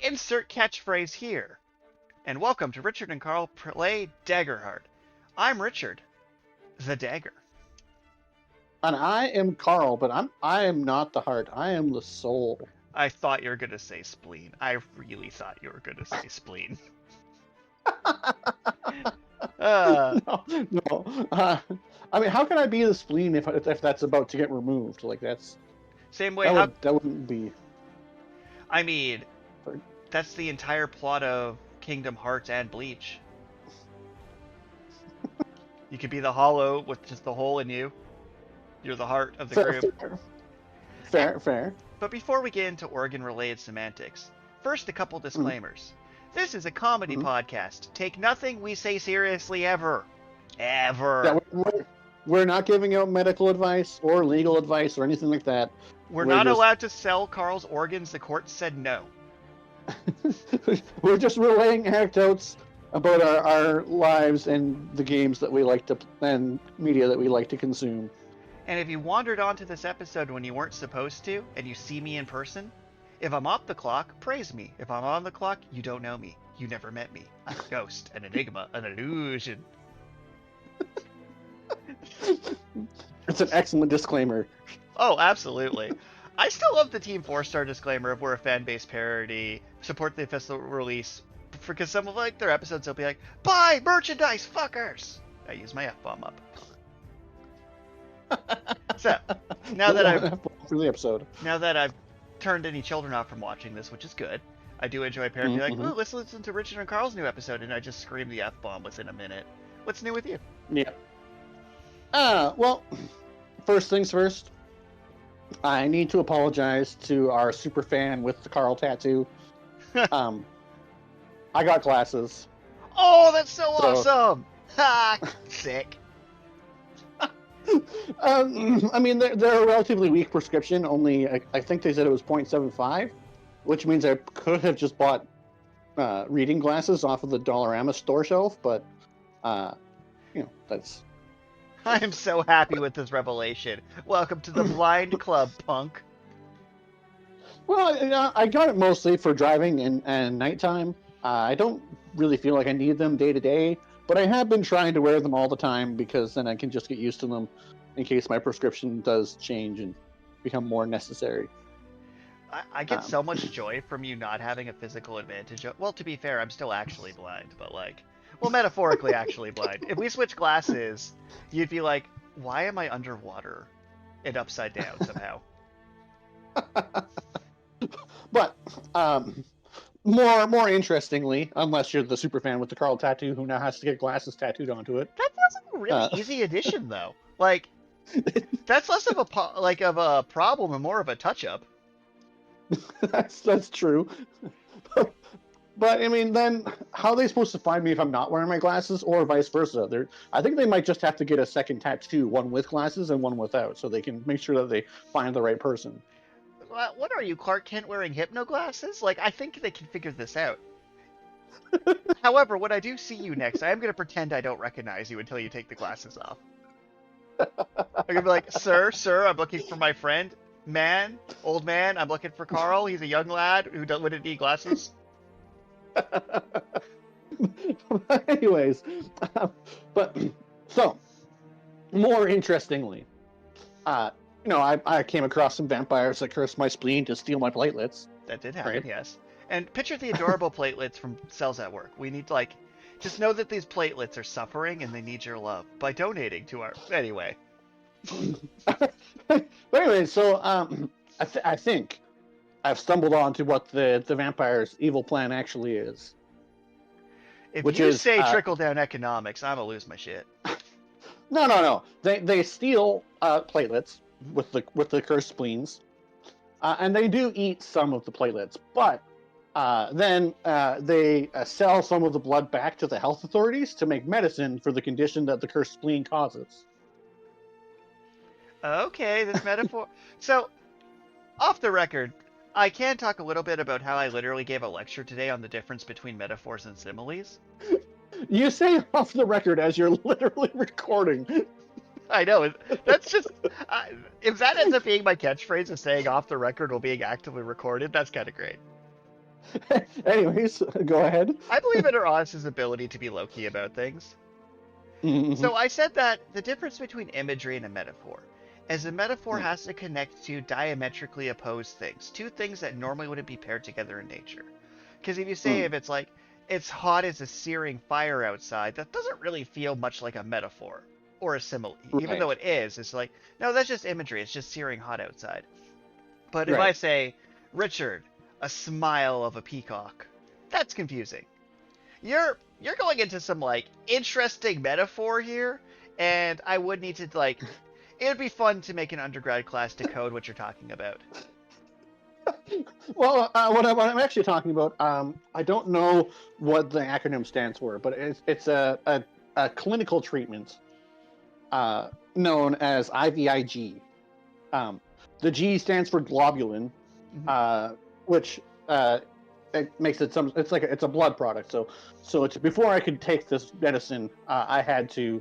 Insert catchphrase here. And welcome to Richard and Carl Play Daggerheart. I'm Richard, the Dagger. And I am Carl, but I am not the heart. I am the soul. I thought you were going to say spleen. I really thought you were going to say spleen. No, no. I mean, how can I be the spleen if that's about to get removed? Like Same way. That wouldn't be. I mean, that's the entire plot of Kingdom Hearts and Bleach. You could be the hollow with just the hole in you. You're the heart of the group. Fair. But before we get into organ-related semantics, first a couple disclaimers. This is a comedy podcast. Take nothing we say seriously ever. Ever. Yeah, we're not giving out medical advice or legal advice or anything like that. We're not allowed to sell Carl's organs. The court said no. We're just relaying anecdotes about our lives and the games that we like to and media that we like to consume. And if you wandered onto this episode when you weren't supposed to, and you see me in person, if I'm off the clock, praise me. If I'm on the clock, you don't know me. You never met me. I'm a ghost, an enigma, an illusion. It's an excellent disclaimer. Oh, absolutely. I still love the Team 4-star disclaimer of we're a fan-based parody, support the official release, because some of their episodes will be like, buy merchandise, fuckers! I use my F-bomb up. So, now that I've turned any children off from watching this, which is good, I do enjoy parody like, ooh, let's listen to Richard and Carl's new episode, and I just scream the F-bomb within a minute. What's new with you? Yeah. Well, first things first, I need to apologize to our super fan with the Carl tattoo. I got glasses. Oh, that's so awesome! Ha! Sick. I mean, they're a relatively weak prescription. Only, I think they said it was 0.75, which means I could have just bought reading glasses off of the Dollarama store shelf, but, that's... I am so happy with this revelation. Welcome to the blind club, punk. Well, I got it mostly for driving and nighttime. I don't really feel like I need them day to day, but I have been trying to wear them all the time because then I can just get used to them in case my prescription does change and become more necessary. I get so much joy from you not having a physical advantage. Well, to be fair, I'm still actually blind, but metaphorically actually blind. If we switch glasses, you'd be like, why am I underwater and upside down somehow? But, more interestingly, unless you're the super fan with the Carl tattoo who now has to get glasses tattooed onto it. That was a really easy addition, though. That's less of a problem and more of a touch-up. That's true. But, I mean, then, how are they supposed to find me if I'm not wearing my glasses, or vice versa? I think they might just have to get a second tattoo, one with glasses and one without, so they can make sure that they find the right person. What are you, Clark Kent wearing hypno glasses? I think they can figure this out. However, when I do see you next, I am going to pretend I don't recognize you until you take the glasses off. I'm going to be like, sir, I'm looking for my friend. Old man, I'm looking for Carl. He's a young lad who wouldn't need glasses. Anyways, so more interestingly, I came across some vampires that cursed my spleen to steal my platelets. That did happen, right? Yes. And picture the adorable platelets from Cells at Work. We need just know that these platelets are suffering and they need your love by donating to our. Anyway. But anyway, so I think I've stumbled on to what the vampire's evil plan actually is. If you say trickle-down economics, I'm gonna lose my shit. No. They steal platelets with the cursed spleens, and they do eat some of the platelets, but then they sell some of the blood back to the health authorities to make medicine for the condition that the cursed spleen causes. Okay, this metaphor. So, off the record, I can talk a little bit about how I literally gave a lecture today on the difference between metaphors and similes. You say off the record as you're literally recording. I know. That's just... if that ends up being my catchphrase of saying off the record while being actively recorded, that's kind of great. Anyways, go ahead. I believe in Oz' ability to be low-key about things. Mm-hmm. So I said that the difference between imagery and a metaphor is a metaphor Mm. has to connect to diametrically opposed things, two things that normally wouldn't be paired together in nature. Because if you say, if it's like, it's hot as a searing fire outside, that doesn't really feel much like a metaphor or a simile. Even though Right. it is, it's like, no, that's just imagery. It's just searing hot outside. But if I Right. say, Richard, a smile of a peacock, that's confusing. You're going into some like interesting metaphor here, and I would need to like it would be fun to make an undergrad class decode what you're talking about. Well, what I'm actually talking about, I don't know what the acronym stands for, but it's a clinical treatment known as IVIG. The G stands for globulin, which it makes it some. It's like it's a blood product. So it's before I could take this medicine, I had to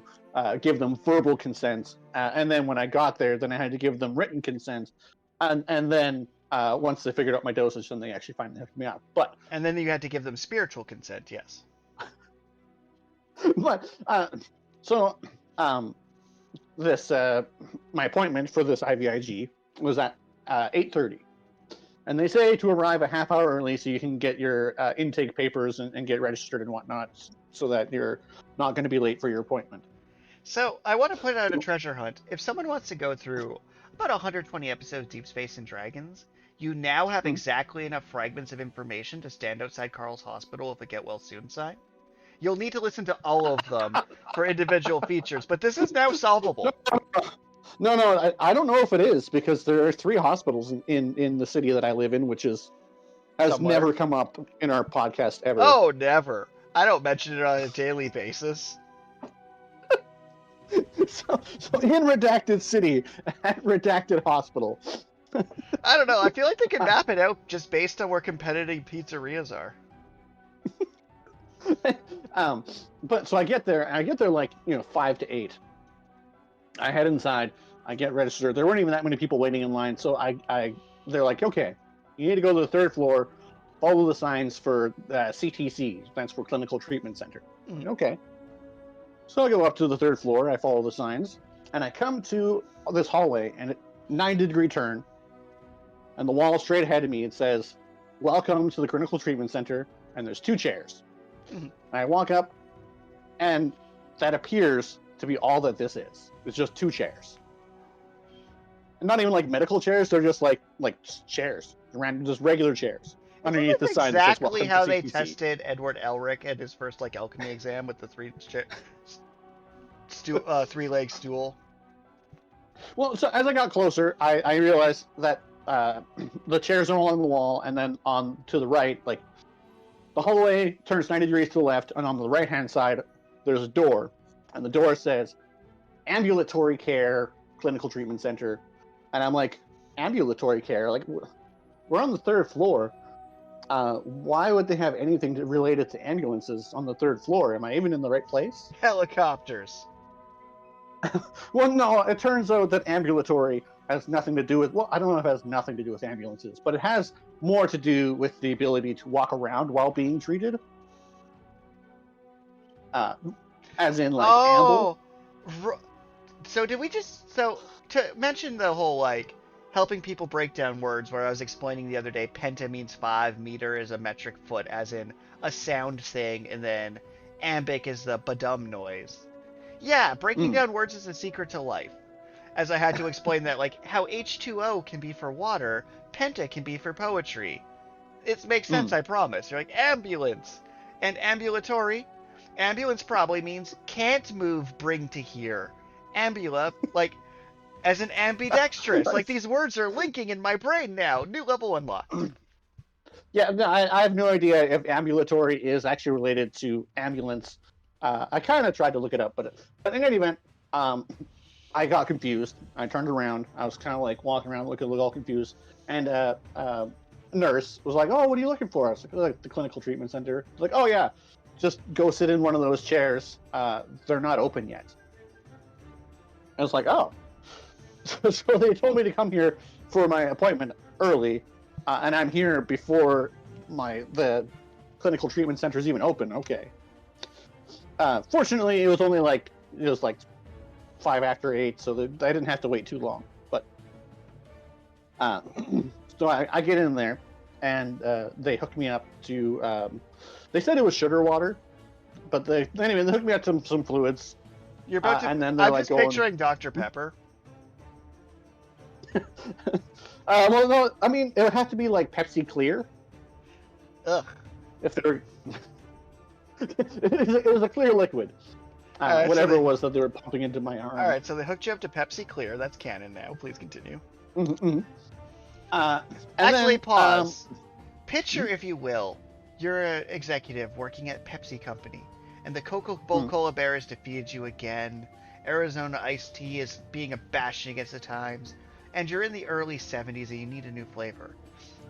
give them verbal consent, and then when I got there, then I had to give them written consent, and then once they figured out my dosage, then they actually finally hooked me up. But And then you had to give them spiritual consent, yes. but so this my appointment for this IVIG was at 8:30. And they say to arrive a half hour early so you can get your intake papers and get registered and whatnot, so that you're not going to be late for your appointment. So I want to put out a treasure hunt. If someone wants to go through about 120 episodes of Deep Space and Dragons, you now have exactly enough fragments of information to stand outside Carl's hospital with a get well soon sign. You'll need to listen to all of them for individual features, but this is now solvable. No, I don't know if it is, because there are 3 hospitals in the city that I live in, which has Somewhere. never come up in our podcast ever. Oh, never. I don't mention it on a daily basis. So in Redacted City, at Redacted Hospital. I don't know. I feel like they can map it out just based on where competitive pizzerias are. But so I get there like 5 to 8. I head inside, I get registered. There weren't even that many people waiting in line, so they're like, okay, you need to go to the 3rd floor, follow the signs for CTC, stands for Clinical Treatment Center. Okay. So I go up to the 3rd floor, I follow the signs, and I come to this hallway, and it 90-degree turn, and the wall straight ahead of me, it says, welcome to the Clinical Treatment Center, and there's 2 chairs. And I walk up, and that appears to be all that this is. It's just 2 chairs. And not even like medical chairs, they're just like chairs. Random, just regular chairs. Underneath the sign that says, exactly welcome how to they CTC. tested Edward Elric at his first like alchemy exam with the 3-leg stool. Well, so as I got closer, I realized that the chairs are all on the wall, and then on to the right, like the hallway turns 90 degrees to the left, and on the right-hand side, there's a door, and the door says ambulatory care clinical treatment center. And I'm like, ambulatory care? Like, we're on the 3rd floor. Why would they have anything related to ambulances on the 3rd floor? Am I even in the right place? Helicopters. Well, no, it turns out that ambulatory has nothing to do with, well, I don't know if it has nothing to do with ambulances, but it has more to do with the ability to walk around while being treated. As in, like, amble. So did we just, so to mention the whole, like, helping people break down words, where I was explaining the other day, penta means 5, meter is a metric foot, as in a sound thing, and then ambic is the badum noise. Yeah, breaking down words is a secret to life. As I had to explain that, like, how H2O can be for water, penta can be for poetry. It makes sense, I promise. You're like, ambulance. And ambulatory? Ambulance probably means can't move, bring to here. Ambula, like, as an ambidextrous. Like, these words are linking in my brain now. New level unlocked. Yeah, no, I have no idea if ambulatory is actually related to ambulance. I kind of tried to look it up, but in any event, I got confused. I turned around. I was kind of like walking around looking all confused. And a nurse was like, oh, what are you looking for? I was like the clinical treatment center. Like, oh, yeah, just go sit in one of those chairs. They're not open yet. I was like, oh. So they told me to come here for my appointment early, and I'm here before the clinical treatment center is even open. Okay. Fortunately, it was like 5 after 8, so I didn't have to wait too long. But so I get in there, and they hooked me up to. They said it was sugar water, but they hooked me up to some fluids. You're about to. And then they're I'm like just going, picturing Dr. Pepper. well, no, I mean it would have to be like Pepsi Clear. Ugh. If they're, it was a clear liquid. Right, whatever it was that they were pumping into my arm. All right, so they hooked you up to Pepsi Clear. That's canon now. Please continue. Mm-hmm. Actually, pause. Picture, if you will, you're an executive working at Pepsi Company, and the Coca-Cola Bear is defeated you again. Arizona iced tea is being a bashing against the times, and you're in the early 70s and you need a new flavor.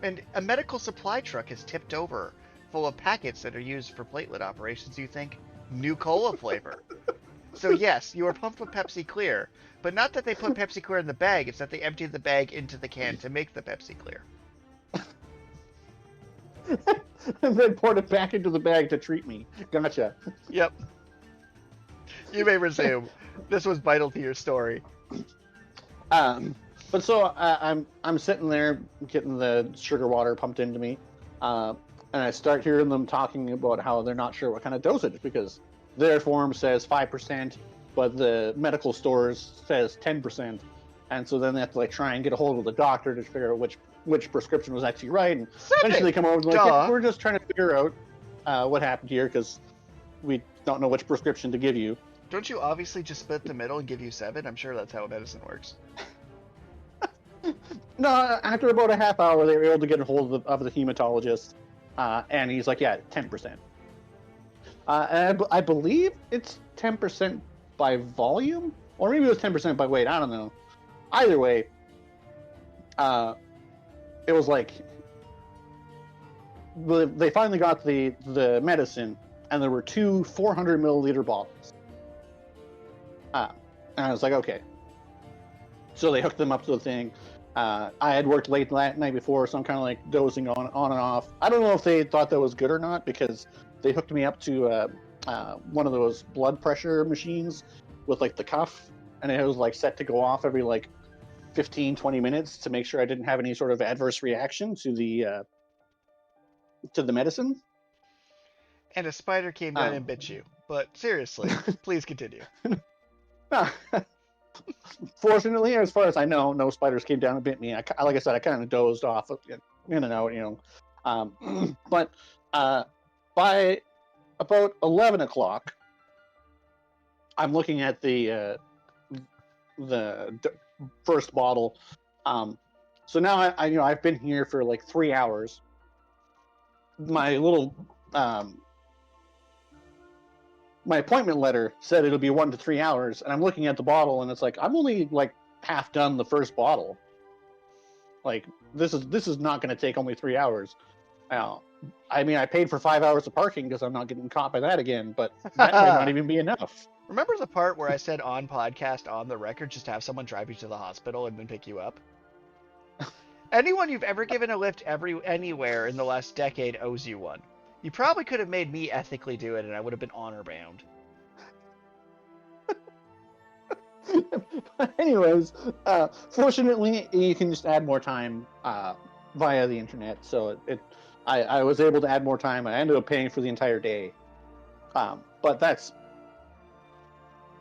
And a medical supply truck is tipped over full of packets that are used for platelet operations. You think, new cola flavor. So yes, you are pumped with Pepsi Clear, but not that they put Pepsi Clear in the bag, it's that they emptied the bag into the can to make the Pepsi Clear. And then poured it back into the bag to treat me. Gotcha. Yep. You may resume. This was vital to your story. But so I'm sitting there getting the sugar water pumped into me, and I start hearing them talking about how they're not sure what kind of dosage, because their form says 5%, but the medical stores says 10%, and so then they have to try and get a hold of the doctor to figure out which prescription was actually right, and eventually come over and yeah, we're just trying to figure out what happened here because we don't know which prescription to give you. Don't you obviously just split the middle and give you 7? I'm sure that's how medicine works. No, after about a half hour, they were able to get a hold of the hematologist, and he's like, yeah, 10%. And I believe it's 10% by volume, or maybe it was 10% by weight. I don't know. Either way, it was like they finally got the medicine, and there were 2 400 milliliter bottles. And I was like, okay. So they hooked them up to the thing. I had worked late that night before, so I'm kind of dozing on and off. I don't know if they thought that was good or not, because they hooked me up to one of those blood pressure machines with the cuff, and it was set to go off every 15-20 minutes to make sure I didn't have any sort of adverse reaction to the medicine. And a spider came down and bit you. But seriously, please continue. Fortunately, as far as I know, no spiders came down and bit me. Like I said, I kind of dozed off in and out, but by about 11 o'clock, I'm looking at the first bottle. So now I've been here for 3 hours. My little my appointment letter said it'll be 1 to 3 hours, and I'm looking at the bottle, and it's I'm only half done the first bottle. This is not going to take only 3 hours. Now, I mean, I paid for 5 hours of parking because I'm not getting caught by that again, but that might not even be enough. Remember the part where I said on podcast, on the record, just have someone drive you to the hospital and then pick you up? Anyone you've ever given a lift anywhere in the last decade owes you one. You probably could have made me ethically do it, and I would have been honor-bound. Anyways, fortunately, you can just add more time via the internet, so I was able to add more time. I ended up paying for the entire day, but that's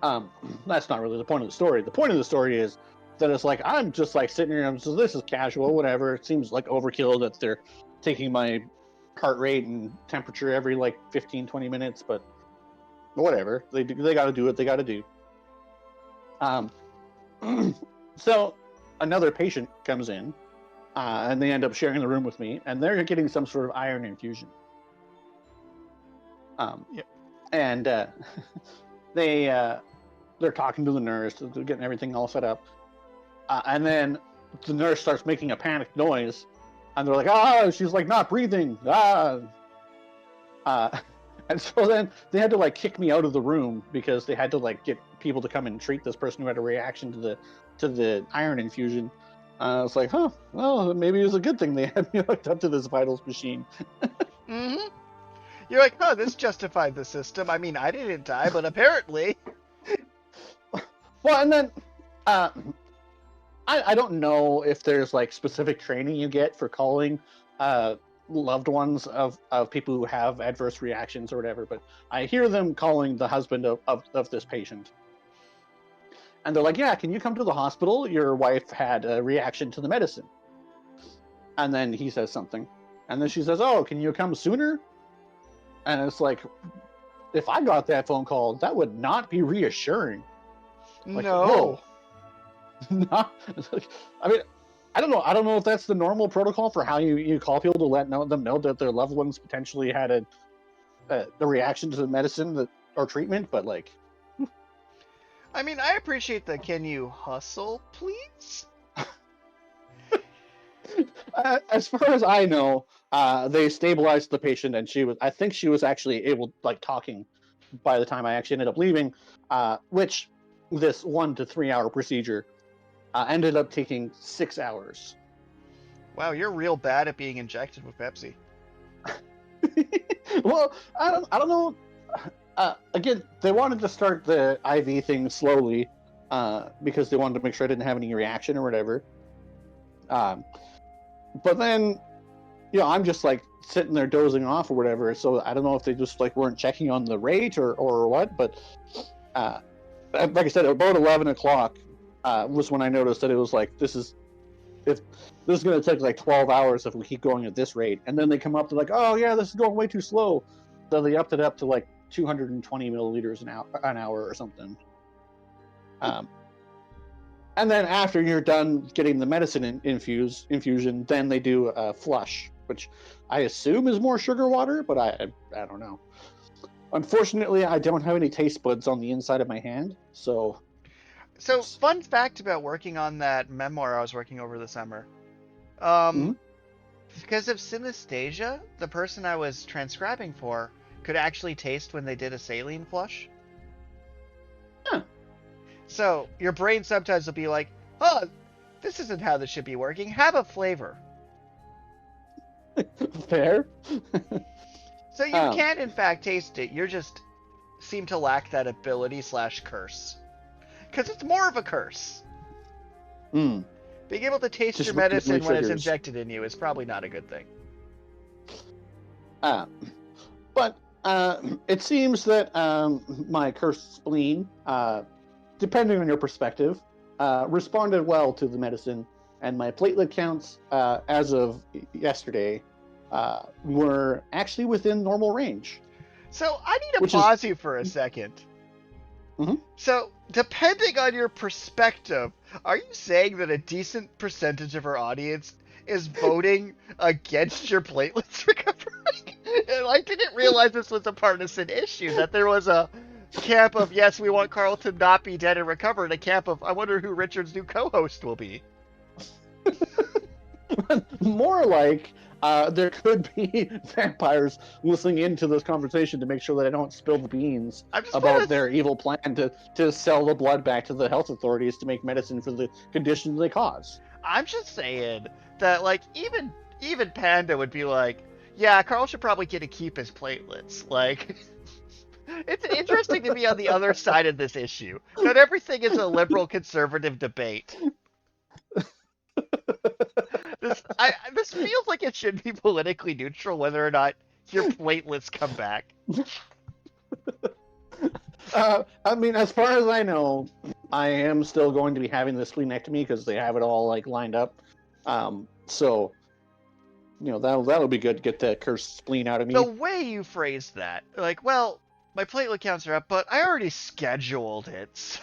not really the point of the story. The point of the story is that it's I'm just sitting here, so this is casual, whatever. It seems like overkill that they're taking my heart rate and temperature every 15-20 minutes, but whatever. They got to do what they got to do. So another patient comes in, and they end up sharing the room with me, and they're getting some sort of iron infusion. And they're talking to the nurse, they're getting everything all set up, and then the nurse starts making a panicked noise, and they're she's not breathing, and so then they had to kick me out of the room because they had to get people to come and treat this person who had a reaction to the iron infusion. I was like, huh, well, maybe it was a good thing they had me hooked up to this vitals machine. Mm-hmm. You're like, oh, this justified the system. I mean, I didn't die, but apparently. Well, and then I don't know if there's like specific training you get for calling loved ones of people who have adverse reactions or whatever, but I hear them calling the husband of this patient. And they're like, yeah, can you come to the hospital? Your wife had a reaction to the medicine. And then he says something. And then she says, oh, can you come sooner? And it's like, if I got that phone call, that would not be reassuring. Like, No. Not, I mean, I don't know. I don't know if that's the normal protocol for how you call people to let them know that their loved ones potentially had the reaction to the medicine or treatment, but like... I mean, I appreciate the can you hustle, please? As far as I know, they stabilized the patient, and I think she was actually able, like, talking by the time I actually ended up leaving, which this 1 to 3 hour procedure ended up taking 6 hours. Wow, you're real bad at being injected with Pepsi. Well, I don't know. Again, they wanted to start the IV thing slowly because they wanted to make sure I didn't have any reaction or whatever. But then, I'm just like sitting there dozing off or whatever. So I don't know if they just like weren't checking on the rate or what. But like I said, about 11 o'clock was when I noticed that it was like, this is going to take like 12 hours if we keep going at this rate. And then they come up to like, oh yeah, this is going way too slow. So they upped it up to like 220 milliliters an hour or something. And then after you're done getting the medicine infusion, then they do a flush, which I assume is more sugar water, but I don't know. Unfortunately, I don't have any taste buds on the inside of my hand, so... So, fun fact about working on that memoir I was working over the summer. Because of synesthesia, the person I was transcribing for could actually taste when they did a saline flush. Huh. So, your brain sometimes will be like, oh, this isn't how this should be working. Have a flavor. Fair. So you can, in fact, taste it. You just seem to lack that ability / curse. Because it's more of a curse. Being able to taste Just your medicine when it's triggers. injected in you is probably not a good thing. But it seems that my cursed spleen, depending on your perspective, responded well to the medicine, and my platelet counts as of yesterday were actually within normal range. So I need to pause you for a second. So, depending on your perspective, are you saying that a decent percentage of our audience is voting against your platelets recovering? And I didn't realize this was a partisan issue, that there was a camp of, yes, we want Carl to not be dead and recover, and a camp of, I wonder who Richard's new co-host will be. More like there could be vampires listening into this conversation to make sure that I don't spill the beans about their evil plan to sell the blood back to the health authorities to make medicine for the conditions they cause. I'm just saying that, like, even Panda would be like, yeah, Carl should probably get to keep his platelets. Like, it's interesting to be on the other side of this issue. Not everything is a liberal conservative debate. This feels like it should be politically neutral whether or not your platelets come back. I mean, as far as I know, I am still going to be having the splenectomy because they have it all like lined up. So, that'll be good to get the cursed spleen out of me. The way you phrased that, like, well, my platelet counts are up, but I already scheduled it. So,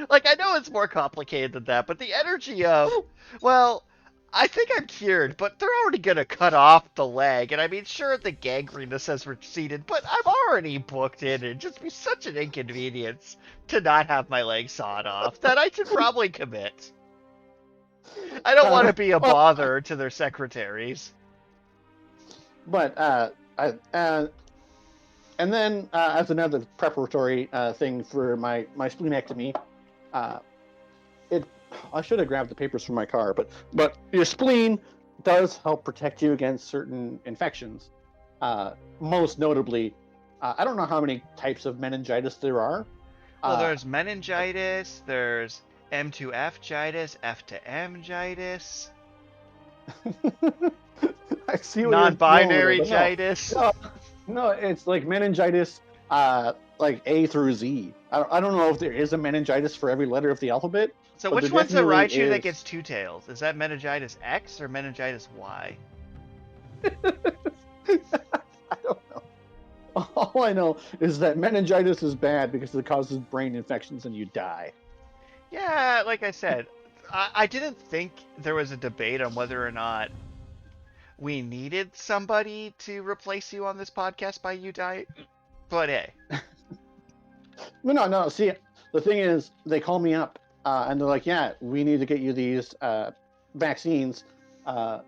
like, I know it's more complicated than that, but the energy of, well, I think I'm cured, but they're already going to cut off the leg. And I mean, sure, the gangrenous has receded, but I'm already booked in. It'd just be such an inconvenience to not have my leg sawed off that I should probably commit. I don't want to be a bother to their secretaries. But, and then as another preparatory thing for my splenectomy, I should have grabbed the papers from my car, but your spleen does help protect you against certain infections. Most notably, I don't know how many types of meningitis there are. Well, there's meningitis, there's M2F-gitis, F2M-gitis, I see what you're going with there, but non-binary-gitis. no, it's like meningitis, like A through Z. I don't know if there is a meningitis for every letter of the alphabet. So but which there one's the definitely Raichu that is. gets two tails? Is that meningitis X or meningitis Y? I don't know. All I know is that meningitis is bad because it causes brain infections and you die. Yeah, like I said, I didn't think there was a debate on whether or not we needed somebody to replace you on this podcast by you die. But hey. No. See, the thing is, they call me up and they're like, yeah, we need to get you these vaccines,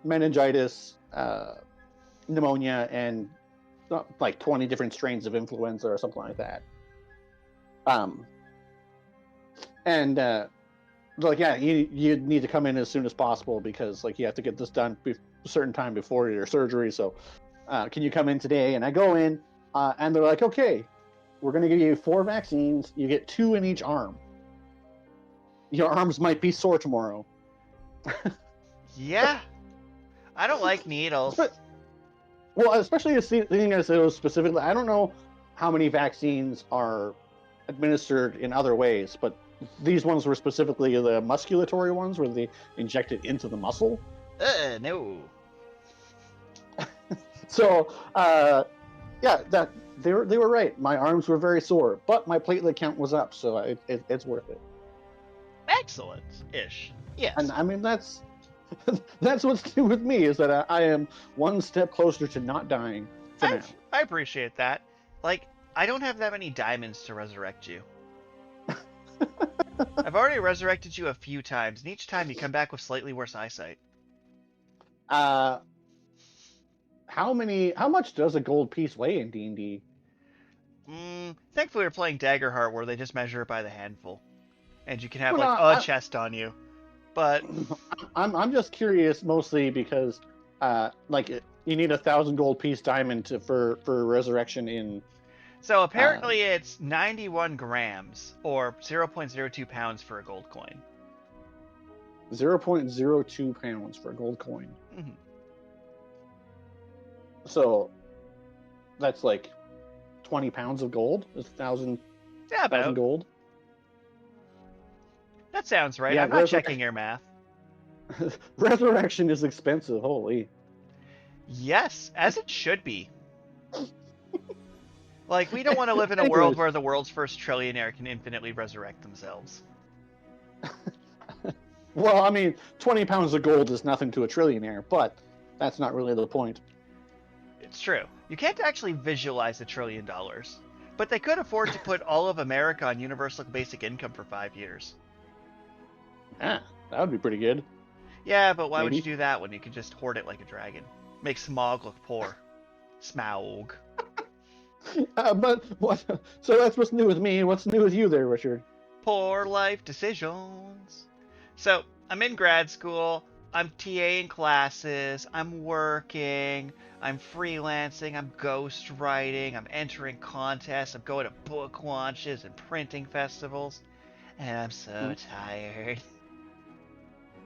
meningitis, pneumonia, and like 20 different strains of influenza or something like that. And they're like, yeah, you need to come in as soon as possible because like you have to get this done a certain time before your surgery. So can you come in today? And I go in and they're like, okay, we're going to give you 4 vaccines. You get 2 in each arm. Your arms might be sore tomorrow. Yeah. I don't like needles. Well, especially the thing as it was specifically, I don't know how many vaccines are administered in other ways, but these ones were specifically the musculatory ones where they inject it into the muscle. No. So, yeah, that they were right. My arms were very sore, but my platelet count was up, so it's worth it. Excellent-ish. Yes. And I mean, that's what's new with me, is that I am one step closer to not dying for now. I appreciate that. Like, I don't have that many diamonds to resurrect you. I've already resurrected you a few times, and each time you come back with slightly worse eyesight. How much does a gold piece weigh in D&D? Thankfully we're playing Daggerheart, where they just measure it by the handful. And you can have, a chest on you. But I'm just curious, mostly because like you need 1,000 gold piece diamond for resurrection in. So apparently it's 91 grams or 0.02 pounds for a gold coin. 0.02 pounds for a gold coin. Mm-hmm. So that's like 20 pounds of gold. Is 1,000 gold. That sounds right. Yeah, I'm not checking your math. Resurrection is expensive. Holy. Yes, as it should be. Like, we don't want to live in a world where the world's first trillionaire can infinitely resurrect themselves. Well, I mean, 20 pounds of gold is nothing to a trillionaire, but that's not really the point. It's true. You can't actually visualize $1 trillion, but they could afford to put all of America on universal basic income for 5 years. Yeah, that would be pretty good. Yeah, but why would you do that when you can just hoard it like a dragon? Make Smaug look poor. Smaug. But what? So that's what's new with me. What's new with you there, Richard? Poor life decisions. So, I'm in grad school. I'm TAing classes. I'm working. I'm freelancing. I'm ghostwriting. I'm entering contests. I'm going to book launches and printing festivals. And I'm so tired.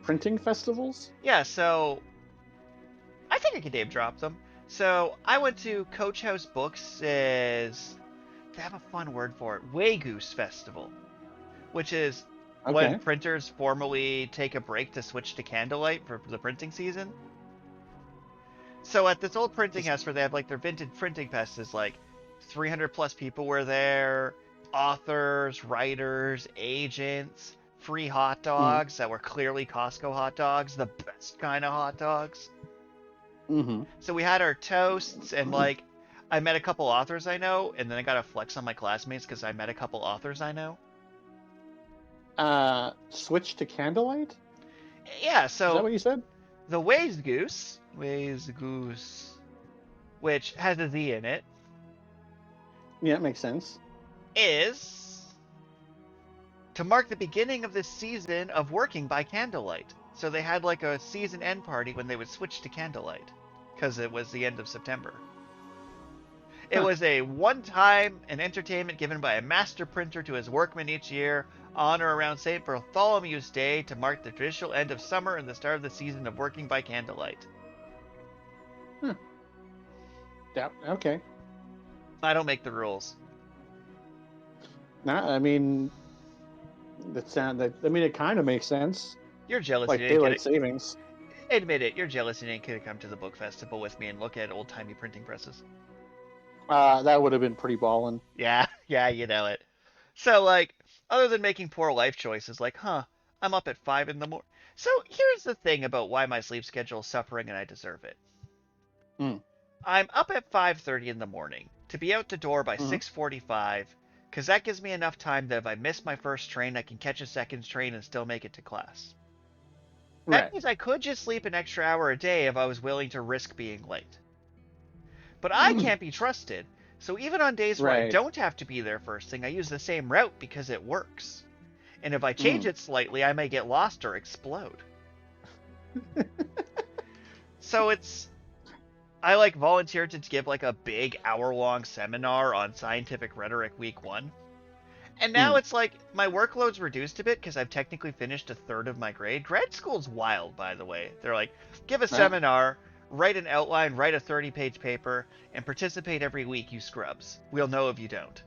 Printing festivals? Yeah, so I think I can name drop them. So I went to Coach House Books' they have a fun word for it, Waygoose Festival, which is when printers formally take a break to switch to candlelight for the printing season. So at this old printing house where they have like their vintage printing presses, like 300 plus people were there, authors, writers, agents, free hot dogs that were clearly Costco hot dogs, the best kind of hot dogs. Mm-hmm. So we had our toasts, and like I met a couple authors I know, and then I got to flex on my classmates because I met a couple authors I know. Switch to candlelight? Yeah, so is that what you said? The Waygoose, which has a Z in it. Yeah, it makes sense. Is to mark the beginning of this season of working by candlelight. So they had like a season end party when they would switch to candlelight because it was the end of September. It was a one-time and entertainment given by a master printer to his workmen each year on or around St. Bartholomew's Day to mark the traditional end of summer and the start of the season of working by candlelight. Yeah, okay. I don't make the rules. Nah, I mean, it kind of makes sense. You're jealous. Like daylight savings. Admit it. You're jealous you didn't get to come to the book festival with me and look at old-timey printing presses. That would have been pretty ballin'. Yeah, you know it. So, like, other than making poor life choices, like, I'm up at 5 in the morning. So, here's the thing about why my sleep schedule is suffering and I deserve it. I'm up at 5:30 in the morning to be out the door by 6:45, because that gives me enough time that if I miss my first train, I can catch a second train and still make it to class. That means I could just sleep an extra hour a day if I was willing to risk being late. But I can't be trusted, so even on days where I don't have to be there first thing, I use the same route because it works. And if I change it slightly, I may get lost or explode. So I like volunteered to give like a big hour-long seminar on scientific rhetoric week 1. And now it's like my workload's reduced a bit because I've technically finished a third of my grade. Grad school's wild, by the way. They're like, give a seminar, write an outline, write a 30-page paper, and participate every week, you scrubs. We'll know if you don't.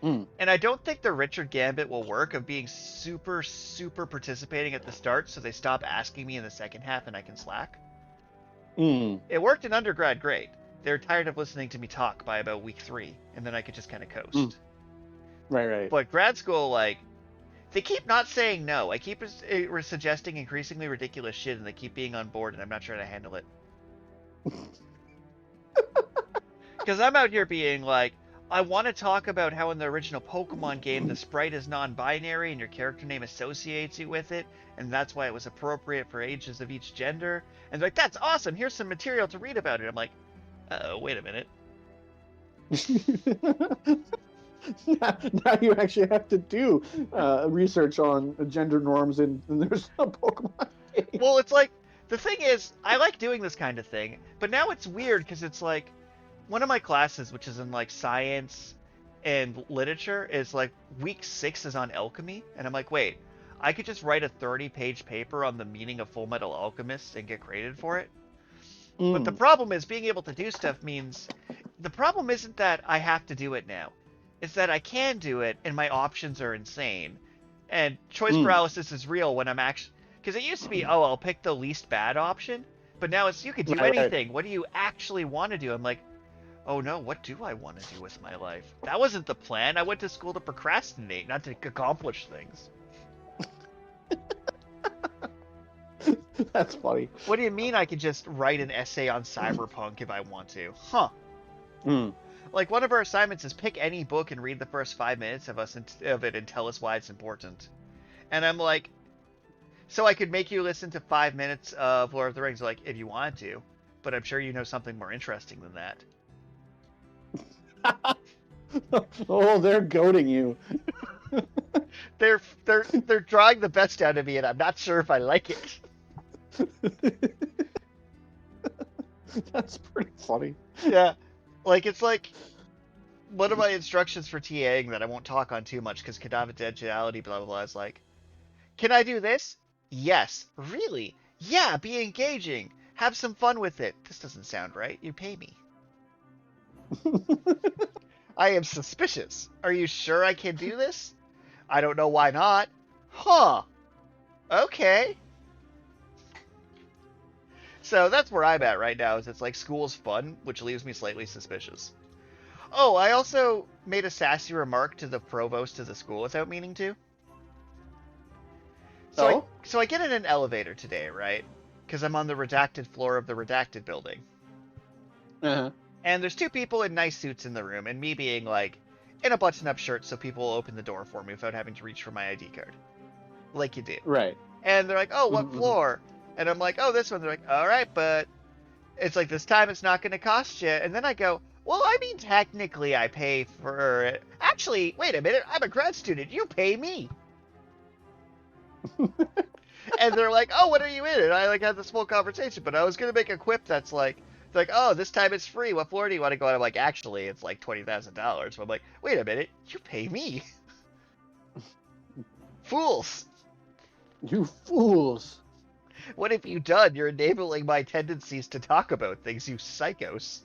And I don't think the Richard Gambit will work of being super, super participating at the start so they stop asking me in the second half and I can slack. It worked in undergrad great. They're tired of listening to me talk by about week 3, and then I could just kind of coast. Right. But grad school, like, they keep not saying no. I keep suggesting increasingly ridiculous shit, and they keep being on board, and I'm not sure how to handle it. Because I'm out here being like, I want to talk about how in the original Pokemon game, the sprite is non-binary, and your character name associates you with it, and that's why it was appropriate for ages of each gender. And they're like, that's awesome, here's some material to read about it. I'm like, uh-oh, wait a minute. Now you actually have to do research on gender norms in there's a Pokemon game. Well, it's like, the thing is, I like doing this kind of thing, but now it's weird because it's like, one of my classes, which is in like science and literature, is like week 6 is on alchemy, and I'm like, wait, I could just write a 30-page paper on the meaning of Full Metal Alchemist and get graded for it. But the problem is being able to do stuff means, the problem isn't that I have to do it now. It's that I can do it, and my options are insane. And choice paralysis is real when I'm actually... Because it used to be, I'll pick the least bad option. But now it's, you could do anything. What do you actually want to do? I'm like, oh no, what do I want to do with my life? That wasn't the plan. I went to school to procrastinate, not to accomplish things. That's funny. What do you mean I could just write an essay on cyberpunk if I want to? Like, one of our assignments is pick any book and read the first 5 minutes of it and tell us why it's important. And I'm like, so I could make you listen to 5 minutes of Lord of the Rings, like, if you wanted to, but I'm sure you know something more interesting than that. Oh, they're goading you. They're drawing the best out of me, and I'm not sure if I like it. That's pretty funny. Yeah. Like, it's like, one of my instructions for TAing that I won't talk on too much because confidentiality, blah, blah, blah, is like, can I do this? Yes. Really? Yeah, be engaging. Have some fun with it. This doesn't sound right. You pay me. I am suspicious. Are you sure I can do this? I don't know why not. Huh. Okay. So that's where I'm at right now, is it's like school's fun, which leaves me slightly suspicious. Oh, I also made a sassy remark to the provost of the school without meaning to. So I get in an elevator today, right? Because I'm on the redacted floor of the redacted building. Uh-huh. And there's 2 people in nice suits in the room, and me being like, in a button-up shirt so people will open the door for me without having to reach for my ID card. Like you do. Right. And they're like, oh, what floor? And I'm like, oh, this one. They're like, all right, but it's like, this time it's not going to cost you. And then I go, well, I mean, technically I pay for it. actually, wait a minute, I'm a grad student. You pay me. And they're like, oh, what are you in? And I like had this full conversation, but I was gonna make a quip that's like, oh, this time it's free. What floor do you want to go on? I'm like, actually, it's like $20,000. So I'm like, wait a minute, you pay me. Fools. You fools. What have you done? You're enabling my tendencies to talk about things, you psychos.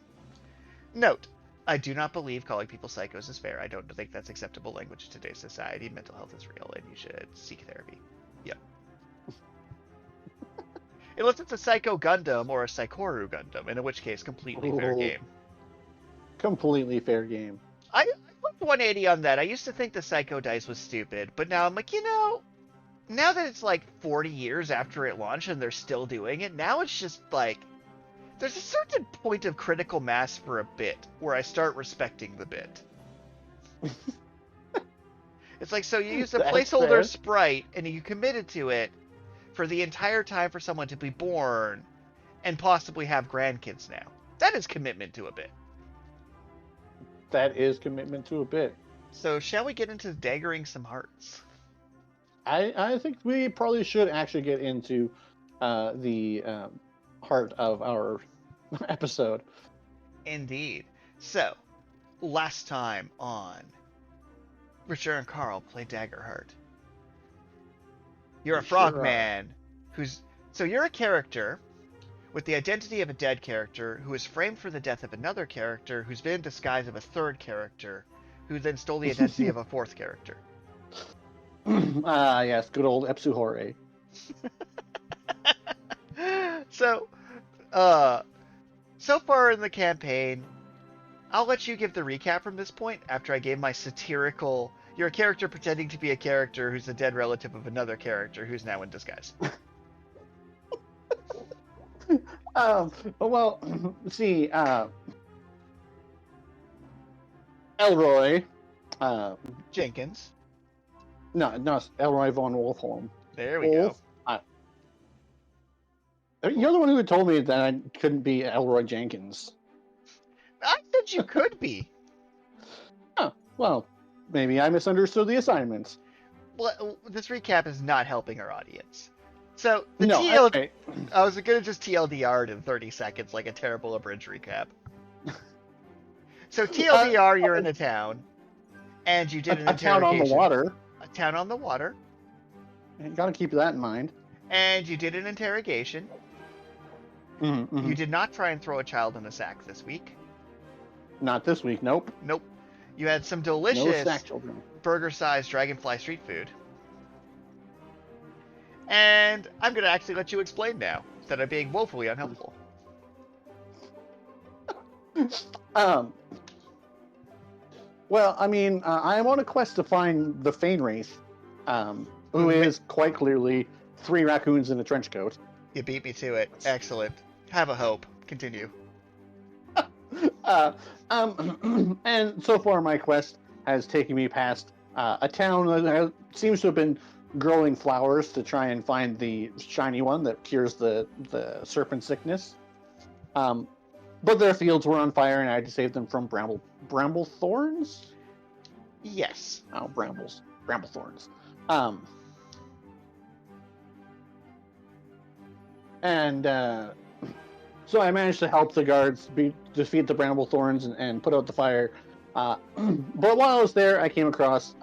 Note, I do not believe calling people psychos is fair. I don't think that's acceptable language in today's society. Mental health is real, and you should seek therapy. Yep. Unless it's a Psycho Gundam or a Psychoru Gundam, in which case, completely fair game. Completely fair game. I flipped 180 on that. I used to think the Psycho Dice was stupid, but now I'm like, now that it's like 40 years after it launched and they're still doing it, now it's just like, there's a certain point of critical mass for a bit where I start respecting the bit. It's like, so you use a placeholder sprite and you committed to it for the entire time for someone to be born and possibly have grandkids now. That is commitment to a bit. That is commitment to a bit. So shall we get into daggering some hearts? I think we probably should actually get into the heart of our episode. Indeed. So, last time on Richard and Carl play Daggerheart. You're a frogman who's... So you're a character with the identity of a dead character who is framed for the death of another character who's been in disguise of a third character who then stole the identity of a fourth character. Yes, good old Epsuhore. So, so far in the campaign, I'll let you give the recap from this point after I gave my satirical... You're a character pretending to be a character who's a dead relative of another character who's now in disguise. Well, see, Elroy... Jenkins. No, Elroy von Wolfholm. There we go. You're the one who had told me that I couldn't be Elroy Jenkins. I said you could be. Oh, well, maybe I misunderstood the assignments. Well, this recap is not helping our audience. So, I was going to just TLDR in 30 seconds like a terrible abridged recap. So, TLDR, you're in a town, and you did an interrogation. A town on the water. A town on the water. You gotta keep that in mind. And you did an interrogation. Mm-hmm. You did not try and throw a child in a sack this week. Not this week, nope. Nope. You had some delicious children. burger-sized dragonfly street food. And I'm going to actually let you explain now, instead of being woefully unhelpful. Well, I mean, I am on a quest to find the Fane Wraith, who is quite clearly 3 raccoons in a trench coat. You beat me to it. Excellent. Have a hope. Continue. And so far my quest has taken me past a town that seems to have been growing flowers to try and find the shiny one that cures the serpent sickness. But their fields were on fire and I had to save them from bramble thorns? Yes. Oh, bramble thorns. So I managed to help the guards defeat the bramble thorns and put out the fire. But while I was there, I came across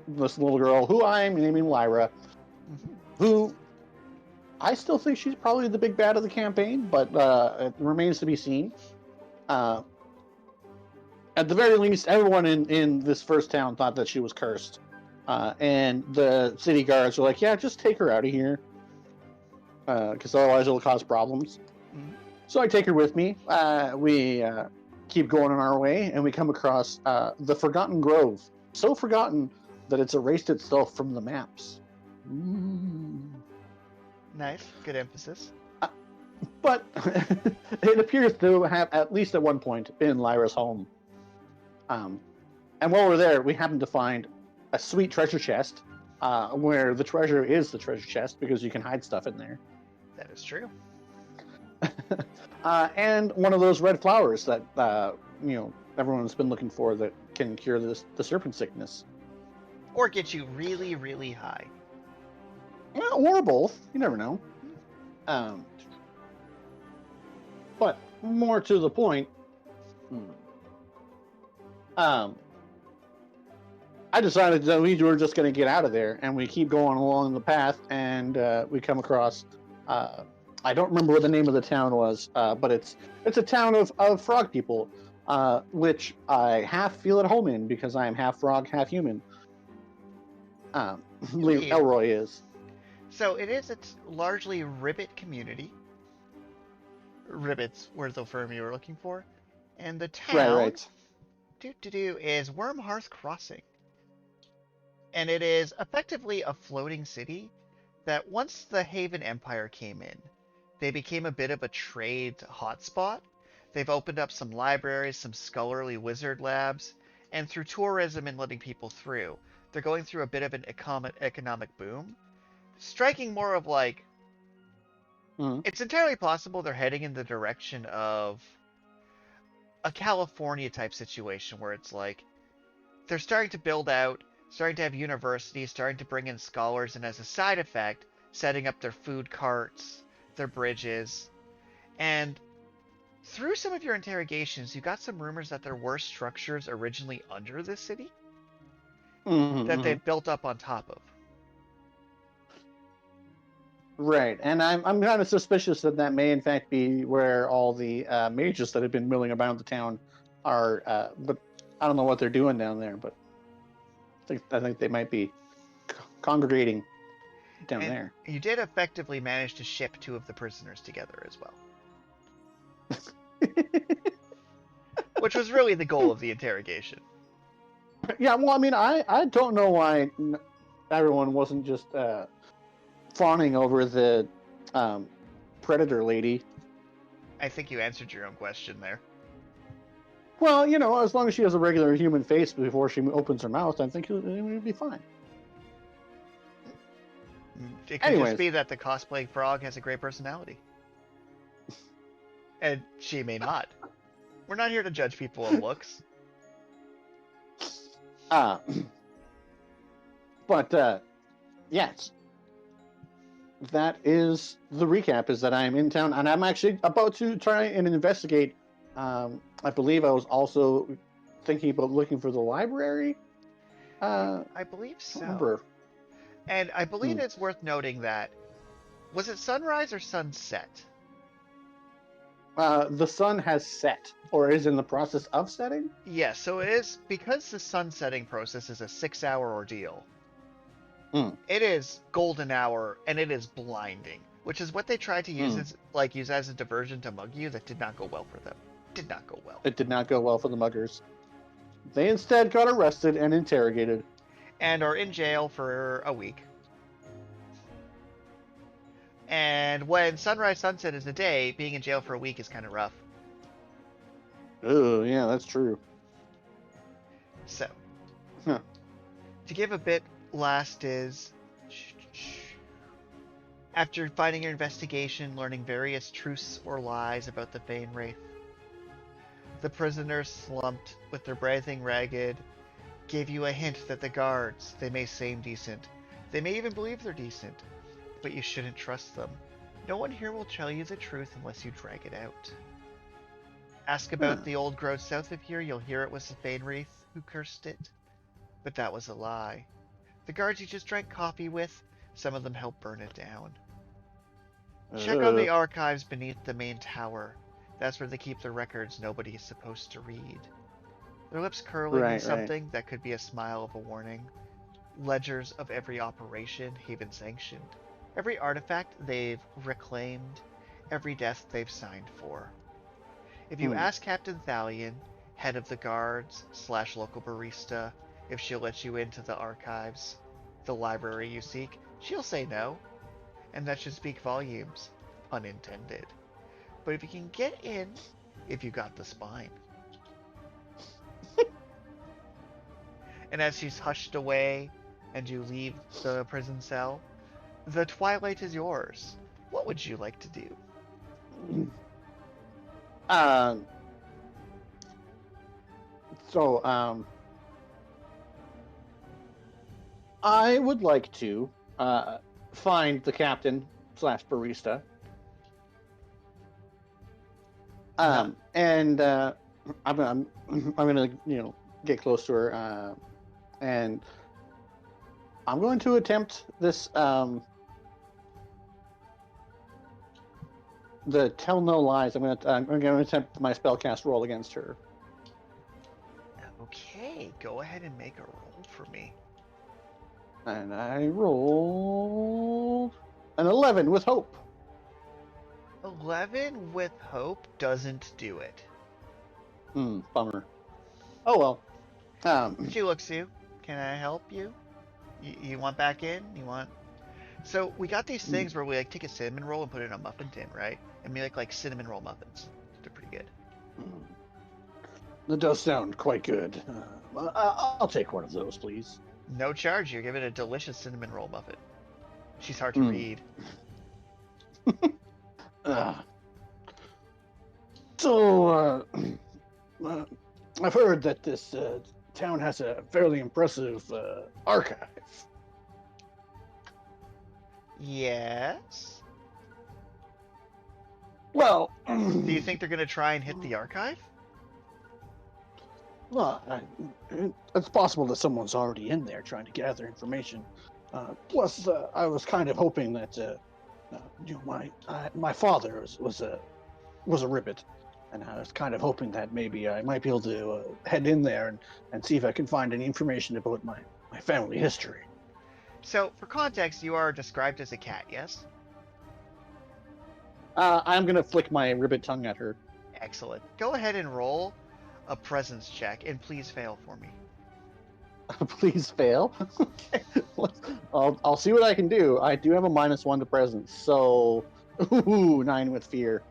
this little girl who I'm naming Lyra, who I still think she's probably the big bad of the campaign, but it remains to be seen. At the very least, everyone in this first town thought that she was cursed. And the city guards were like, yeah, just take her out of here. Because otherwise it'll cause problems. Mm-hmm. So I take her with me. We keep going on our way, and we come across the Forgotten Grove. So forgotten that it's erased itself from the maps. Nice. Good emphasis. But it appears to have, at least at one point, been Lyra's home. And while we're there, we happen to find a sweet treasure chest, where the treasure is the treasure chest, because you can hide stuff in there. That is true. And one of those red flowers that everyone's been looking for that can cure the serpent sickness. Or get you really, really high. Yeah, or both. You never know. But more to the point, I decided that we were just going to get out of there, and we keep going along the path, and we come across. I don't remember what the name of the town was, but it's a town of frog people, which I half feel at home in because I am half frog, half human. Elroy is. So it's largely ribbit community. Ribbits were the firm you were looking for, and the town is Wormhearth Crossing. And it is effectively a floating city that once the Haven Empire came in, they became a bit of a trade hotspot. They've opened up some libraries, some scholarly wizard labs, and through tourism and letting people through, they're going through a bit of an economic boom, striking more of like, it's entirely possible they're heading in the direction of a California type situation where it's like they're starting to build out, starting to have universities, starting to bring in scholars, and as a side effect, setting up their food carts, their bridges. And through some of your interrogations, you got some rumors that there were structures originally under the city that they've built up on top of. Right, and I'm kind of suspicious that may in fact be where all the mages that have been milling around the town are. But I don't know what they're doing down there. But I think they might be congregating down there. You did effectively manage to ship 2 of the prisoners together as well, which was really the goal of the interrogation. Yeah, well, I mean, I don't know why everyone wasn't just fawning over the predator lady. I think you answered your own question there. Well, you know, as long as she has a regular human face before she opens her mouth, I think it would be fine. It could just be that the cosplaying frog has a great personality. And she may not. We're not here to judge people on looks. But yes. That is the recap, is that I am in town, and I'm actually about to try and investigate. I believe I was also thinking about looking for the library. I believe so. Remember. And I believe it's worth noting that, was it sunrise or sunset? The sun has set, or is in the process of setting? Yes, so it is, because the sun setting process is a 6-hour ordeal. It is golden hour, and it is blinding, which is what they tried to use as a diversion to mug you. That did not go well for them. Did not go well. It did not go well for the muggers. They instead got arrested and interrogated. And are in jail for a week. And when sunrise sunset is a day, being in jail for a week is kind of rough. Oh, yeah, that's true. So, to give a bit last is, after finding your investigation, learning various truths or lies about the Bane Wraith, the prisoners slumped with their breathing ragged, gave you a hint that the guards, they may seem decent, they may even believe they're decent, but you shouldn't trust them. No one here will tell you the truth unless you drag it out. Ask about the old growth south of here, you'll hear it was the Bane Wraith who cursed it, but that was a lie. The guards you just drank coffee with, some of them helped burn it down. Check on the archives beneath the main tower. That's where they keep the records nobody is supposed to read. Their lips curling in something that could be a smile of a warning. Ledgers of every operation Haven sanctioned. Every artifact they've reclaimed. Every death they've signed for. If you ask Captain Thalion, head of the guards / local barista, if she'll let you into the archives, the library you seek, she'll say no. And that should speak volumes. Pun intended. But if you can get in, if you got the spine. And as she's hushed away, and you leave the prison cell, the twilight is yours. What would you like to do? So, I would like to find the captain slash barista. And I'm gonna get close to her, and I'm going to attempt this the tell no lies. I'm gonna attempt my spellcast roll against her. Okay, go ahead and make a roll for me. And I rolled an 11 with hope. 11 with hope doesn't do it. Bummer. Oh well. She looks at you. Can I help you? You want back in? You want? So we got these things where we like take a cinnamon roll and put it in a muffin tin, right? And we like cinnamon roll muffins. They're pretty good. That does sound quite good. I'll take one of those, please. No charge. You're given a delicious cinnamon roll muffin. She's hard to read. So, I've heard that this town has a fairly impressive archive. Yes. Well, do you think they're going to try and hit the archive? Well, it's possible that someone's already in there trying to gather information. Plus, I was kind of hoping that my father was a ribbit, and I was kind of hoping that maybe I might be able to head in there and see if I can find any information about my family history. So, for context, you are described as a cat, yes? I'm gonna flick my ribbit tongue at her. Excellent. Go ahead and roll a presence check, and please fail for me. Please fail. I'll see what I can do. I do have a -1 to presence, so 9 with fear.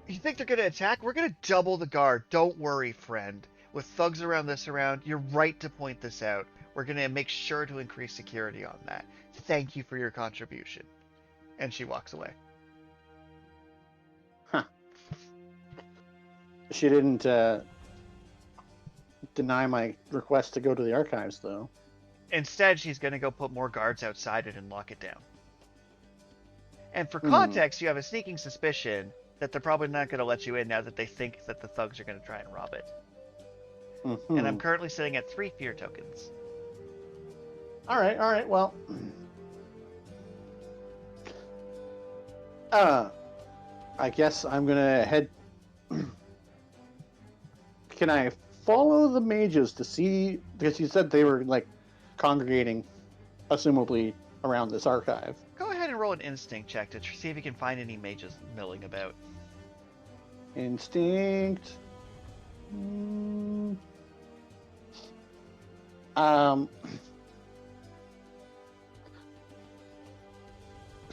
You think they're going to attack? We're going to double the guard. Don't worry, friend. With thugs around this around, you're right to point this out. We're going to make sure to increase security on that. Thank you for your contribution. And she walks away. Huh. She didn't deny my request to go to the archives, though. Instead, she's going to go put more guards outside it and lock it down. And for context, you have a sneaking suspicion that they're probably not going to let you in now that they think that the thugs are going to try and rob it. And I'm currently sitting at 3 fear tokens. All right. Well, I guess I'm gonna head. Can I follow the mages to see? Because you said they were like congregating, assumably around this archive. Go ahead and roll an instinct check to see if you can find any mages milling about. Instinct.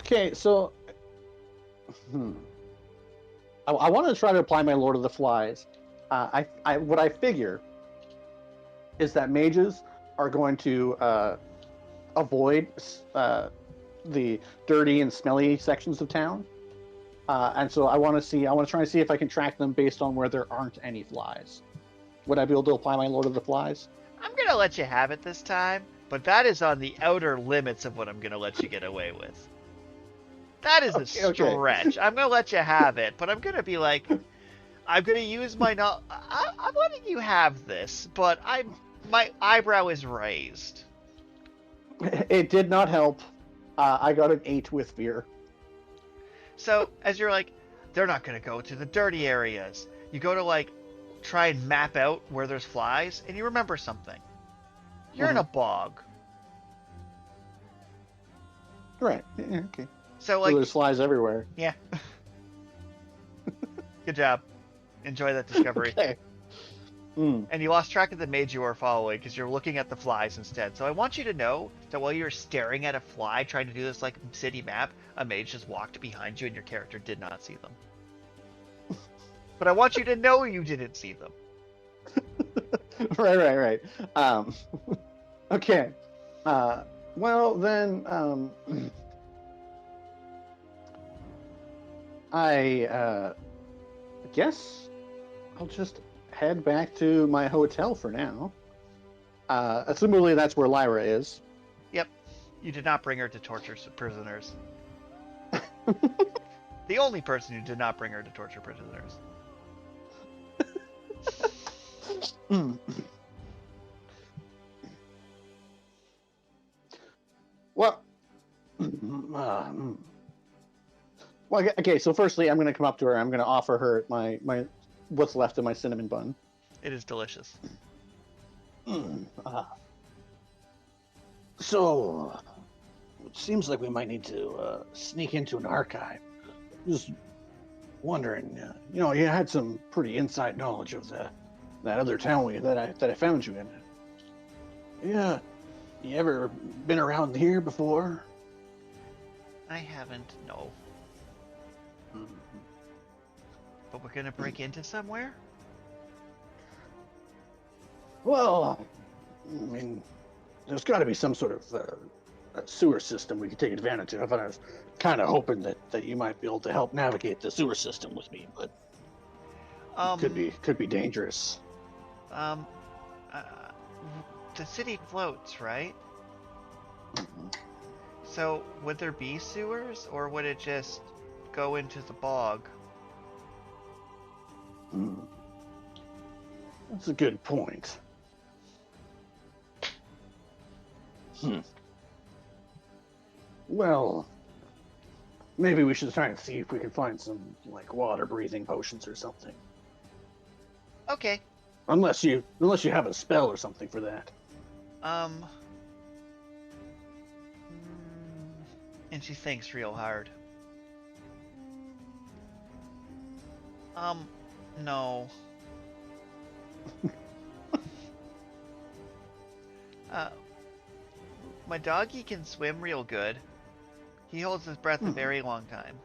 Okay, so I want to try to apply my Lord of the Flies. What I figure is that mages are going to avoid the dirty and smelly sections of town, and so I want to try and see if I can track them based on where there aren't any flies. Would I be able to apply my Lord of the Flies? I'm gonna let you have it this time, but that is on the outer limits of what I'm gonna let you get away with. That is a stretch. Okay. I'm gonna let you have it, but I'm gonna be like, I'm gonna use my I'm letting you have this, but my eyebrow is raised. It did not help. I got an 8 with fear. So as you're like, they're not gonna go to the dirty areas. You go to like try and map out where there's flies, and you remember something. You're in a bog. Right. Yeah, okay. So like, there's flies everywhere. Yeah. Good job. Enjoy that discovery. Okay. And you lost track of the mage you were following because you're looking at the flies instead. So I want you to know that while you were staring at a fly trying to do this like city map, a mage just walked behind you and your character did not see them. But I want you to know you didn't see them. Right. Okay. Well then, I guess I'll just head back to my hotel for now. Assumably that's where Lyra is. Yep. You did not bring her to torture prisoners. The only person who did not bring her to torture prisoners. Well, well, okay. So, firstly, I'm going to come up to her. I'm going to offer her my what's left of my cinnamon bun. It is delicious. So, it seems like we might need to sneak into an archive. Just wondering, you had some pretty inside knowledge of that other town that I found you in. Yeah, you ever been around here before? I haven't, no. But we're gonna break into somewhere? Well, I mean, there's got to be some sort of sewer system we could take advantage of, and I was kind of hoping that you might be able to help navigate the sewer system with me, but it could be dangerous. The city floats, right? So, would there be sewers, or would it just go into the bog? That's a good point. Well, maybe we should try and see if we can find some, like, water-breathing potions or something. Okay. Unless you have a spell or something for that. And she thinks real hard. No. My doggy can swim real good. He holds his breath a very long time.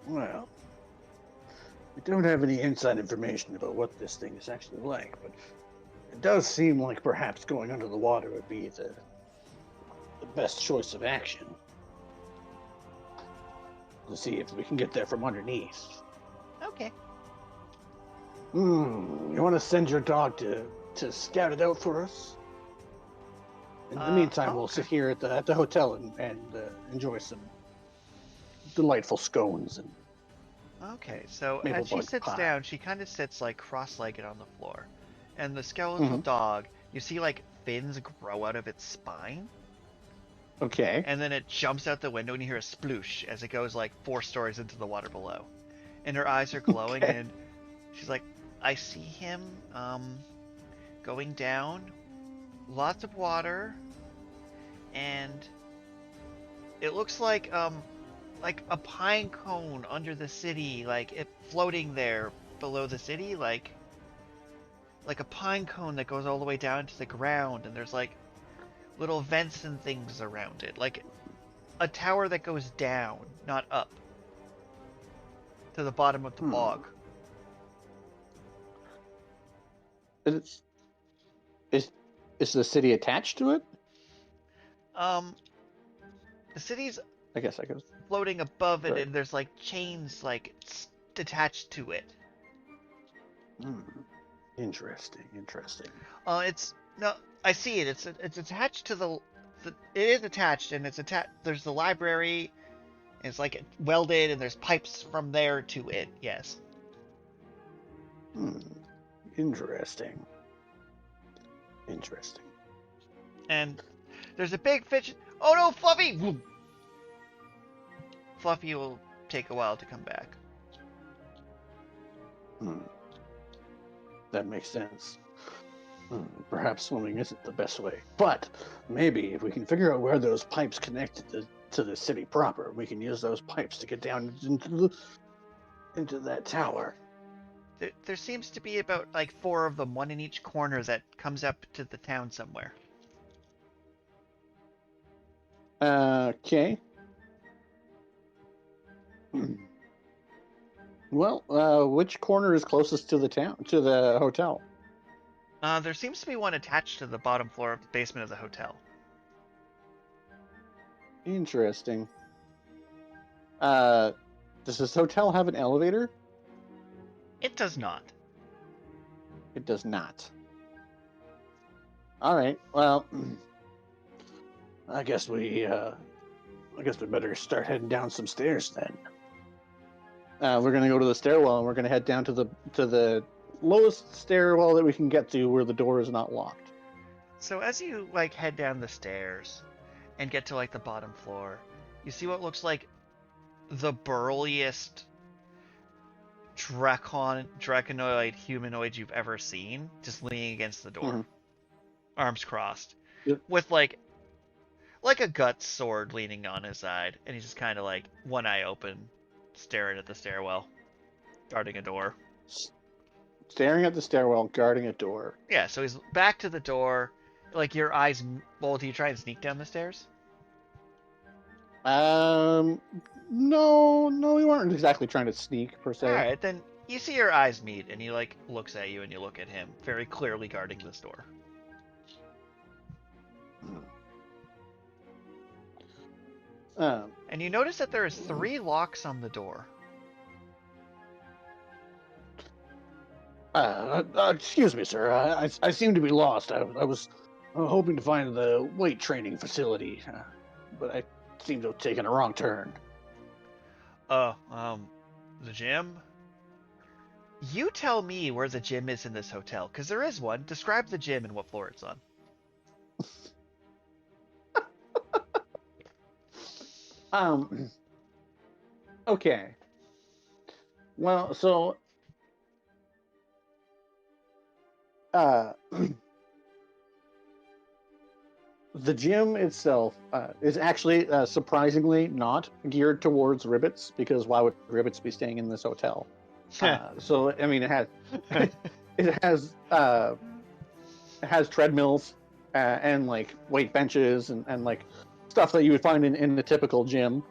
Well, we don't have any inside information about what this thing is actually like, but it does seem like perhaps going under the water would be the best choice of action. To see if we can get there from underneath. Okay. You want to send your dog to scout it out for us? In the meantime, we'll sit here at the hotel and enjoy some delightful scones and. Okay, so maple as she bug sits pie. down, she kind of sits like cross-legged on the floor, and the skeletal dog, you see like fins grow out of its spine. Okay. And then it jumps out the window and you hear a sploosh as it goes like 4 stories into the water below. And her eyes are glowing and she's like, I see him going down. Lots of water. And it looks like a pine cone under the city, like it floating there below the city, like a pine cone that goes all the way down to the ground, and there's like little vents and things around it, like a tower that goes down, not up, to the bottom of the bog. Is the city attached to it? The city's I guess. floating above it, Right. and there's like chains like attached to it. Interesting. It's no, I see it. It's attached to the it is attached, and it's attached. There's the library. And it's like welded, and there's pipes from there to it. Yes. Interesting. And there's a big fish. Oh no, Fluffy! Whoop. Fluffy will take a while to come back. That makes sense. Perhaps swimming isn't the best way, but maybe if we can figure out where those pipes connected to the city proper, we can use those pipes to get down into that tower. There seems to be about like 4 of them, one in each corner, that comes up to the town somewhere. Okay. Well, which corner is closest to the hotel? There seems to be one attached to the bottom floor of the basement of the hotel. Interesting. Does this hotel have an elevator? It does not. It does not. All right. Well, I guess we better start heading down some stairs then. We're gonna go to the stairwell, and we're gonna head down to the lowest stairwell that we can get to, where the door is not locked. So as you like head down the stairs and get to like the bottom floor, you see what looks like the burliest draconoid humanoid you've ever seen, just leaning against the door, arms crossed, with like a guts sword leaning on his side, and he's just kind of like one eye open, staring at the stairwell, guarding a door. Staring at the stairwell, guarding a door. Yeah, so he's back to the door. Like your eyes. Well, do you try and sneak down the stairs? No, we weren't exactly trying to sneak per se. All right, then you see your eyes meet, and he like looks at you, and you look at him, very clearly guarding this door. And you notice that there is 3 locks on the door. Excuse me, sir. I seem to be lost. I was hoping to find the weight training facility, but I seem to have taken a wrong turn. The gym? You tell me where the gym is in this hotel, because there is one. Describe the gym and what floor it's on. Okay. Well, so, the gym itself is actually surprisingly not geared towards ribbits, because why would ribbits be staying in this hotel? So, I mean, it has treadmills and like weight benches and like stuff that you would find in the typical gym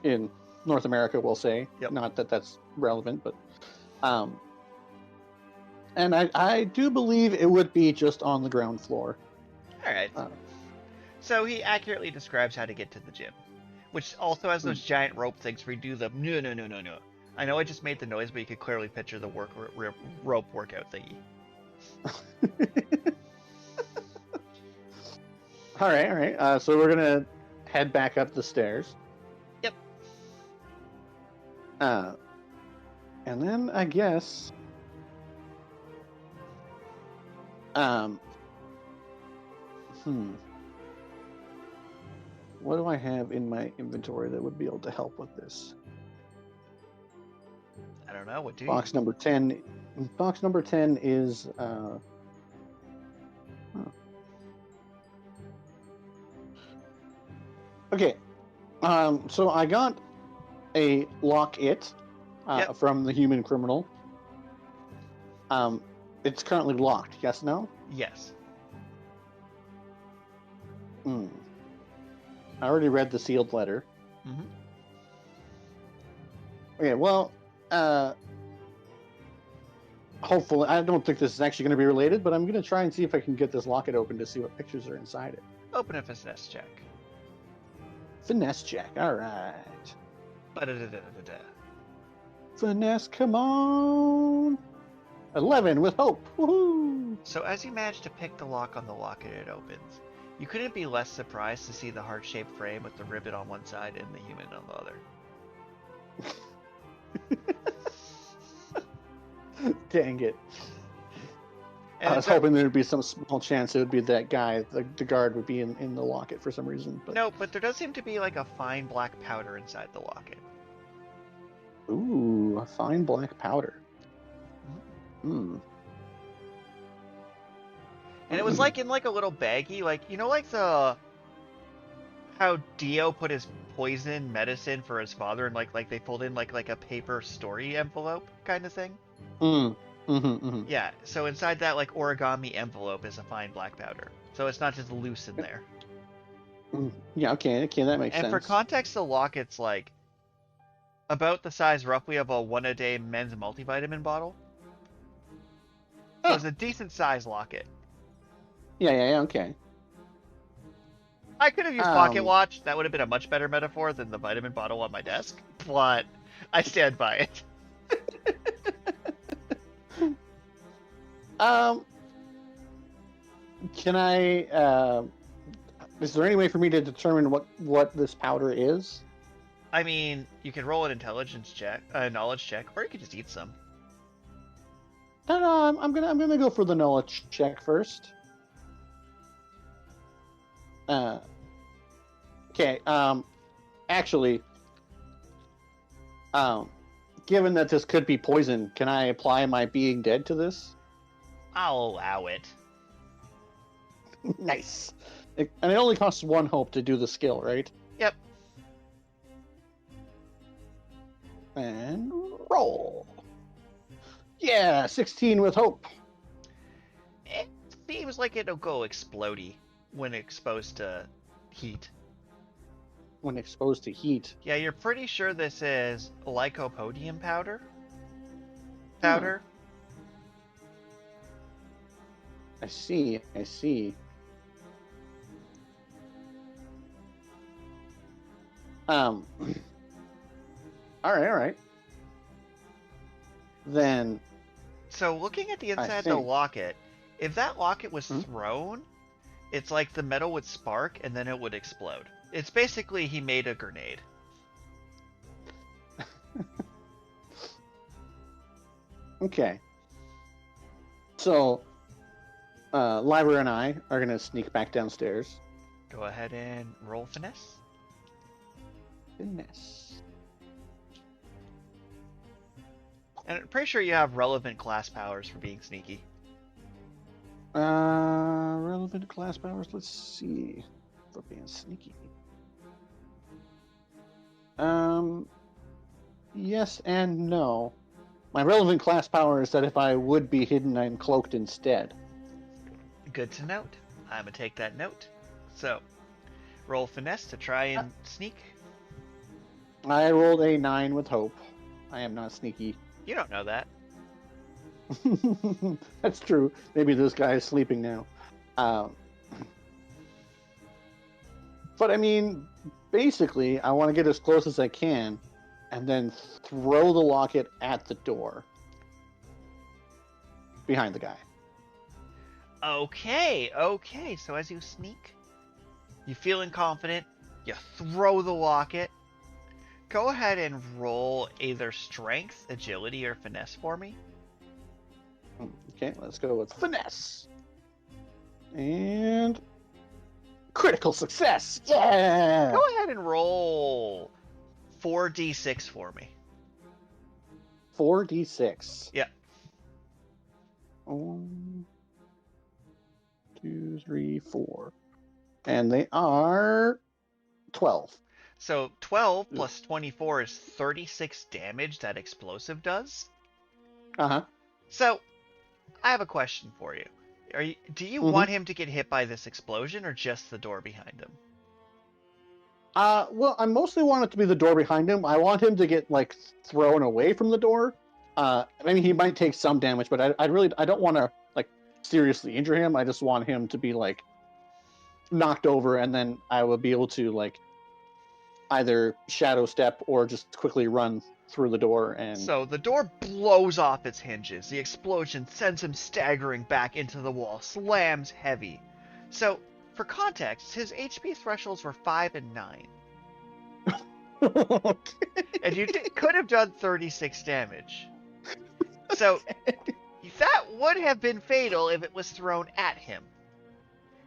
in North America, we'll say. Yep. Not that that's relevant, but and I do believe it would be just on the ground floor. All right. So he accurately describes how to get to the gym, which also has those giant rope things where you do the no. I know I just made the noise, but you could clearly picture the rope workout thingy. All right. So we're gonna head back up the stairs. Yep. And then I guess, what do I have in my inventory that would be able to help with this? I don't know. What do you? Box number 10. Box number 10 is okay. So I got a lock from the human criminal. It's currently locked. Yes, no? Yes. I already read the sealed letter. Mm-hmm. Okay, well, hopefully, I don't think this is actually going to be related, but I'm going to try and see if I can get this locket open to see what pictures are inside it. Open a finesse check. Finesse check, alright. Ba-da-da-da-da-da. Finesse, come on! 11 with hope, woohoo! So as you manage to pick the lock on the locket, it opens. You couldn't be less surprised to see the heart-shaped frame with the ribbon on one side and the human on the other. Dang it. And I was hoping there would be some small chance it would be that guy, the guard would be in the locket for some reason. But... No, but there does seem to be like a fine black powder inside the locket. Ooh, a fine black powder. Hmm. And it was like in like a little baggie, like, you know, like how Dio put his poison medicine for his father and like they pulled in like a paper story envelope kind of thing? Yeah, so inside that like origami envelope is a fine black powder. So it's not just loose in there. Yeah, okay, that makes sense. And for context, the locket's like about the size roughly of a one-a-day men's multivitamin bottle. So it's a decent size locket. Yeah, okay. I could have used pocket watch. That would have been a much better metaphor than the vitamin bottle on my desk. But I stand by it. Can I? Is there any way for me to determine what this powder is? I mean, you can roll an intelligence check, a knowledge check, or you could just eat some. No, I'm gonna go for the knowledge check first. Okay. Actually, given that this could be poison, can I apply my being dead to this? I'll allow it. Nice. And it only costs 1 hope to do the skill, right? Yep. And roll. Yeah, 16 with hope. It seems like it'll go explodey when exposed to heat. When exposed to heat. Yeah, you're pretty sure this is lycopodium powder? Powder? I see. All right. Then. So looking at the inside of the locket, if that locket was thrown, it's like the metal would spark and then it would explode. It's basically he made a grenade. Okay. So, Lyra and I are going to sneak back downstairs. Go ahead and roll finesse. Finesse. And I'm pretty sure you have relevant class powers for being sneaky. Relevant class powers. Let's see. For being sneaky. Yes and no. My relevant class power is that if I would be hidden, I'm cloaked instead. Good to note. I'm gonna take that note. So, roll finesse to try and sneak. I rolled a 9 with hope. I am not sneaky. You don't know that. That's true. Maybe this guy is sleeping now. But I mean, basically, I want to get as close as I can and then throw the locket at the door behind the guy. Okay. So as you sneak, you feeling confident, you throw the locket. Go ahead and roll either strength, agility, or finesse for me. Okay, let's go with finesse. And critical success. Yeah. Go ahead and roll 4d6 for me. 4d6. Yeah. 1, 2, 3, 4. And they are 12. So 12 plus 24 is 36 damage that explosive does. Uh-huh. So, I have a question for you. Do you want him to get hit by this explosion or just the door behind him? Well, I mostly want it to be the door behind him. I want him to get, like, thrown away from the door. I mean, he might take some damage, but I don't want to, like, seriously injure him. I just want him to be, like, knocked over, and then I will be able to, like, either shadow step or just quickly run through the door. And so the door blows off its hinges. The explosion sends him staggering back into the wall, slams heavy. So, for context, his HP thresholds were 5 and 9. Okay. And you could have done 36 damage. So, that would have been fatal if it was thrown at him.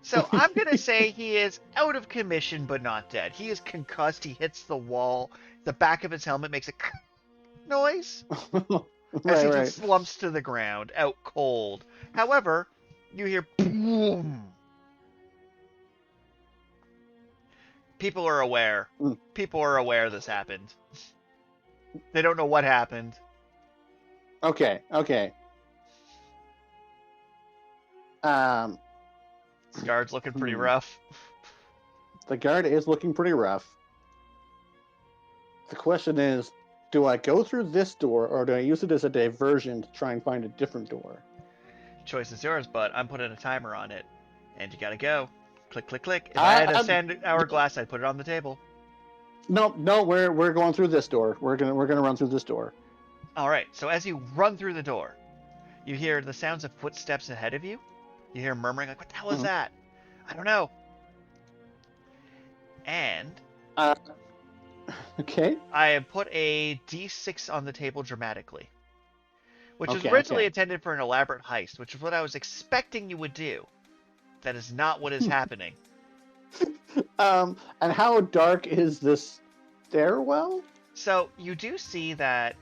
So I'm going to say he is out of commission but not dead. He is concussed. He hits the wall. The back of his helmet makes a noise as he just slumps to the ground, out cold. However, you hear boom. People are aware. People are aware this happened. They don't know what happened. Okay. Guard's looking pretty rough. The guard is looking pretty rough. The question is, do I go through this door or do I use it as a diversion to try and find a different door? Choice is yours, but I'm putting a timer on it. And you gotta go. Click, click, click. If I had a sand hourglass, I'd put it on the table. No, we're going through this door. We're gonna run through this door. All right. So as you run through the door, you hear the sounds of footsteps ahead of you. You hear murmuring like, "What the hell is Mhm. that? I don't know." And Uh, okay. I have put a D6 on the table dramatically, which was Okay. originally Okay. intended for an elaborate heist, which is what I was expecting you would do. That is not what is happening. And how dark is this stairwell? So you do see that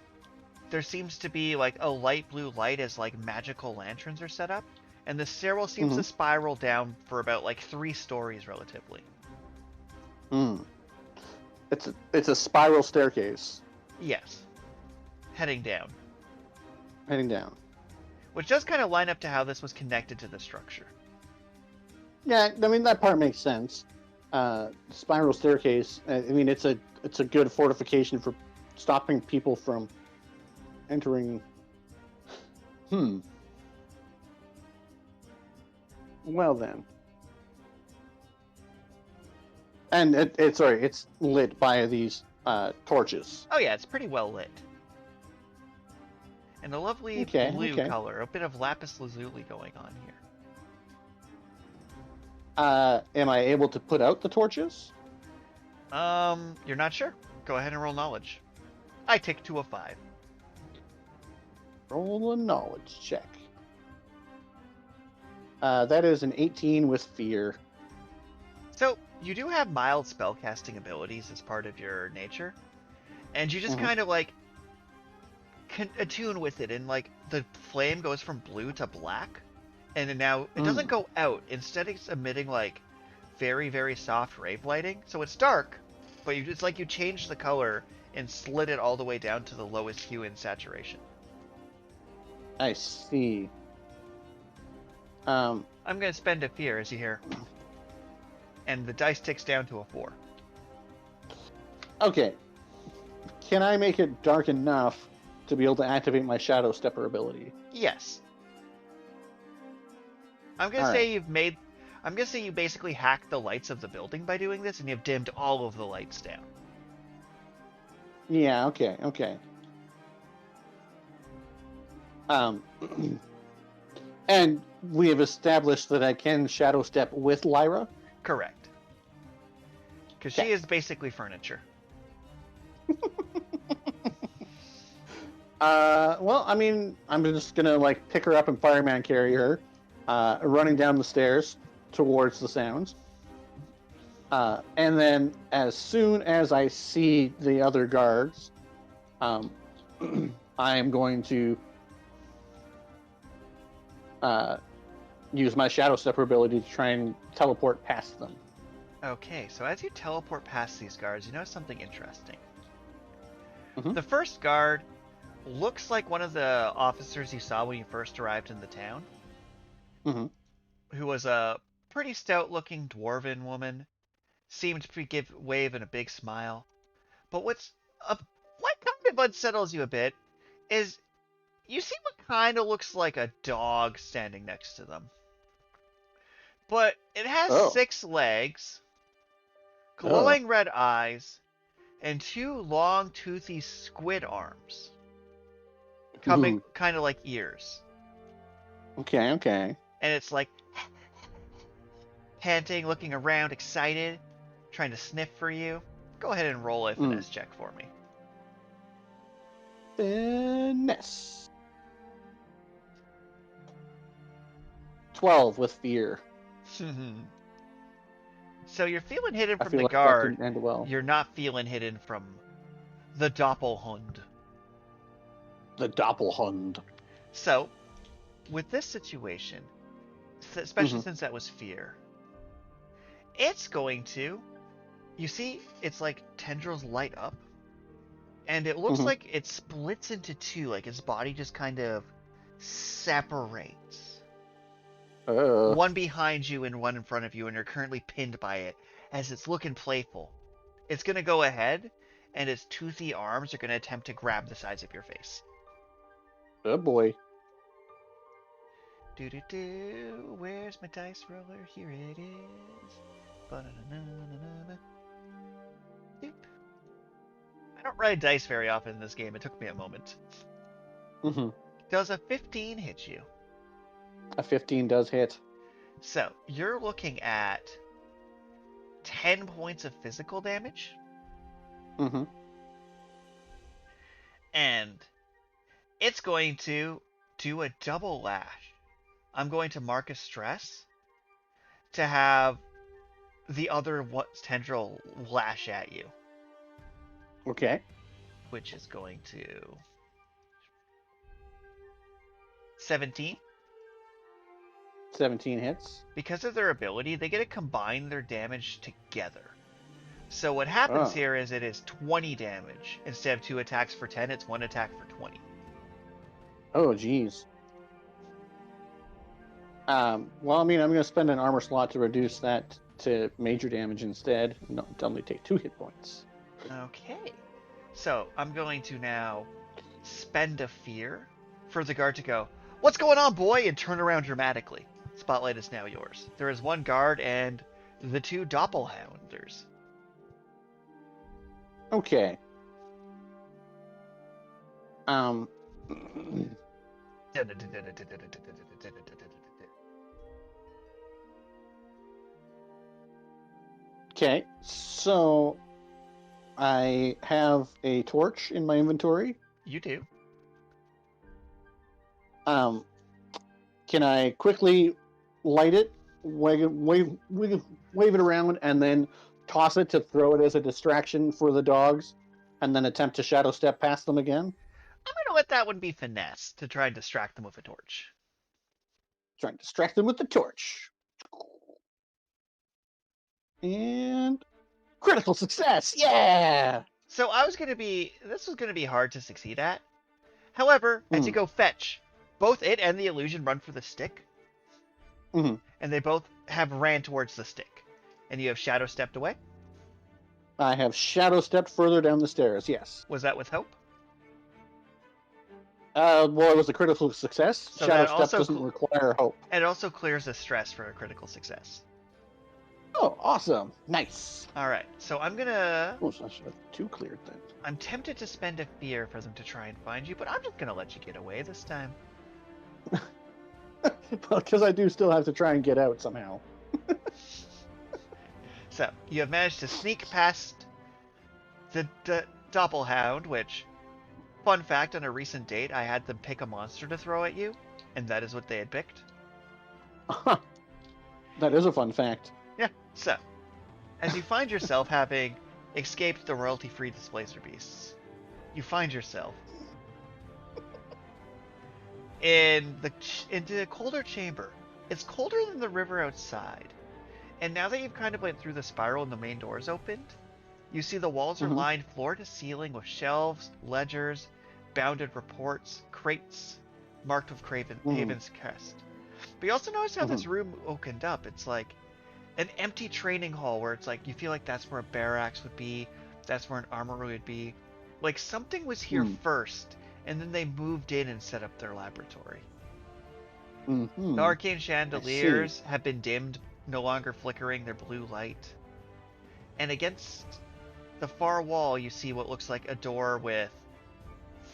there seems to be like a light blue light as like magical lanterns are set up, and the stairwell seems Mm-hmm. to spiral down for about like 3 stories relatively. Mm. It's a spiral staircase Yes, heading down, heading down. which does kind of line up to how this was connected to the structure. Yeah, I mean that part makes sense. Spiral staircase. I mean it's a good fortification for stopping people from entering. Hmm. Well then. And it's lit by these torches. Oh yeah, it's pretty well lit. And a lovely Okay. blue Okay. color, a bit of lapis lazuli going on here. Am I able to put out the torches? You're not sure? Go ahead and roll knowledge. I take 2 of 5. Roll a knowledge check. That is an 18 with fear. So, you do have mild spellcasting abilities as part of your nature, and you just Mhm. kind of like can attune with it, and like the flame goes from blue to black, and then now it doesn't go out. Instead, it's emitting like very, very soft rave lighting. So it's dark, but it's like you changed the color and slid it all the way down to the lowest hue and saturation. I see. I'm gonna spend a fear as you hear, and the dice ticks down to a 4. Okay. Can I make it dark enough to be able to activate my Shadow Stepper ability? Yes. I'm gonna All say right. you've made. I'm gonna say you basically hacked the lights of the building by doing this, and you've dimmed all of the lights down. Yeah. Okay. Okay. Um, and we have established that I can Shadow Step with Lyra. Correct. Because Okay. she is basically furniture. Well, I mean, I'm just gonna like pick her up and fireman carry her, running down the stairs towards the sounds. And then as soon as I see the other guards, I am going to use my Shadow Stepper ability to try and teleport past them. Okay, so as you teleport past these guards, you notice something interesting. Mhm. The first guard looks like one of the officers you saw when you first arrived in the town, Mm-hmm. who was a pretty stout-looking dwarven woman. Seemed to wave in a big smile. But what kind of unsettles you a bit is you see what kind of looks like a dog standing next to them. But it has Oh. 6 legs, Oh. glowing red eyes, and 2 long, toothy squid arms. Coming kind of like ears. Okay. Okay. And it's like panting, looking around, excited, trying to sniff for you. Go ahead and roll a finesse check for me. Finesse. 12 with fear. So you're feeling hidden I from feel the like guard. that didn't end well. You're not feeling hidden from the Doppelhund. The Doppelhund. So, with this situation, especially since that was fear, it's going to. You see, it's like tendrils light up, and it looks like it splits into 2, like its body just kind of separates. One behind you and one in front of you, and you're currently pinned by it as it's looking playful. It's going to go ahead, and its toothy arms are going to attempt to grab the sides of your face. Oh boy. Do-do-do, where's my dice roller? Here it is. Ba-na-na-na-na-na. don't ride dice very often in this game. It took me a moment. Mm-hmm. Does a 15 hit you? A 15 does hit. So, you're looking at 10 points of physical damage. Mm-hmm. And it's going to do a double lash. I'm going to mark a stress to have the other tendril lash at you. Okay. Which is going to 17. 17 hits. Because of their ability, they get to combine their damage together. So what happens here is it is 20 damage. Instead of 2 attacks for 10, it's 1 attack for 20. Oh, jeez. Well, I mean, I'm going to spend an armor slot to reduce that to major damage instead. No, only take 2 hit points. Okay. So I'm going to now spend a fear for the guard to go, "What's going on, boy?" and turn around dramatically. Spotlight is now yours. There is 1 guard and the 2 doppelhounders. Okay. Okay, so I have a torch in my inventory. You do. Can I quickly light it, wave it around, and then toss it to throw it as a distraction for the dogs, and then attempt to shadow step past them again? I'm going to let that one be finesse to try and distract them with a torch. Try and distract them with the torch. And critical success! Yeah! So this was going to be hard to succeed at. However, as you go fetch, both it and the illusion run for the stick. Mm-hmm. And they both have ran towards the stick. And you have shadow stepped away? I have shadow stepped further down the stairs, yes. Was that with hope? Well, it was a critical success. So shadow that step also doesn't require hope. And it also clears the stress for a critical success. Oh, awesome. Nice. Alright, so I'm gonna... Oh, so I should have 2 cleared then. I'm tempted to spend a fear for them to try and find you, but I'm just gonna let you get away this time. Because I do still have to try and get out somehow. So, you have managed to sneak past the Doppelhound, which, fun fact, on a recent date, I had them pick a monster to throw at you, and that is what they had picked. That is a fun fact. Yeah, so, as you find yourself having escaped the royalty-free displacer beasts, you find yourself into a colder chamber. It's colder than the river outside. And now that you've kind of went through the spiral and the main door's opened, you see the walls are lined floor to ceiling with shelves, ledgers, bounded reports, crates marked with Haven's crest. But you also notice how this room opened up. It's like an empty training hall where it's like you feel like that's where a barracks would be, that's where an armory would be. Like something was here first, and then they moved in and set up their laboratory. The arcane chandeliers have been dimmed, no longer flickering their blue light. And against the far wall, you see what looks like a door with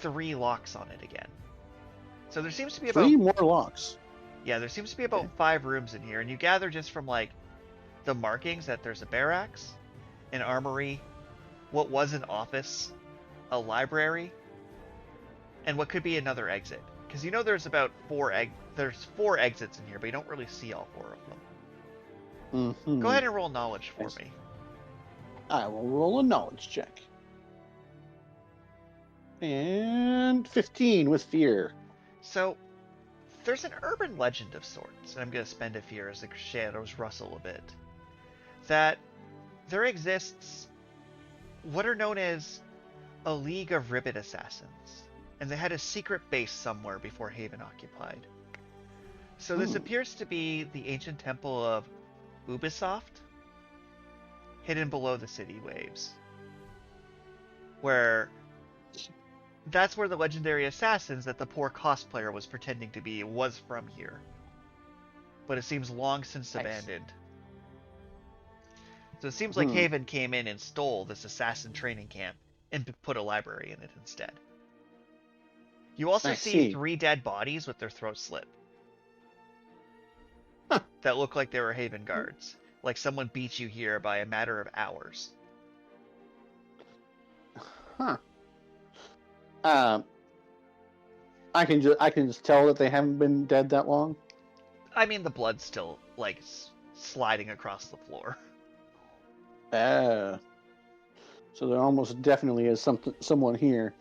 3 locks on it again. So there seems to be about 3 more locks. Yeah, there seems to be about 5 rooms in here, and you gather just from like the markings that there's a barracks, an armory, what was an office, a library, and what could be another exit. Because you know there's about 4 exits in here, but you don't really see all 4 of them. Go ahead and roll knowledge for me. I will roll a knowledge check. And 15 with fear. So, there's an urban legend of sorts, and I'm going to spend a fear as the shadows rustle a bit, that there exists what are known as a League of Ribbit Assassins, and they had a secret base somewhere before Haven occupied. So this appears to be the ancient temple of Ubisoft, hidden below the city waves, that's where the legendary assassins that the poor cosplayer was pretending to be was from here, but it seems long since abandoned. So it seems like Haven came in and stole this assassin training camp and put a library in it instead. You also I see see. 3 dead bodies with their throats slit. Huh. That look like they were Haven guards. Like someone beat you here by a matter of hours. Huh. I can just tell that they haven't been dead that long. I mean, the blood's still, like, sliding across the floor. So there almost definitely is someone here.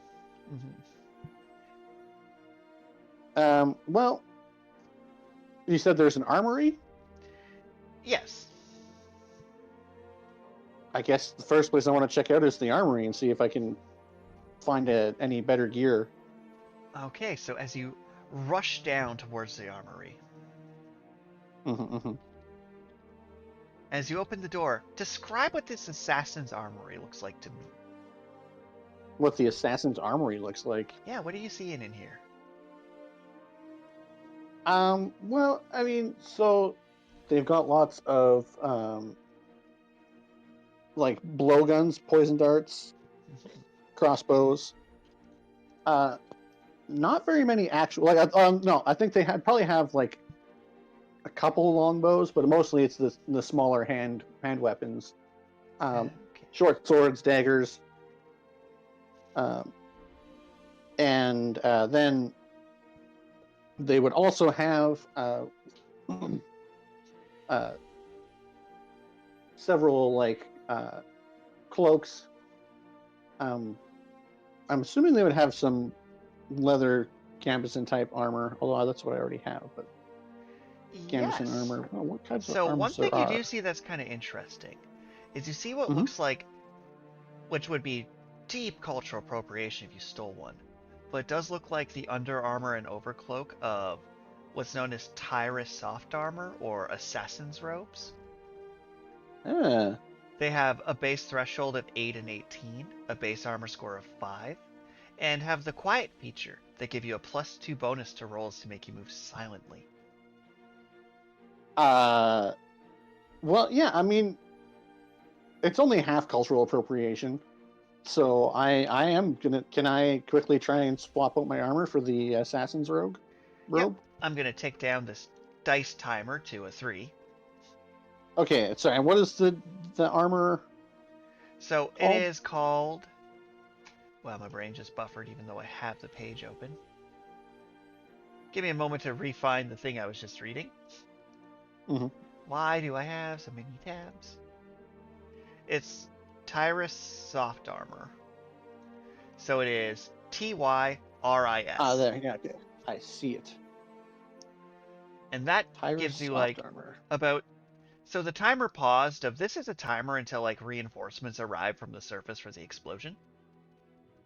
Well, you said there's an armory? Yes. I guess the first place I want to check out is the armory and see if I can find any better gear. Okay, so as you rush down towards the armory, as you open the door, describe what this assassin's armory looks like to me. What the assassin's armory looks like? Yeah, what are you seeing in here? Well, I mean, so they've got lots of like blowguns, poison darts, crossbows. Not very many actual. Like, no, I think they probably have like a couple longbows, but mostly it's the smaller hand weapons. Okay. Short swords, daggers, and then they would also have several like cloaks. I'm assuming they would have some leather gambeson type armor, although that's what I already have. But gambeson Yes. armor. Oh, what types of So armor one thing there you are? do see that's kind of interesting is you see what looks like, which would be deep cultural appropriation if you stole one, but it does look like the under armor and overcloak of what's known as Tyrus soft armor or assassin's robes. They have a base threshold of 8 and 18, a base armor score of 5, and have the quiet feature that give you a +2 bonus to rolls to make you move silently. Well, yeah, I mean, it's only half cultural appropriation, so I am gonna. Can I quickly try and swap out my armor for the assassin's robe? Yep. I'm gonna take down this dice timer to a 3. Okay, sorry. What is the armor? So it is called. Well, my brain just buffered, even though I have the page open. Give me a moment to refine the thing I was just reading. Why do I have so many tabs? It's Tyrus soft armor. So it is TYRIS. There. Yeah, okay. I see it. And that Tyrus gives you soft like armor. about. So the timer paused of this is a timer until like reinforcements arrive from the surface for the explosion.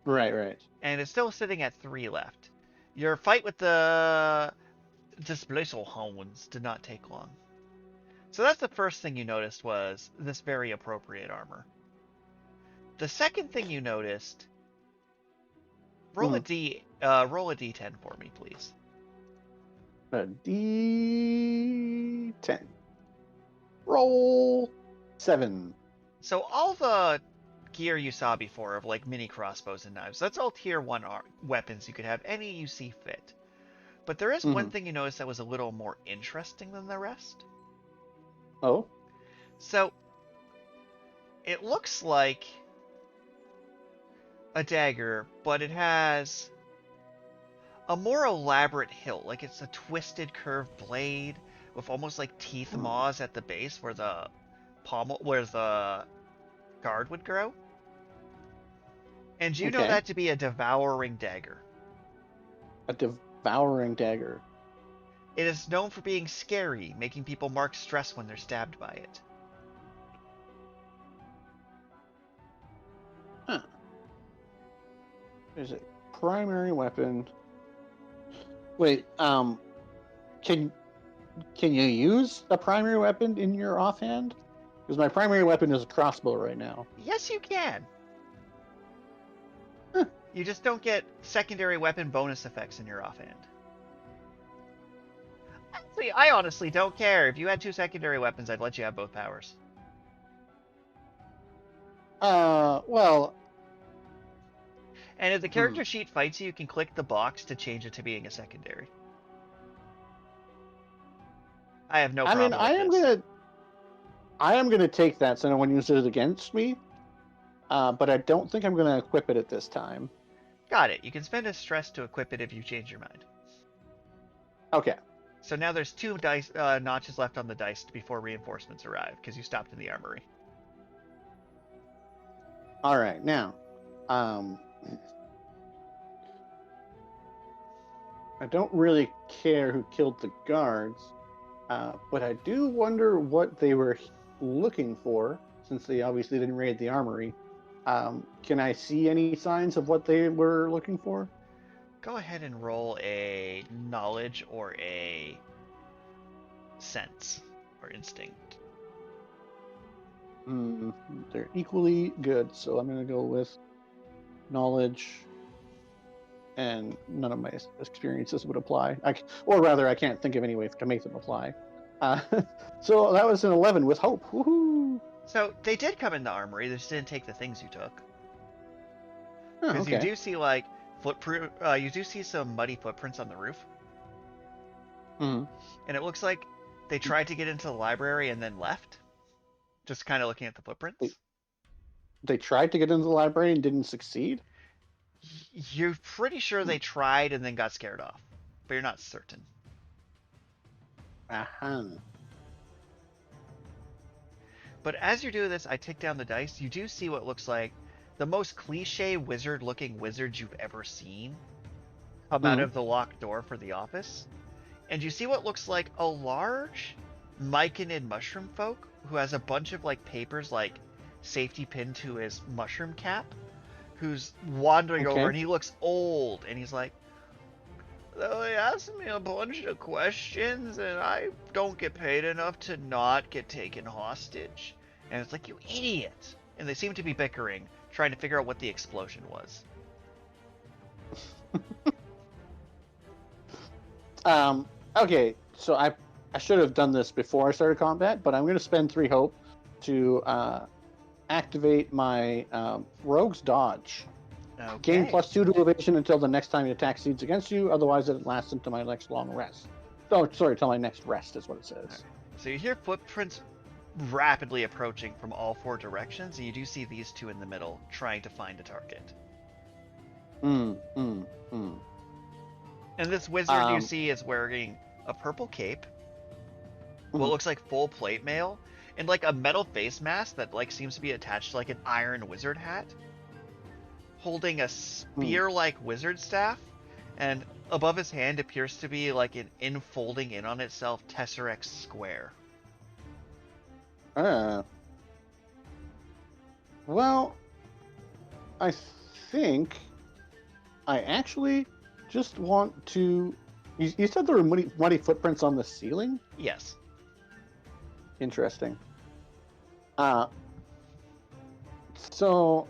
Right. And it's still sitting at 3 left. Your fight with the displacer hounds did not take long. So that's the first thing you noticed was this very appropriate armor. The second thing you noticed, roll a D10 for me, please. A D10. Roll 7. So all the gear you saw before of like mini crossbows and knives, that's all tier 1 weapons. You could have any you see fit. But there is one thing you noticed that was a little more interesting than the rest. Oh? So it looks like a dagger, but it has a more elaborate hilt. Like it's a twisted curved blade with almost like teeth maws at the base where the pommel, where the guard would grow. And you know that to be a devouring dagger. A devouring dagger. It is known for being scary, making people mark stress when they're stabbed by it. Huh. There's a primary weapon. Wait, can you use a primary weapon in your offhand? Because my primary weapon is a crossbow right now. Yes, you can. Huh. You just don't get secondary weapon bonus effects in your offhand. Actually, I honestly don't care. If you had 2 secondary weapons, I'd let you have both powers. Well, And if the character sheet fights you, you can click the box to change it to being a secondary. I have no problem with this. I am gonna take that so no one uses it against me. But I don't think I'm gonna equip it at this time. Got it. You can spend a stress to equip it if you change your mind. Okay. So now there's 2 dice notches left on the dice before reinforcements arrive, because you stopped in the armory. All right. Now, I don't really care who killed the guards, but I do wonder what they were looking for, since they obviously didn't raid the armory. Can I see any signs of what they were looking for? Go ahead and roll a knowledge or a sense or instinct. They're equally good, so I'm going to go with knowledge, and none of my experiences would apply. Or rather, I can't think of any way to make them apply. So that was an 11 with hope. Woohoo! So they did come in the armory, they just didn't take the things you took. Oh, Because okay. you do see like footprint, you do see some muddy footprints on the roof, Mhm. and it looks like they tried to get into the library and then left. Just kind of looking at the footprints. They tried to get into the library and didn't succeed? You're pretty sure they tried and then got scared off, but you're not certain. Uh-huh. But as you're doing this, I take down the dice. You do see what looks like the most cliche wizard-looking wizards you've ever seen come out of the locked door for the office. And you see what looks like a large myconid mushroom folk who has a bunch of like papers like safety pinned to his mushroom cap, who's wandering over, and he looks old, and he's like, they asked me a bunch of questions and I don't get paid enough to not get taken hostage. And it's like, you idiot. And they seem to be bickering, trying to figure out what the explosion was. Okay, so I should have done this before I started combat, but I'm going to spend 3 hope to activate my Rogue's Dodge. Okay. Gain +2 to evasion until the next time the attack succeeds against you, otherwise it lasts until my next long rest. Oh, sorry, until my next rest is what it says. Right. So you hear footprints rapidly approaching from all 4 directions, and you do see these 2 in the middle trying to find a target. And this wizard you see is wearing a purple cape, what looks like full plate mail, and like a metal face mask that like seems to be attached to like an iron wizard hat, holding a spear-like wizard staff, and above his hand appears to be like an enfolding in on itself tesseract square. Well, I think I actually just want to... You said there were muddy footprints on the ceiling? Yes. Interesting. So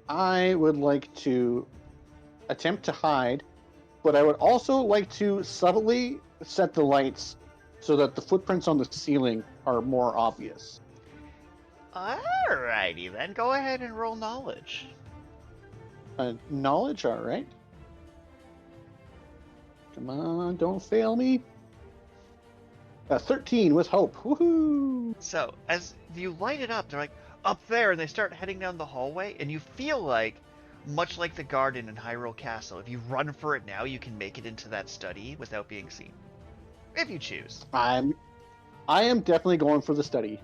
I would like to attempt to hide, but I would also like to subtly set the lights so that the footprints on the ceiling are more obvious. Alrighty then, go ahead and roll knowledge. Knowledge, alright. Come on, don't fail me. 13 with hope. Woohoo! So, as you light it up, they're like, up there, and they start heading down the hallway, and you feel like, much like the garden in Hyrule Castle, if you run for it now, you can make it into that study without being seen. If you choose. I am definitely going for the study.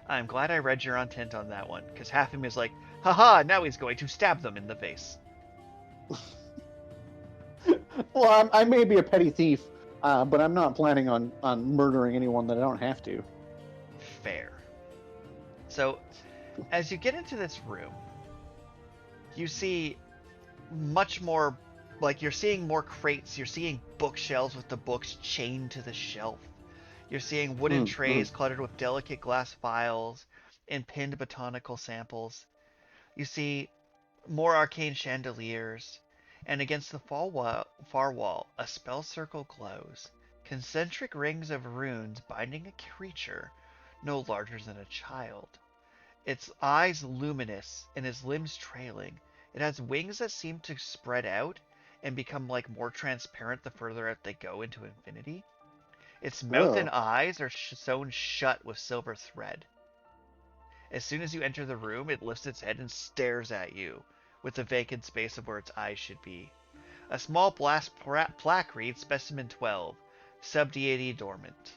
I'm glad I read your intent on that one, because half of him is like, haha, now he's going to stab them in the face. Well, I may be a petty thief, but I'm not planning on murdering anyone that I don't have to. Fair. So, as you get into this room, you see much more, like you're seeing more crates, you're seeing bookshelves with the books chained to the shelf. You're seeing wooden trays cluttered with delicate glass vials and pinned botanical samples. You see more arcane chandeliers, and against the far wall, a spell circle glows, concentric rings of runes binding a creature no larger than a child. Its eyes luminous and his limbs trailing, It has wings that seem to spread out and become like more transparent the further out they go into infinity. Its mouth and Whoa. eyes are sewn shut with silver thread. As soon as you enter the room, it lifts its head and stares at you, with the vacant space of where its eyes should be. A small plaque reads Specimen 12, Subdeity Dormant.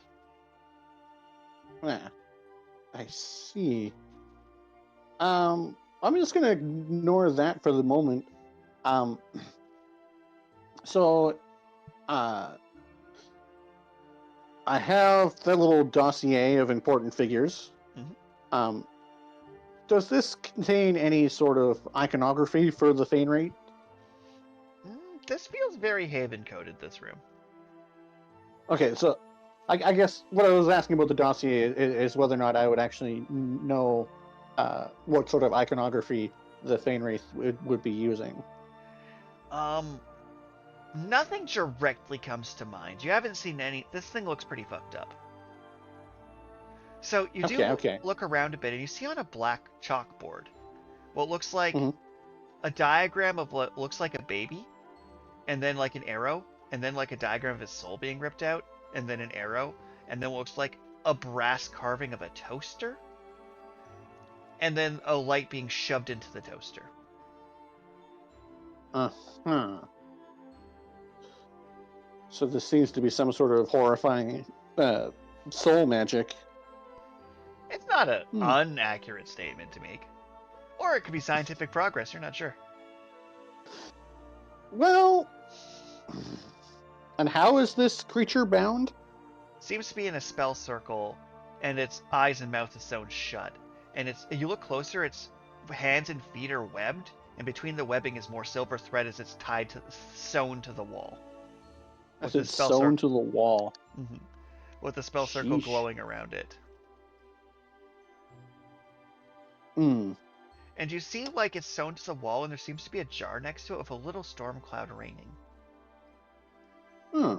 Ah, I see. I'm just gonna ignore that for the moment. Um, so, uh, I have that little dossier of important figures. Mhm. Does this contain any sort of iconography for the Fane rate? This feels very Haven coded, this room. Okay, so I guess what I was asking about the dossier is whether or not I would actually know what sort of iconography the Fane Wraith would be using. Nothing directly comes to mind. You haven't seen any. This thing looks pretty fucked up. So you do Okay. look around a bit, and you see on a black chalkboard what looks like Mhm. a diagram of what looks like a baby, and then like an arrow, and then like a diagram of his soul being ripped out, and then an arrow, and then what looks like a brass carving of a toaster, and then a light being shoved into the toaster. Uh-huh. So this seems to be some sort of horrifying soul magic. It's not an inaccurate statement to make. Or it could be scientific progress, you're not sure. Well, and how is this creature bound? Seems to be in a spell circle, and its eyes and mouth is sewn shut. And you look closer, its hands and feet are webbed, and between the webbing is more silver thread as it's sewn to the wall. As it's sewn to the wall. Mm-hmm. With the spell circle glowing around it. Hmm. And you see like it's sewn to the wall, and there seems to be a jar next to it with a little storm cloud raining. Hmm.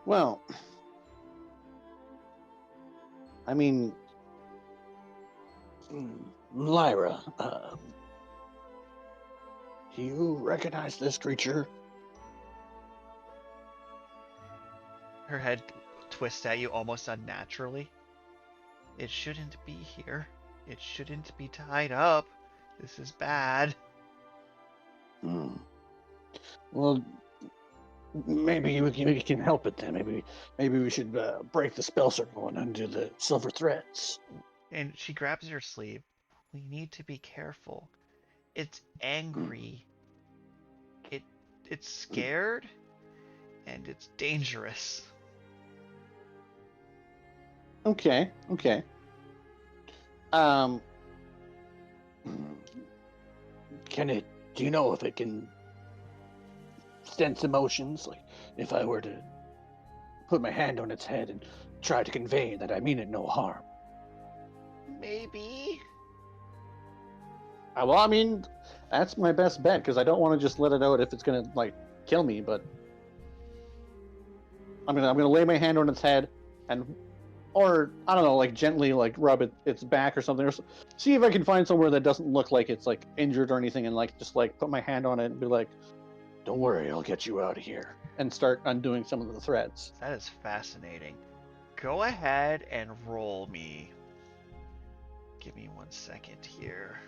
Well, I mean, Lyra, do you recognize this creature? Her head twists at you almost unnaturally. It shouldn't be here. It shouldn't be tied up. This is bad. Well, maybe we can help it then. Maybe we should break the spell circle and undo the silver threads. And she grabs your sleeve. We need to be careful. It's angry. It's scared, and it's dangerous. Okay. Do you know if it can sense emotions? Like, if I were to put my hand on its head and try to convey that I mean it no harm. Maybe. Well, I mean, that's my best bet, because I don't want to just let it out if it's gonna like kill me. But I'm gonna lay my hand on its head or I don't know, like gently like rub its back or something, or see if I can find somewhere that doesn't look like it's like injured or anything, and like just like put my hand on it and be like, "Don't worry, I'll get you out of here," and start undoing some of the threads. That is fascinating. Go ahead and roll me. Give me 1 second here.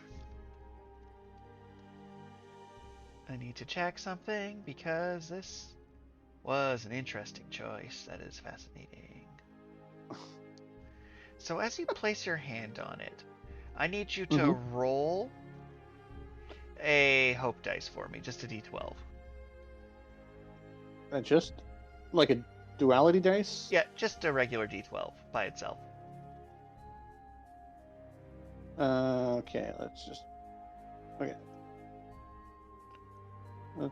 I need to check something because this was an interesting choice. That is fascinating. So as you place your hand on it, I need you to roll a hope dice for me, just a d12. Just like a duality dice? Yeah, just a regular d12 by itself. Okay, let's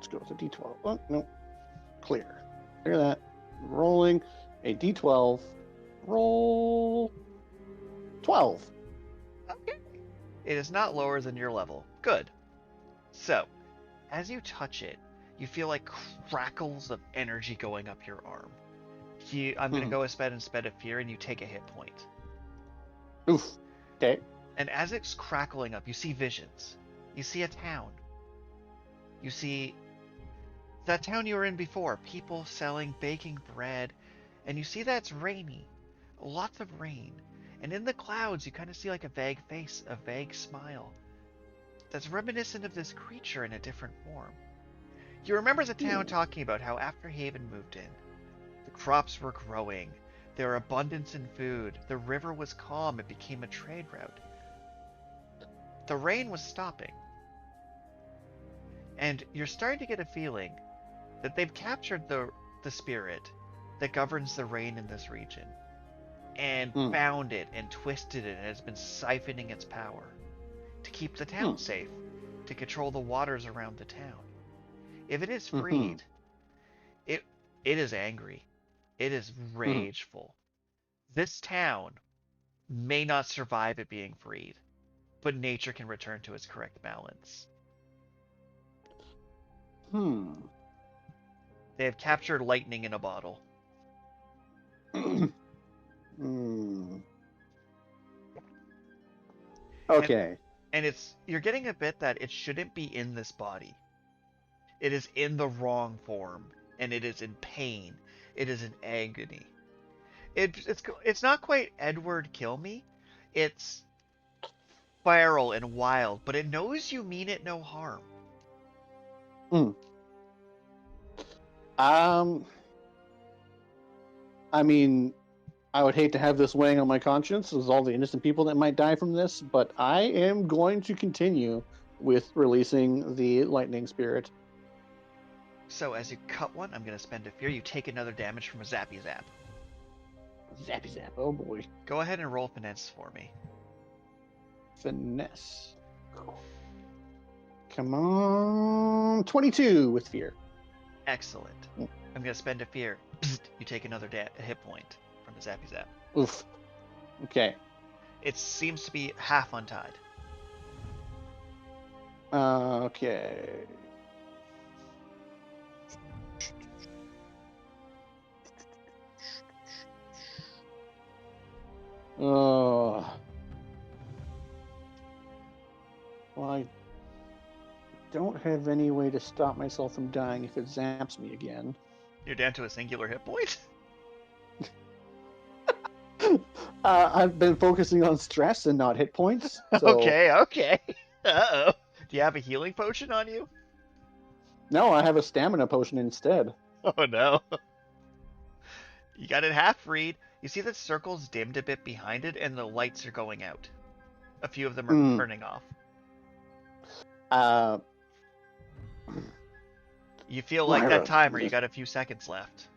go with a d12. Oh, no. Clear that. Rolling a d12. Roll 12. Okay. It is not lower than your level. Good. So, as you touch it, you feel like crackles of energy going up your arm. I'm going to go a sped and sped of fear, and you take a hit point. Oof. Okay. And as it's crackling up, you see visions. You see a town. You see that town you were in before, people selling, baking bread, and you see that it's rainy. Lots of rain. And in the clouds, you kind of see like a vague face, a vague smile. That's reminiscent of this creature in a different form. You remember the town talking about how after Haven moved in, the crops were growing, there were abundance in food, the river was calm, it became a trade route. The rain was stopping. And you're starting to get a feeling that they've captured the spirit that governs the rain in this region and found it and twisted it and has been siphoning its power to keep the town safe, to control the waters around the town. If it is freed, it is angry. It is rageful. This town may not survive it being freed, but nature can return to its correct balance. They have captured lightning in a bottle. Okay. And you're getting a bit that it shouldn't be in this body. It is in the wrong form, and it is in pain. It is in agony. It's not quite Edward kill me. It's feral and wild, but it knows you mean it no harm. I mean, I would hate to have this weighing on my conscience with all the innocent people that might die from this, but I am going to continue with releasing the lightning spirit. So as you cut one, I'm going to spend a fear. You take another damage from a zappy zap. Zappy zap, oh boy. Go ahead and roll finesse for me. Finesse. Come on. 22 with fear. Excellent. I'm going to spend a fear. Psst, you take another hit point from the zappy zap. Oof. Okay. It seems to be half untied. Okay. Oh. Well, I don't have any way to stop myself from dying if it zaps me again. You're down to a singular hit point? I've been focusing on stress and not hit points. So... Okay. Uh-oh. Do you have a healing potion on you? No, I have a stamina potion instead. Oh no. You got it half freed. You see the circle's dimmed a bit behind it and the lights are going out. A few of them are turning off. You feel like Lyra, that timer, you got a few seconds left.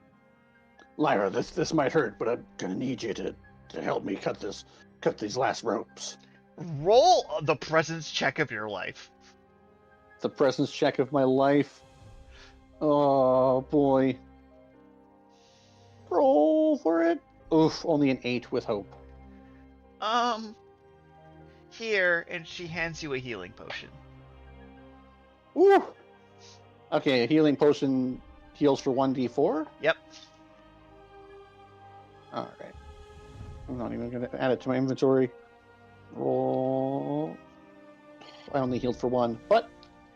Lyra, this might hurt, but I'm gonna need you to help me cut these last ropes. Roll the presence check of your life. The presence check of my life. Oh boy. Roll for it. Oof, only an 8 with hope. Here, and she hands you a healing potion. Ooh. Okay, a healing potion heals for 1d4? Yep. Alright. I'm not even going to add it to my inventory. Roll. I only healed for 1, but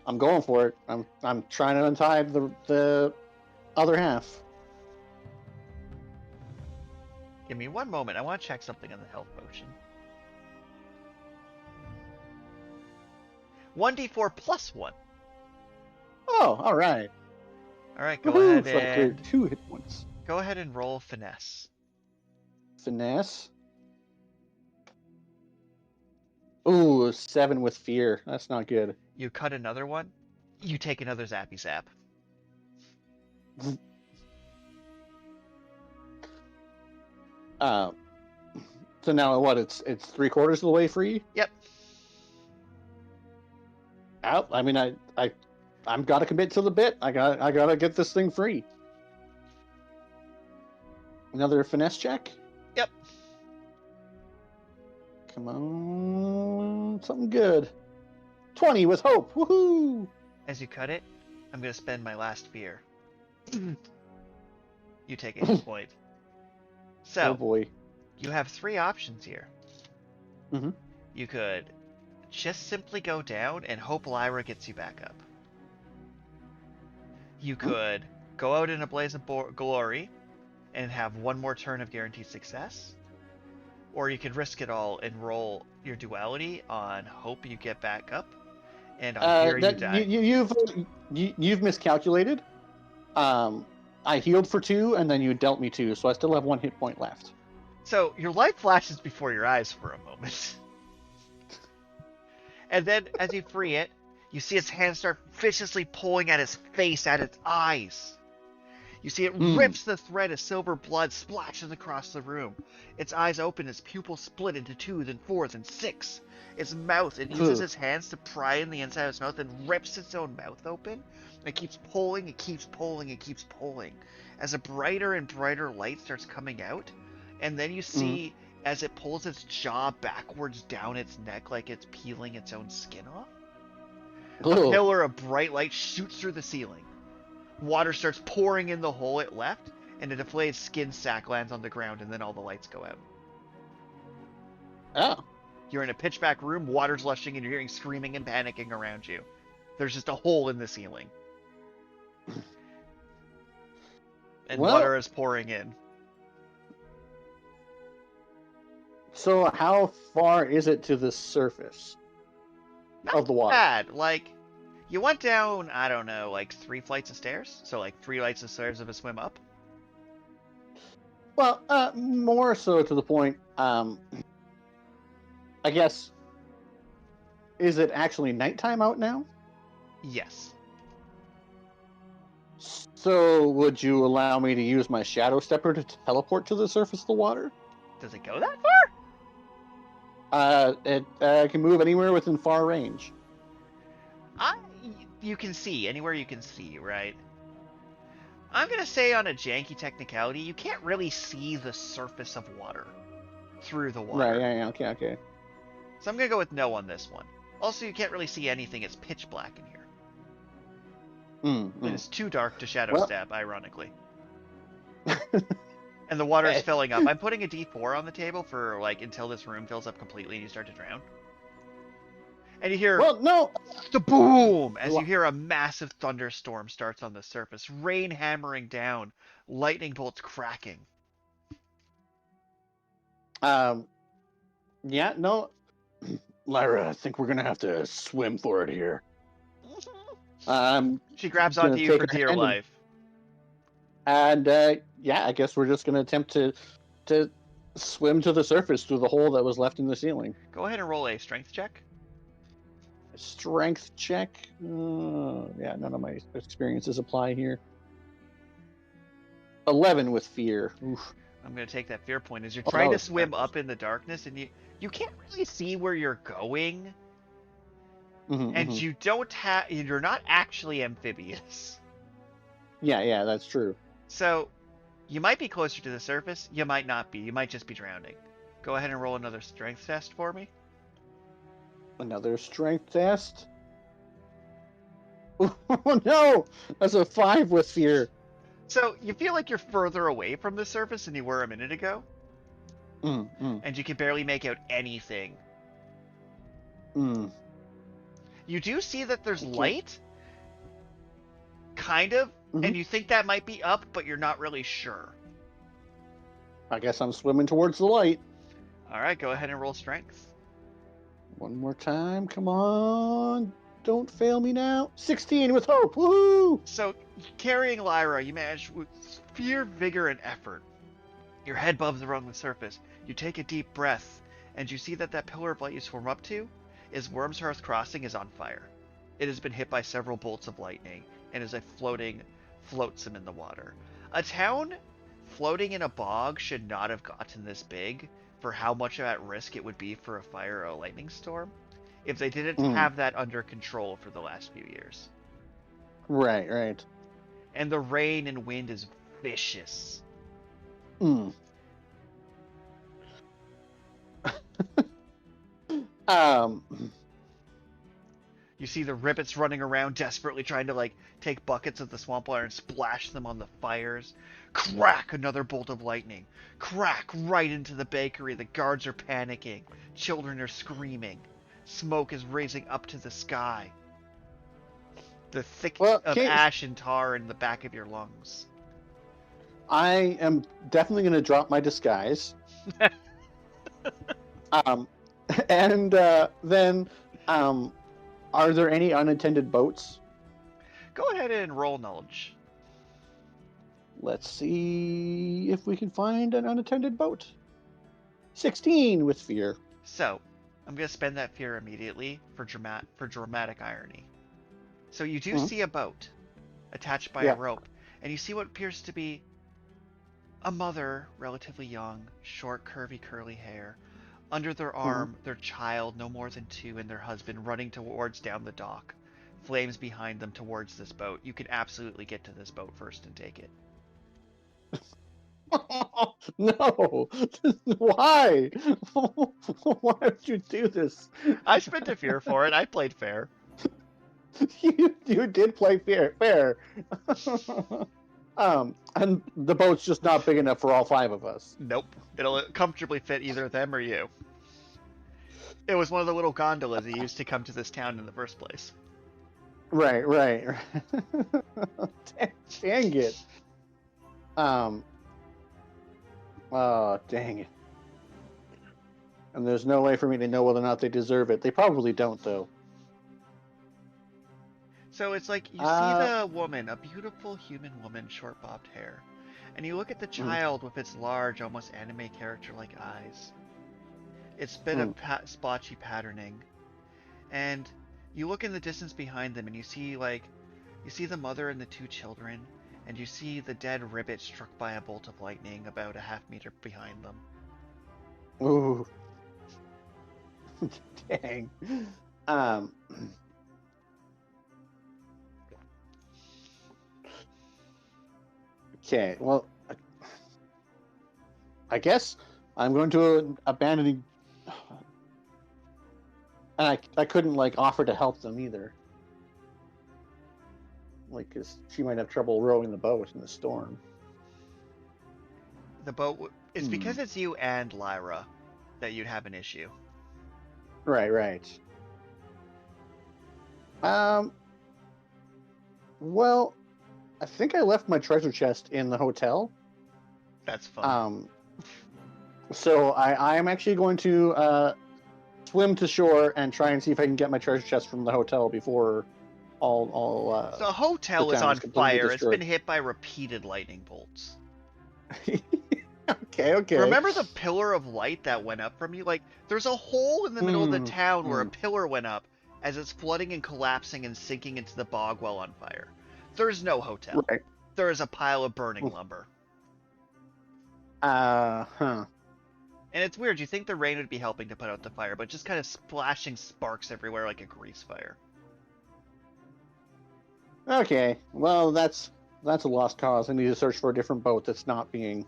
I'm going for it. I'm trying to untie the other half. Give me one moment. I want to check something on the health potion. 1d4 plus 1. Oh, all right. All right, go ahead So I cleared 2 hit points. Go ahead and roll finesse. Finesse. Ooh, 7 with fear. That's not good. You cut another one. You take another zappy zap. So now what? It's 3/4 of the way free. Yep. Out. I mean, I'm gotta commit to the bit. I gotta get this thing free. Another finesse check. Yep. Come on, something good. 20 with hope. Woohoo! As you cut it, I'm gonna spend my last fear. You take a hit point. So, Oh boy. you have 3 options here. Mhm. You could just simply go down and hope Lyra gets you back up. You could go out in a blaze of glory and have one more turn of guaranteed success. Or you could risk it all and roll your duality on hope you get back up, and on fear you die. You've miscalculated. I healed for 2, and then you dealt me 2, so I still have 1 hit point left. So your light flashes before your eyes for a moment. And then, as you free it, you see its hands start viciously pulling at its face, at its eyes. You see it rips the thread as silver blood splashes across the room. Its eyes open, its pupils split into 2s and 4s and 6. Its mouth, it uses its hands to pry in the inside of its mouth and rips its own mouth open. It keeps pulling, it keeps pulling, it keeps pulling. As a brighter and brighter light starts coming out, and then you see as it pulls its jaw backwards down its neck like it's peeling its own skin off. A pillar of bright light shoots through the ceiling. Water starts pouring in the hole it left, and a deflated skin sack lands on the ground, and then all the lights go out. Oh. You're in a pitch-black room, water's lushing, and you're hearing screaming and panicking around you. There's just a hole in the ceiling. And water is pouring in. So how far is it to the surface of the water? Not bad. Like, you went down, I don't know, like 3 flights of stairs? So like 3 flights of stairs of a swim up? Well, more so to the point, I guess, is it actually nighttime out now? Yes. So would you allow me to use my Shadow Stepper to teleport to the surface of the water? Does it go that far? It can move anywhere within far range. You can see, anywhere you can see, right? I'm going to say on a janky technicality, you can't really see the surface of water through the water. Right, yeah, okay. So I'm going to go with no on this one. Also, you can't really see anything. It's pitch black in here. And it's too dark to shadow step, ironically. And the water is filling up. I'm putting a D4 on the table for, like, until this room fills up completely and you start to drown. And you hear the boom as you hear a massive thunderstorm starts on the surface. Rain hammering down, lightning bolts cracking. Yeah, no. Lyra, I think we're going to have to swim for it here. She grabs onto you for dear life. And yeah, I guess we're just going to attempt to swim to the surface through the hole that was left in the ceiling. Go ahead and roll a strength check. Strength check? Yeah, none of my experiences apply here. 11 with fear. Oof. I'm going to take that fear point as you're trying to swim up in the darkness, and you can't really see where you're going. And you don't you're not actually amphibious. Yeah, that's true. So, you might be closer to the surface, you might not be. You might just be drowning. Go ahead and roll another strength test for me. Another strength test? Oh no! That's a 5 with fear. So, you feel like you're further away from the surface than you were a minute ago. And you can barely make out anything. You do see that there's light, kind of, and you think that might be up, but you're not really sure. I guess I'm swimming towards the light. All right, go ahead and roll strength. One more time, come on. Don't fail me now. 16 with hope, woohoo! So, carrying Lyra, you manage with fear, vigor, and effort. Your head bubbles around the surface. You take a deep breath, and you see that pillar of light you swim up to is Wormshearth Crossing is on fire. It has been hit by several bolts of lightning, and is floats him in the water. A town floating in a bog should not have gotten this big for how much at risk it would be for a fire or a lightning storm if they didn't have that under control for the last few years. Right. And the rain and wind is vicious. You see the ribbits running around, desperately trying to, like, take buckets of the swamp water and splash them on the fires. Crack! Another bolt of lightning. Crack! Right into the bakery. The guards are panicking. Children are screaming. Smoke is raising up to the sky. The thick of ash and tar in the back of your lungs. I am definitely going to drop my disguise. And then, are there any unattended boats? Go ahead and roll knowledge. Let's see if we can find an unattended boat. 16 with fear. So, I'm going to spend that fear immediately for dramatic irony. So you do see a boat attached by a rope, and you see what appears to be a mother, relatively young, short, curvy, curly hair. Under their arm, their child, no more than 2, and their husband running towards down the dock. Flames behind them towards this boat. You can absolutely get to this boat first and take it. No! Why? Why would you do this? I spent a fear for it. I played fair. You did play fair. And the boat's just not big enough for all 5 of us. Nope. It'll comfortably fit either them or you. It was one of the little gondolas that used to come to this town in the first place. Right. Dang it. Oh, dang it. And there's no way for me to know whether or not they deserve it. They probably don't, though. So it's like, you see the woman, a beautiful human woman, short bobbed hair. And you look at the child with its large, almost anime character-like eyes. Its bit of splotchy patterning. And you look in the distance behind them and you see the mother and the 2 children. And you see the dead ribbit struck by a bolt of lightning about a half meter behind them. Ooh. Dang. Okay, well, I guess I'm going to abandon. And I couldn't, like, offer to help them either. Like, because she might have trouble rowing the boat in the storm. The boat... It's because it's you and Lyra that you'd have an issue. Right. Well, I think I left my treasure chest in the hotel. That's fun. So I am actually going to swim to shore and try and see if I can get my treasure chest from the hotel before all the hotel is on fire. It's been hit by repeated lightning bolts. Okay. Remember the pillar of light that went up from you? Like, there's a hole in the middle of the town where a pillar went up as it's flooding and collapsing and sinking into the bog while on fire. There's no hotel. Right. There is a pile of burning lumber. And it's weird. You think the rain would be helping to put out the fire, but just kind of splashing sparks everywhere like a grease fire. Okay. Well, that's a lost cause. I need to search for a different boat that's not being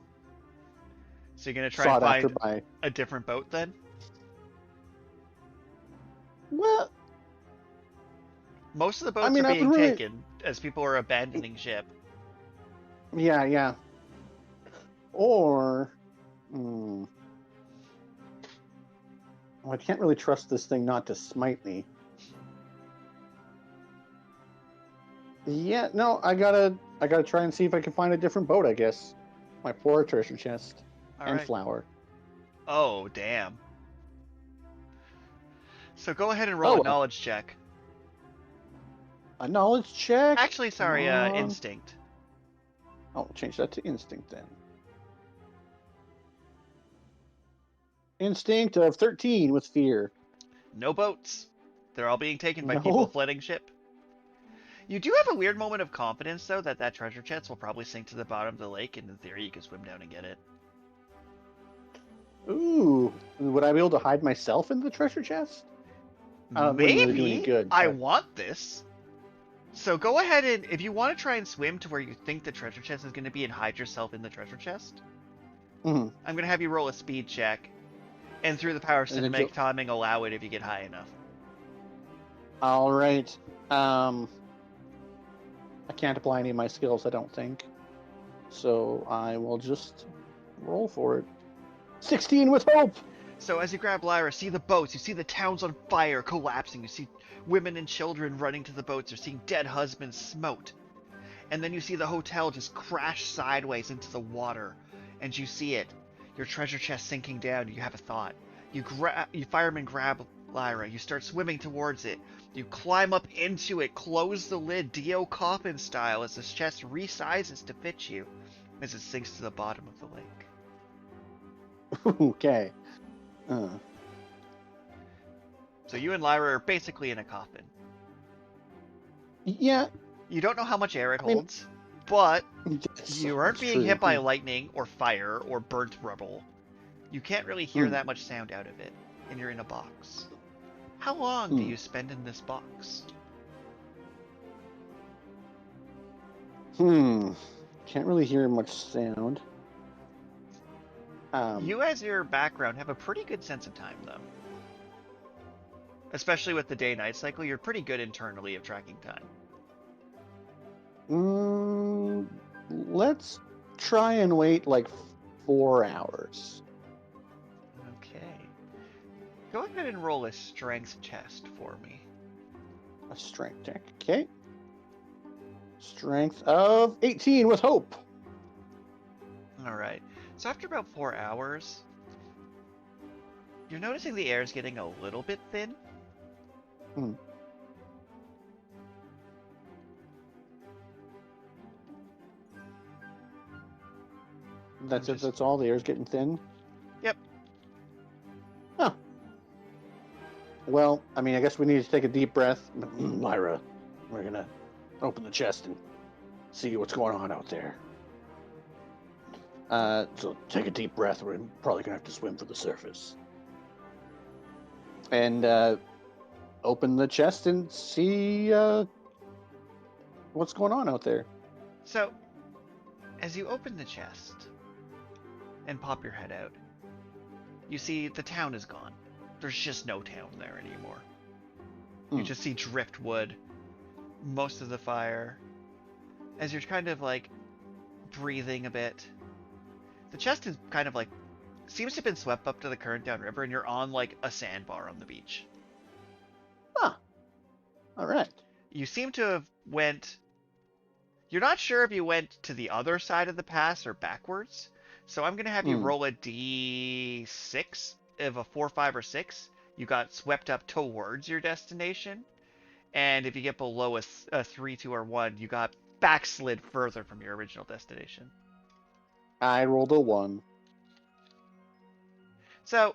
So you're going to try and find a different boat then? Well, most of the boats are being taken as people are abandoning ship. Yeah. Or... Well, I can't really trust this thing not to smite me. Yeah, no, I gotta try and see if I can find a different boat, I guess. My poor treasure chest. And flour. Oh, damn. So go ahead and roll a knowledge check. A knowledge check? Actually, sorry, instinct. I'll change that to instinct then. Instinct of 13 with fear. No boats. They're all being taken by people flooding ship. You do have a weird moment of confidence, though, that treasure chest will probably sink to the bottom of the lake, and in theory you can swim down and get it. Ooh. Would I be able to hide myself in the treasure chest? Maybe. Really do any good, I want this. So go ahead and, if you want to try and swim to where you think the treasure chest is going to be and hide yourself in the treasure chest, I'm going to have you roll a speed check. And through the power of cinematic timing, allow it if you get high enough. All right. I can't apply any of my skills, I don't think. So I will just roll for it. 16 with hope. So as you grab Lyra, see the boats, you see the towns on fire collapsing, you see women and children running to the boats, you're seeing dead husbands smote. And then you see the hotel just crash sideways into the water, and you see it. Your treasure chest sinking down, you have a thought. You firemen grab Lyra, you start swimming towards it. You climb up into it, close the lid, Dio coffin style, as this chest resizes to fit you as it sinks to the bottom of the lake. Okay. So you and Lyra are basically in a coffin. Yeah. You don't know how much air it holds, but you aren't It's being true. hit by lightning or fire or burnt rubble. You can't really hear that much sound out of it, and you're in a box. How long do you spend in this box? Can't really hear much sound. You, as your background, have a pretty good sense of time, though. Especially with the day-night cycle, you're pretty good internally of tracking time. Let's try and wait like 4 hours. Okay. Go ahead and roll a strength test for me. A strength check. Okay. Strength of 18 with hope. Alright. So after about 4 hours, you're noticing the air is getting a little bit thin. That's it. That's all. The air's getting thin. Yep. Oh. Well, I mean, I guess we need to take a deep breath. Lyra, we're gonna open the chest and see what's going on out there. So take a deep breath. We're probably gonna have to swim for the surface. And open the chest and see what's going on out there. So, as you open the chest and pop your head out, you see the town is gone. There's just no town there anymore. You just see driftwood, most of the fire. As you're kind of like breathing a bit, the chest is kind of like seems to have been swept up to the current downriver, and you're on like a sandbar on the beach. Huh. All right. You seem to have went. You're not sure if you went to the other side of the pass or backwards, so I'm gonna have you roll a d6. If a 4, 5, or 6, you got swept up towards your destination, and if you get below a 3, 2, or 1, you got backslid further from your original destination. I rolled a 1. So,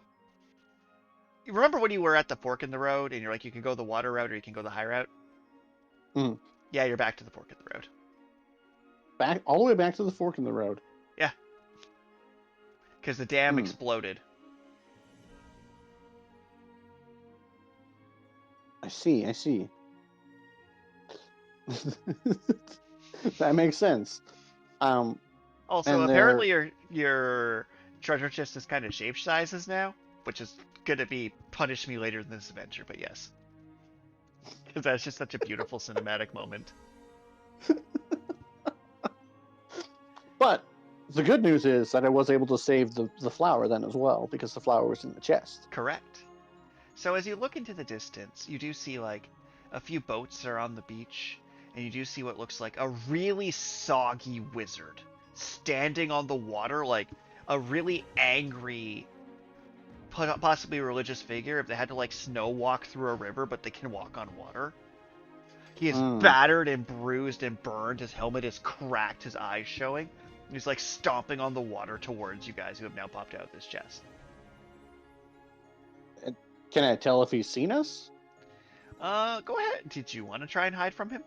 you remember when you were at the fork in the road, and you're like, you can go the water route or you can go the high route? Yeah, you're back to the fork in the road. Back all the way back to the fork in the road. Yeah. Because the dam exploded. I see. That makes sense. Also, apparently your treasure chest is kind of shape sizes now, which is going to be punish me later in this adventure, but yes. Because that's just such a beautiful cinematic moment. But the good news is that I was able to save the flower then as well, because the flower was in the chest. Correct. So as you look into the distance, you do see like a few boats are on the beach, and you do see what looks like a really soggy wizard standing on the water, like a really angry, possibly religious figure if they had to like snow walk through a river, but they can walk on water. He is battered and bruised and burned. His helmet is cracked, his eyes showing. He's like stomping on the water towards you guys who have now popped out of this chest. Can I tell if he's seen us? Go ahead. Did you want to try and hide from him?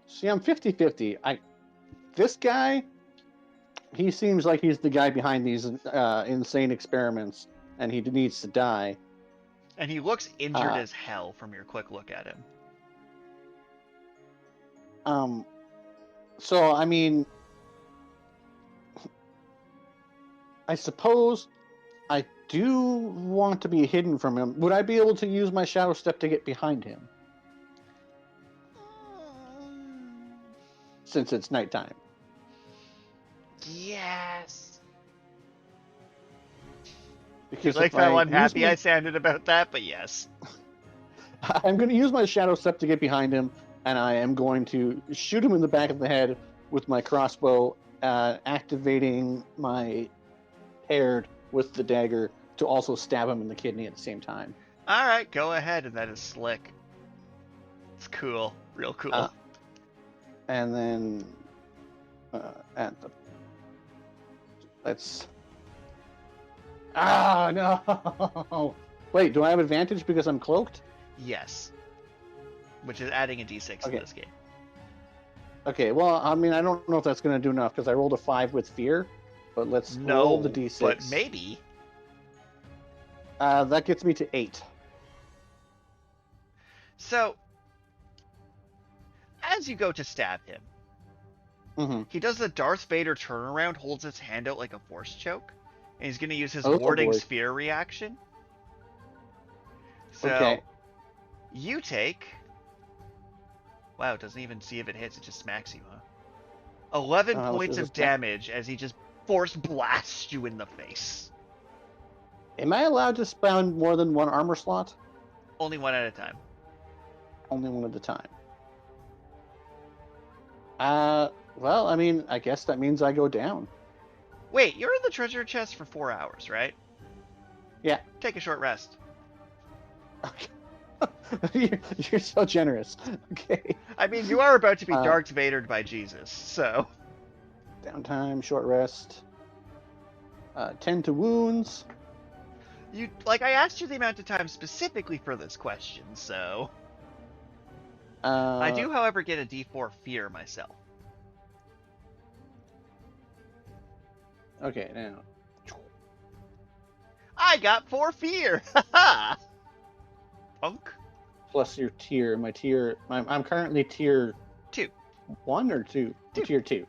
See, I'm 50-50. This guy, he seems like he's the guy behind these insane experiments, and he needs to die. And he looks injured as hell from your quick look at him. So, I mean, I suppose I do want to be hidden from him. Would I be able to use my shadow step to get behind him since it's nighttime? Yes. Because You like if how I unhappy use I sounded about that, but yes. I'm going to use my shadow step to get behind him, and I am going to shoot him in the back of the head with my crossbow, activating my paired with the dagger to also stab him in the kidney at the same time. All right, go ahead, and that is slick. It's cool, real cool. And then, let's. Ah, no! Wait, do I have advantage because I'm cloaked? Yes. Which is adding a d6 Okay. in this game. Okay, well, I mean, I don't know if that's going to do enough because I rolled a 5 with fear, but let's roll the d6. But maybe. That gets me to 8. So, as you go to stab him, he does the Darth Vader turnaround, holds his hand out like a force choke, and he's going to use his warding sphere reaction. So, you take... Wow, it doesn't even see if it hits, it just smacks you, huh? 11 points of damage as he just force blasts you in the face. Am I allowed to spend more than one armor slot? Only one at a time. Only one at a time. Well, I mean, I guess that means I go down. Wait, you're in the treasure chest for 4 hours, right? Yeah. Take a short rest. Okay. You're so generous. Okay. I mean, you are about to be Darth Vadered by Jesus, so... Downtime, short rest. 10 to wounds. I asked you the amount of time specifically for this question, so... I do, however, get a d4 fear myself. Okay, now. I got 4 fear! Haha! Punk. Plus your tier. My tier... I'm currently tier... 2. 1 or 2? Tier 2.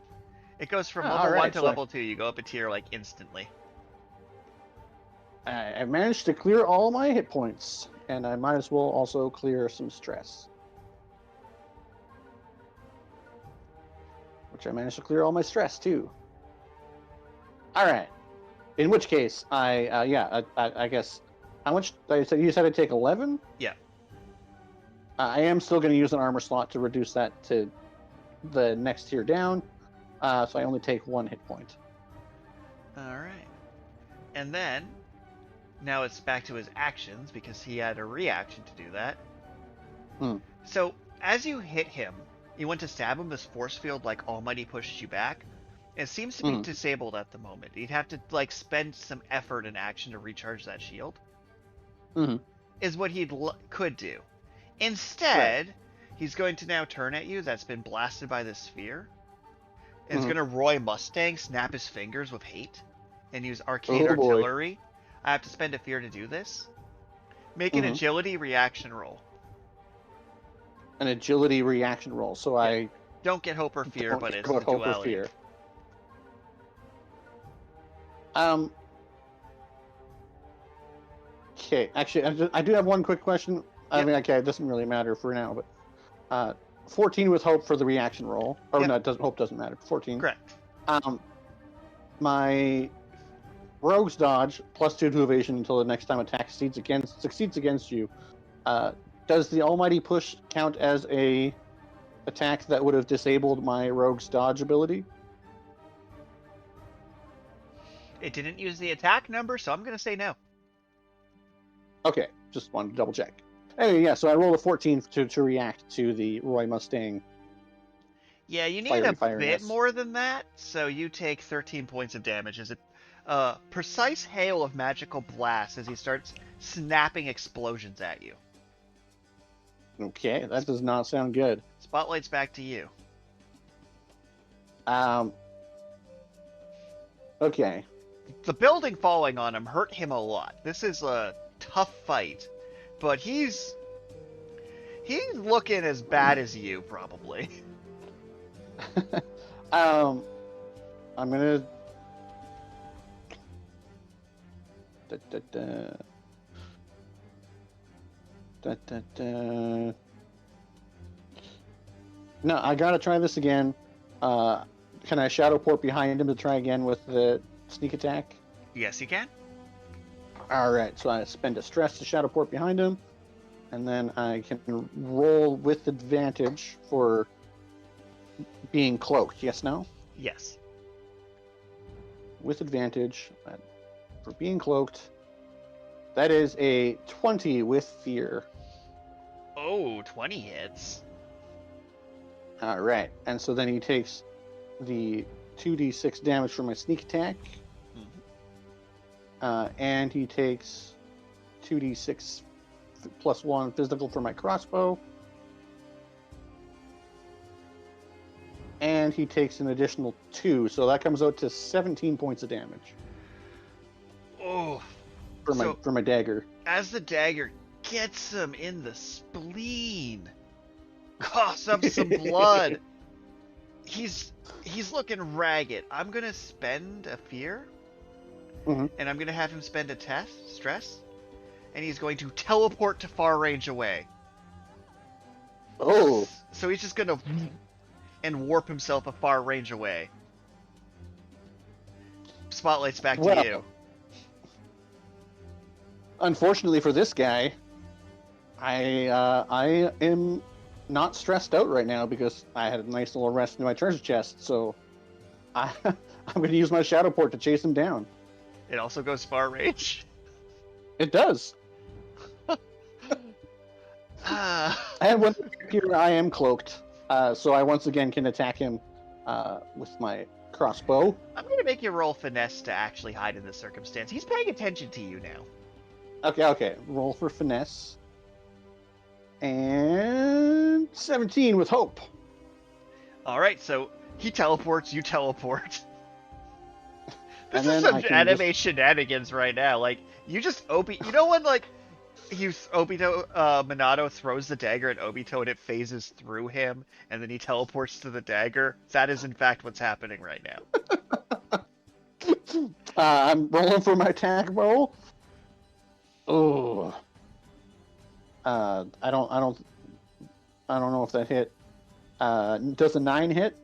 It goes from level 1 to level 2. You go up a tier, instantly. I managed to clear all my hit points, and I might as well also clear some stress. Which I managed to clear all my stress, too. Alright. In which case, I guess... How much... You said I'd take 11? Yeah. I am still going to use an armor slot to reduce that to the next tier down. So I only take 1 hit point. Alright. And then... Now it's back to his actions, because he had a reaction to do that. So, as you hit him, you went to stab him, this force field, almighty pushes you back. It seems to be disabled at the moment. You'd have to, spend some effort and action to recharge that shield. Is what he could do. Instead, he's going to now turn at you, that's been blasted by the sphere. And he's going to Roy Mustang, snap his fingers with hate, and use arcane artillery. I have to spend a fear to do this. Make an agility reaction roll. An agility reaction roll, so I... Don't get hope or fear, but it's hope duality. Or fear. Okay, actually, I do have one quick question. I mean, okay, it doesn't really matter for now, but 14 with hope for the reaction roll. Oh, no, hope doesn't matter. 14. Correct. My rogue's dodge, +2 to evasion until the next time attack succeeds against you. Does the almighty push count as a attack that would have disabled my rogue's dodge ability? It didn't use the attack number, so I'm going to say no. Okay, just wanted to double check. Anyway, yeah, so I rolled a 14 to react to the Roy Mustang. Yeah, you need a bit more than that, so you take 13 points of damage as a precise hail of magical blasts as he starts snapping explosions at you. Okay, that does not sound good. Spotlight's back to you. Okay. The building falling on him hurt him a lot. This is a tough fight, but he's looking as bad as you, probably. I'm gonna... Da, da, da. Da, da, da. No, I gotta try this again. Can I shadow port behind him to try again with the sneak attack? Yes, you can. All right, so I spend a stress to shadow port behind him, and then I can roll with advantage for being cloaked. Yes, no? Yes. With advantage for being cloaked. That is a 20 with fear. Oh, 20 hits. All right, and so then he takes the 2d6 damage from my sneak attack, and he takes 2d6 plus 1 physical for my crossbow, and he takes an additional 2, so that comes out to 17 points of damage. Oh. For my dagger. As the dagger gets him in the spleen, coughs up some blood. He's looking ragged. I'm gonna spend a fear, and I'm gonna have him spend a stress, and he's going to teleport to far range away. Oh. So he's just gonna and warp himself a far range away. Spotlight's back to you. Unfortunately for this guy, I am not stressed out right now because I had a nice little rest in my treasure chest. So I'm going to use my shadow port to chase him down. It also goes far range. It does. And when here I am cloaked, so I once again can attack him with my crossbow. I'm going to make you roll finesse to actually hide in this circumstance. He's paying attention to you now. Okay. Roll for finesse. And 17 with hope. All right, so he teleports, you teleport. This And is then some anime shenanigans right now. Like, you just You know when, like, Obito, Minato throws the dagger at Obito and it phases through him, and then he teleports to the dagger? That is, in fact, what's happening right now. I'm rolling for my attack roll. Oh. I don't know if that hit. Does a 9 hit?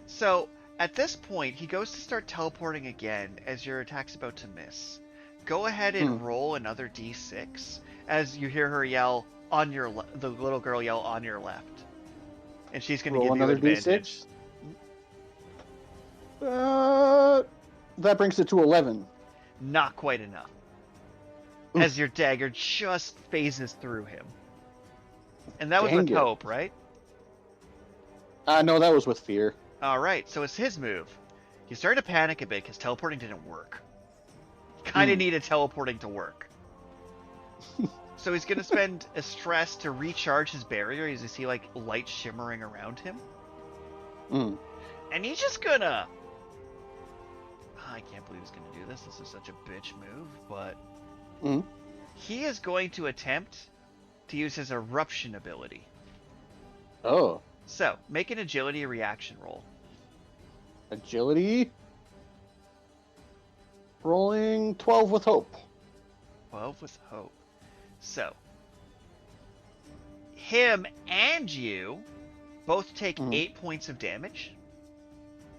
So, at this point, he goes to start teleporting again as your attack's about to miss. Go ahead and roll another d6 as you hear her yell on your the little girl yell on your left. And she's going to give you advantage. D6? That brings it to 11. Not quite enough. Oof. As your dagger just phases through him. And that was with hope, right? No, that was with fear. Alright, so it's his move. He's starting to panic a bit because teleporting didn't work. He kind of needed teleporting to work. So he's going to spend a stress to recharge his barrier as you see, like, light shimmering around him. And he's just gonna... I can't believe he's going to do this. This is such a bitch move, but... He is going to attempt to use his eruption ability. Oh. So, make an agility reaction roll. Agility. Rolling 12 with hope. 12 with hope. So, him and you both take 8 points of damage.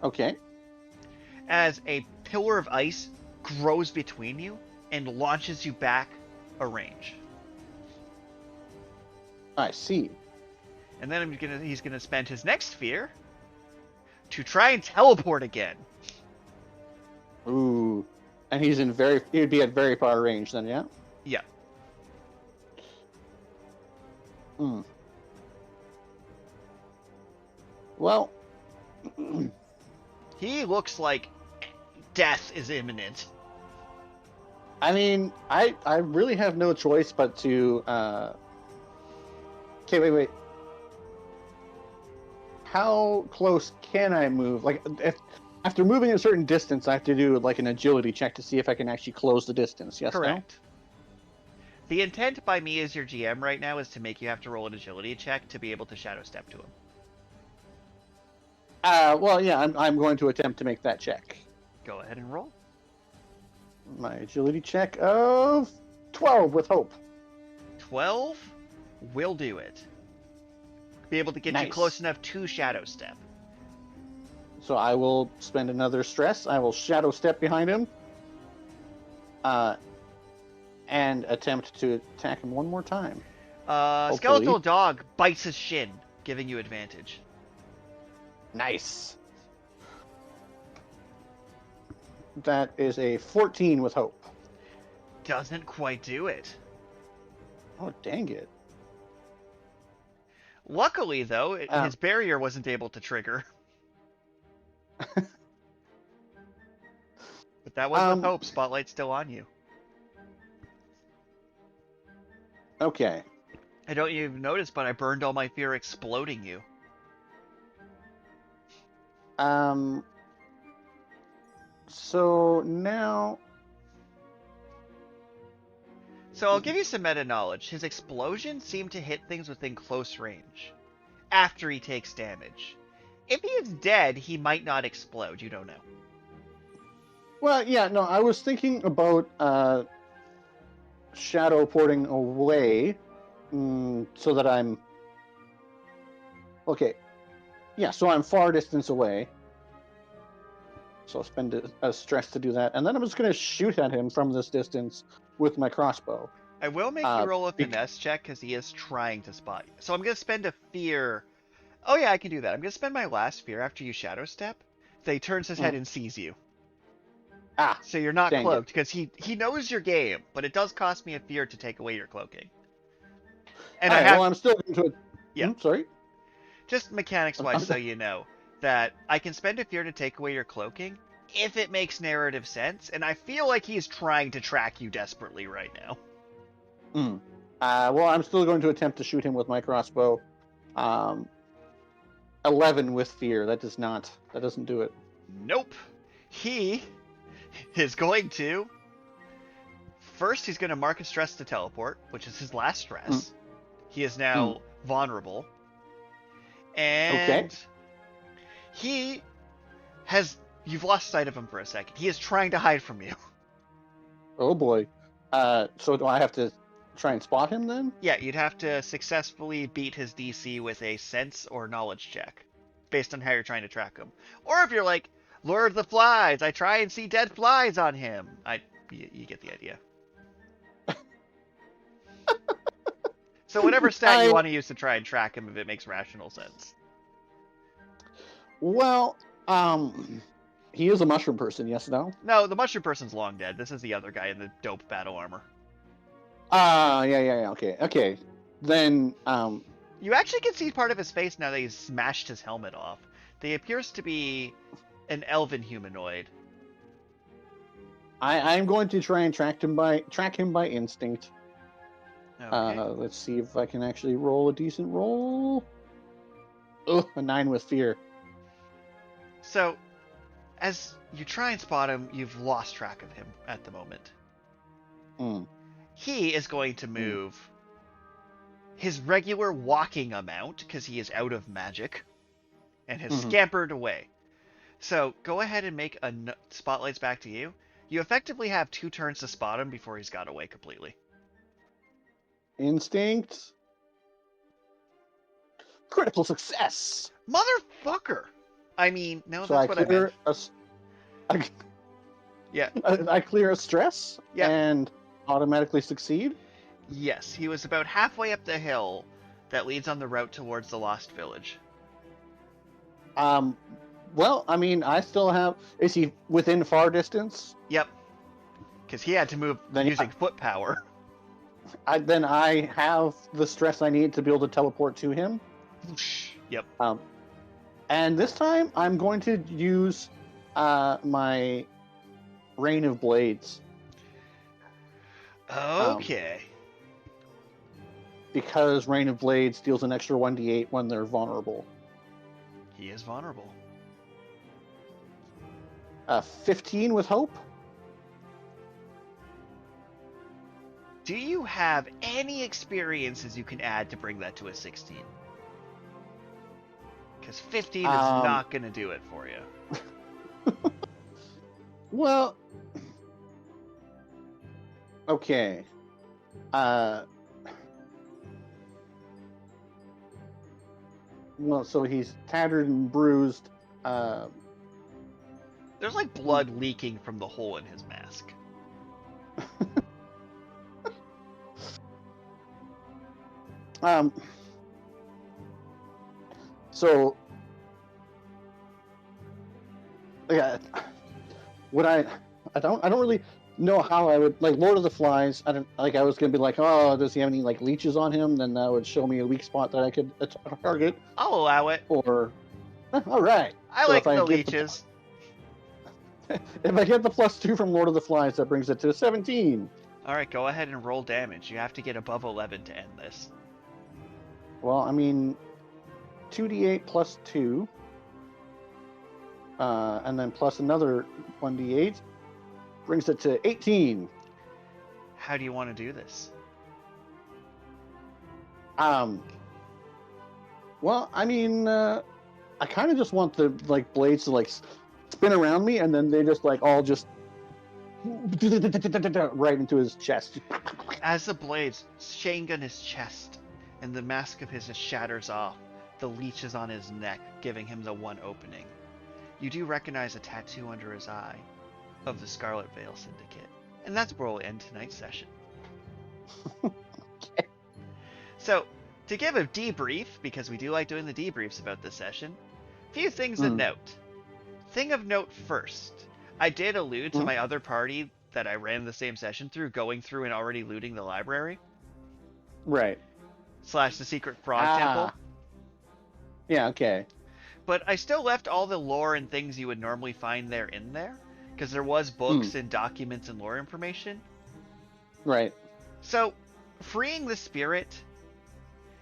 Okay. As a pillar of ice grows between you and launches you back a range. I see. And then he's gonna spend his next fear to try and teleport again. Ooh. And he'd be at very far range then, yeah? Yeah. Well, he looks like death is imminent. I mean, I really have no choice but to... Okay, wait. How close can I move? Like, after moving a certain distance, I have to do, like, an agility check to see if I can actually close the distance, yes? Correct. No? The intent by me as your GM right now is to make you have to roll an agility check to be able to shadow step to him. Well, yeah, I'm going to attempt to make that check. Go ahead and roll. My agility check of 12 with hope. 12 will do it. Be able to get you Nice. close enough to Shadow Step. So I will spend another stress. I will shadow step behind him. And attempt to attack him one more time. Skeletal dog bites his shin, giving you advantage. Nice. That is a 14 with hope. Doesn't quite do it. Oh, dang it. Luckily, though, his barrier wasn't able to trigger. But that was with hope. Spotlight's still on you. Okay. I don't even notice, but I burned all my fear exploding you. So now... So I'll give you some meta knowledge. His explosions seem to hit things within close range. After he takes damage. If he is dead, he might not explode. You don't know. Well, yeah, no, I was thinking about shadow porting away so that I'm... Okay. Yeah, so I'm far distance away. So I'll spend a stress to do that. And then I'm just going to shoot at him from this distance with my crossbow. I will make you roll a finesse check because he is trying to spot you. So I'm going to spend a fear... Oh yeah, I can do that. I'm going to spend my last fear after you shadow step. So he turns his head and sees you. So you're not cloaked, because he knows your game, but it does cost me a fear to take away your cloaking. And I'm still going to... Yeah. Sorry? Just mechanics-wise, so you know, that I can spend a fear to take away your cloaking if it makes narrative sense, and I feel like he's trying to track you desperately right now. Well, I'm still going to attempt to shoot him with my crossbow. 11 with fear. That doesn't do it. Nope. He is going to... First, he's going to mark his stress to teleport, which is his last stress. He is now vulnerable. And he has... You've lost sight of him for a second. He is trying to hide from you. Oh boy. So do I have to try and spot him then? Yeah, you'd have to successfully beat his DC with a sense or knowledge check, based on how you're trying to track him. Or if you're like, Lure of the Flies, I try and see dead flies on him. You get the idea. So whatever stat you want to use to try and track him if it makes rational sense. Well, he is a mushroom person, yes, no? No, the mushroom person's long dead. This is the other guy in the dope battle armor. Yeah, okay. Then, You actually can see part of his face now that he's smashed his helmet off. He appears to be an elven humanoid. I'm going to try and track him by instinct. Okay. Let's see if I can actually roll a decent roll. Oh, a 9 with fear. So, as you try and spot him, you've lost track of him at the moment. He is going to move his regular walking amount, because he is out of magic, and has scampered away. So, go ahead and make a spotlight's back to you. You effectively have 2 turns to spot him before he's got away completely. Instinct. Critical success! Motherfucker! I mean, no, so that's what I meant. Yeah. I clear a stress and automatically succeed? Yes, he was about halfway up the hill that leads on the route towards the Lost Village. Well, I mean, I still have... Is he within far distance? Yep. Because he had to move using foot power. Then I have the stress I need to be able to teleport to him. Yep. And this time, I'm going to use my Rain of Blades. Okay. Because Rain of Blades deals an extra 1d8 when they're vulnerable. He is vulnerable. 15 with hope. Do you have any experiences you can add to bring that to a 16? Because 15 is not going to do it for you. Well, Okay. Well, so he's tattered and bruised. There's like blood leaking from the hole in his mask. So, yeah, I don't really know how I would like Lord of the Flies. I was gonna be like, oh, does he have any like leeches on him? Then that would show me a weak spot that I could target. I'll allow it. Or, all right. I So like if the get leeches. if I get the +2 from Lord of the Flies, that brings it to 17. All right, go ahead and roll damage. You have to get above 11 to end this. Well, I mean, 2d8 plus 2, and then plus another 1d8 brings it to 18. How do you want to do this? Well, I mean, I kind of just want the like blades to like spin around me, and then they just like all just right into his chest. As the blades shangun his chest, and the mask of his shatters off, the leeches on his neck, giving him the one opening. You do recognize a tattoo under his eye of the Scarlet Veil Syndicate. And that's where we'll end tonight's session. Okay. So, to give a debrief, because we do like doing the debriefs about this session, a few things of note. Thing of note first, I did allude to my other party that I ran the same session through, going through and already looting the library. Right. / the secret frog temple. Yeah, okay. But I still left all the lore and things you would normally find there in there, because there was books and documents and lore information. Right. So, freeing the spirit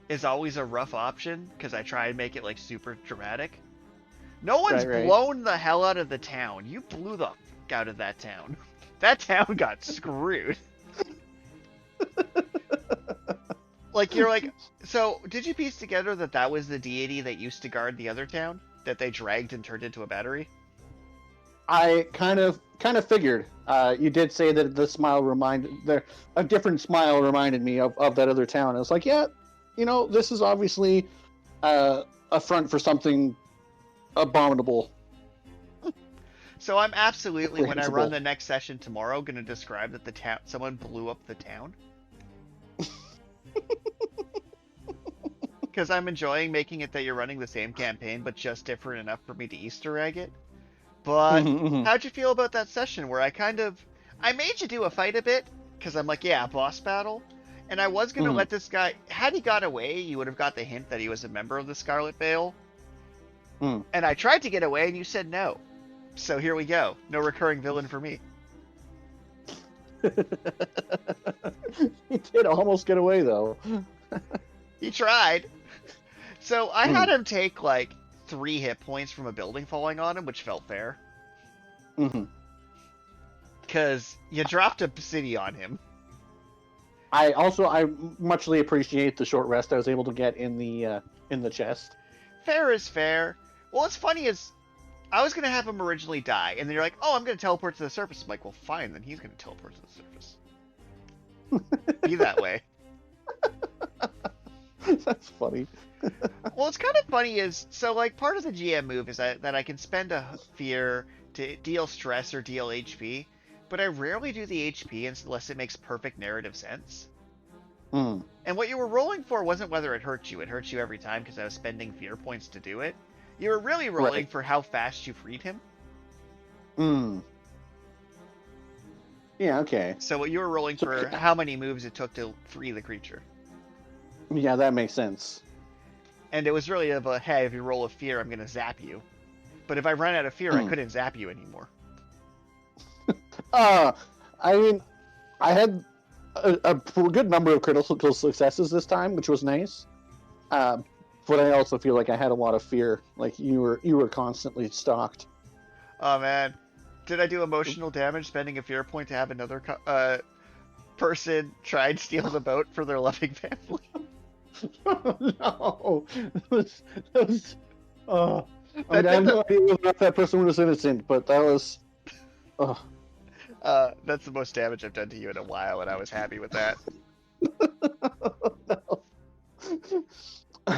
is always a rough option, because I try and make it like super dramatic. No one's blown the hell out of the town. You blew the fuck out of that town. That town got screwed. Like, you're like, so did you piece together that that was the deity that used to guard the other town that they dragged and turned into a battery? I kind of figured. You did say that the smile a different smile reminded me of that other town. I was like, yeah, this is obviously a front for something abominable. So I'm absolutely, when I run the next session tomorrow, going to describe that someone blew up the town. Because I'm enjoying making it that you're running the same campaign, but just different enough for me to Easter egg it. But how'd you feel about that session where I made you do a fight a bit, because I'm like, yeah, boss battle. And I was going to let this guy, had he got away, you would have got the hint that he was a member of the Scarlet Veil. And I tried to get away, and you said no. So here we go. No recurring villain for me. He did almost get away, though. He tried. So I had him take, like, 3 hit points from a building falling on him, which felt fair. Because you dropped a city on him. I muchly appreciate the short rest I was able to get in the chest. Fair is fair. Well, what's funny is, I was going to have him originally die, and then you're like, oh, I'm going to teleport to the surface. I'm like, well, fine, then he's going to teleport to the surface. Be that way. That's funny. Well, what's kind of funny is, so, like, part of the GM move is that I can spend a fear to deal stress or deal HP, but I rarely do the HP unless it makes perfect narrative sense. And what you were rolling for wasn't whether it hurt you. It hurt you every time because I was spending fear points to do it. You were really rolling for how fast you freed him. Yeah, okay. So what you were rolling for how many moves it took to free the creature. Yeah, that makes sense. And it was really hey, if you roll a fear, I'm going to zap you. But if I run out of fear, I couldn't zap you anymore. I mean, I had a good number of critical successes this time, which was nice. But I also feel like I had a lot of fear. Like you were constantly stalked. Oh man, did I do emotional damage spending a fear point to have another person try and steal the boat for their loving family? No, that was. I have no idea whether that person was innocent, but that was. That's the most damage I've done to you in a while, and I was happy with that.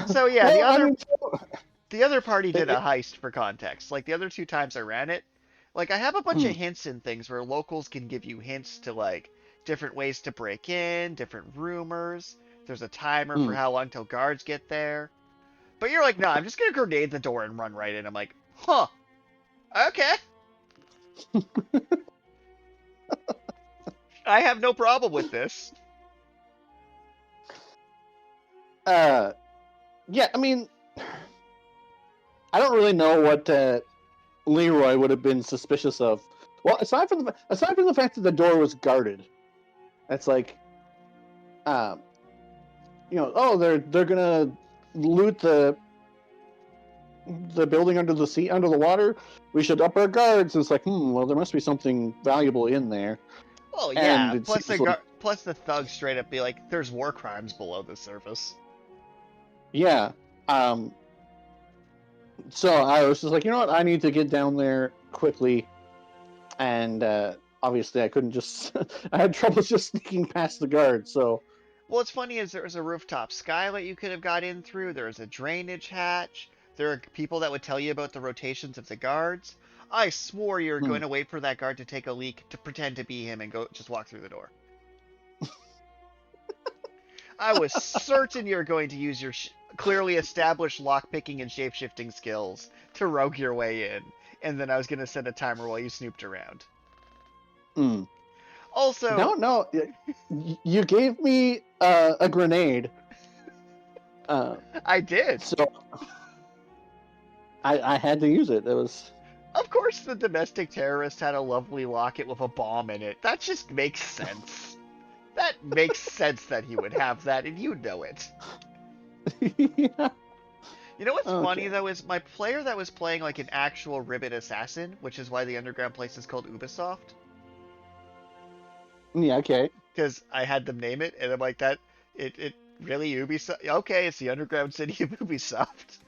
So yeah, Well, I mean, the other party did a it, heist for context. Like the other two times I ran it, like I have a bunch hmm, of hints and things where locals can give you hints to like different ways to break in, different rumors. There's a timer for hmm. how long till guards get there. But you're like, no, I'm just gonna grenade the door and run right in. I'm like, huh, okay. I have no problem with this. Yeah, I mean, I don't really know what Leroy would have been suspicious of. Well, aside from the fact that the door was guarded, it's like, um, oh, they're gonna loot the building under the sea, under the water. We should up our guards. And it's like, well, there must be something valuable in there. Well, And yeah. it seems like, Plus the thugs straight up be like, there's war crimes below the surface. yeah. So I was just like, you know what? I need to get down there quickly. And obviously, I couldn't just. I had trouble just sneaking past the guards. So. Well, what's funny is there was a rooftop skylight you could have got in through. There was a drainage hatch. There are people that would tell you about the rotations of the guards. I swore you were going to wait for that guard to take a leak to pretend to be him and go just walk through the door. I was certain you were going to use your clearly established lockpicking and shapeshifting skills to rogue your way in, and then I was going to set a timer while you snooped around. Mm. Also, no, you gave me a grenade. I did. So I had to use it. It was. Of course, the domestic terrorist had a lovely locket with a bomb in it. That just makes sense. That makes sense that he would have that, and you know it. Yeah. You know what's funny, though, is my player that was playing like an actual Ribbit assassin, which is why the underground place is called Ubisoft. Yeah, okay. Because I had them name it, and I'm like, it really Ubisoft? Okay, it's the underground city of Ubisoft.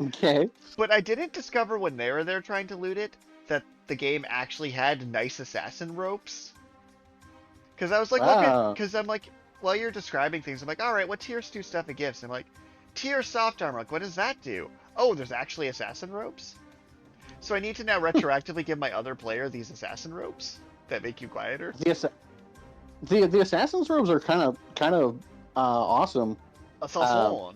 Okay. But I didn't discover when they were there trying to loot it that the game actually had nice assassin ropes. Because I was like, because I'm like, while you're describing things, I'm like, all right, what tiers do stuff and gifts? I'm like, tier soft armor. Like, what does that do? Oh, there's actually assassin ropes. So I need to now retroactively give my other player these assassin ropes that make you quieter. The assassin's robes are kind of awesome. Assassin.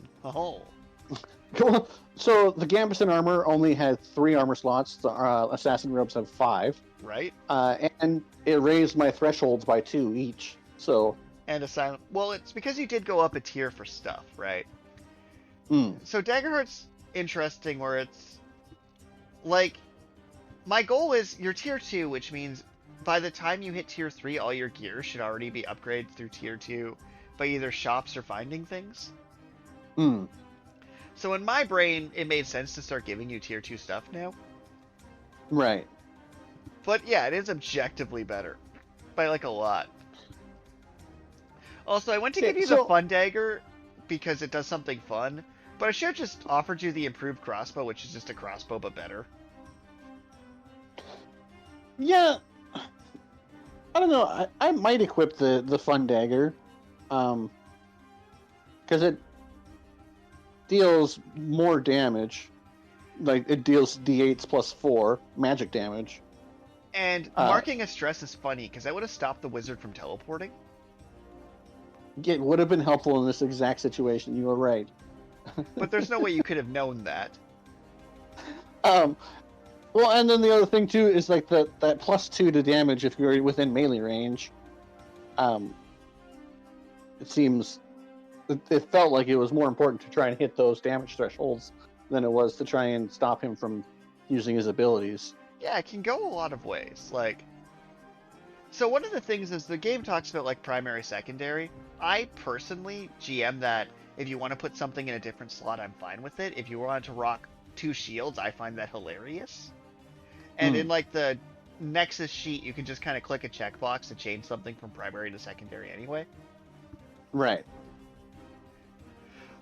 So the Gambison armor only had 3 armor slots. The assassin robes have 5. Right. And it raised my thresholds by 2 each. So. And asylum. Well, it's because you did go up a tier for stuff, right? So Daggerheart's interesting, where it's like, my goal is you're tier 2, which means by the time you hit tier 3, all your gear should already be upgraded through tier 2 by either shops or finding things. So in my brain, it made sense to start giving you tier 2 stuff now. Right. But yeah, it is objectively better. By like a lot. Also, I went to give you the fun dagger because it does something fun, but I should have just offered you the improved crossbow, which is just a crossbow but better. Yeah. I don't know. I might equip the fun dagger. Because it deals more damage. Like, it deals d8s plus 4 magic damage. And marking a stress is funny, because I would have stopped the wizard from teleporting. It would have been helpful in this exact situation. You were right. But there's no way you could have known that. Well, and then the other thing, too, is like that +2 to damage if you're within melee range. It felt like it was more important to try and hit those damage thresholds than it was to try and stop him from using his abilities. Yeah, it can go a lot of ways. Like, so one of the things is the game talks about like primary, secondary. I personally GM that if you want to put something in a different slot, I'm fine with it. If you want to rock 2 shields, I find that hilarious. And in like the Nexus sheet, you can just kind of click a checkbox to change something from primary to secondary anyway. Right.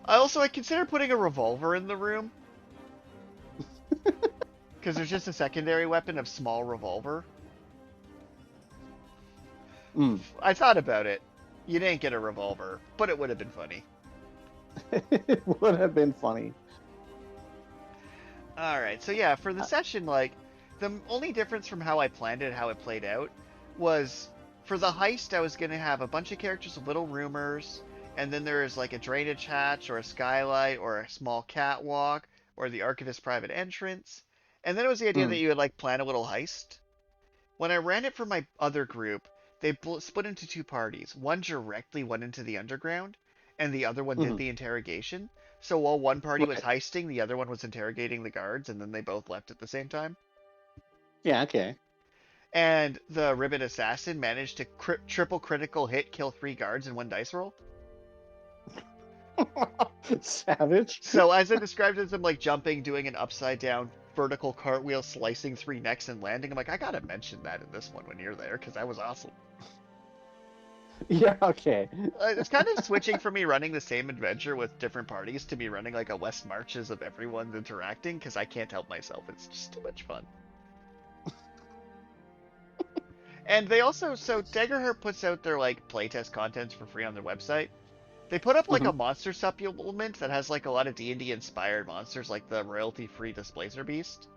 I consider putting a revolver in the room. Because there's just a secondary weapon of small revolver. Mm. I thought about it. You didn't get a revolver, but it would have been funny. It would have been funny. Alright, so yeah, for the session, like, the only difference from how I planned it, how it played out, was for the heist, I was going to have a bunch of characters with little roomers, and then there's like a drainage hatch, or a skylight, or a small catwalk, or the archivist's private entrance. And then it was the idea that you would like plan a little heist. When I ran it for my other group, they split into two parties. One directly went into the underground, and the other one did the interrogation. So while one party was heisting, the other one was interrogating the guards, and then they both left at the same time. Yeah, okay. And the ribbon assassin managed to triple critical hit, kill 3 guards in 1 dice roll. Savage. So as I described as him like jumping, doing an upside down vertical cartwheel, slicing 3 necks and landing, I'm like, I gotta mention that in this one when you're there, because that was awesome. Yeah, okay. It's kind of switching from me running the same adventure with different parties to me running like a West Marches of everyone's interacting, because I can't help myself. It's just too much fun. And they also, so Daggerheart puts out their like playtest contents for free on their website. They put up like a monster supplement that has like a lot of D&D inspired monsters, like the royalty-free Displacer Beast.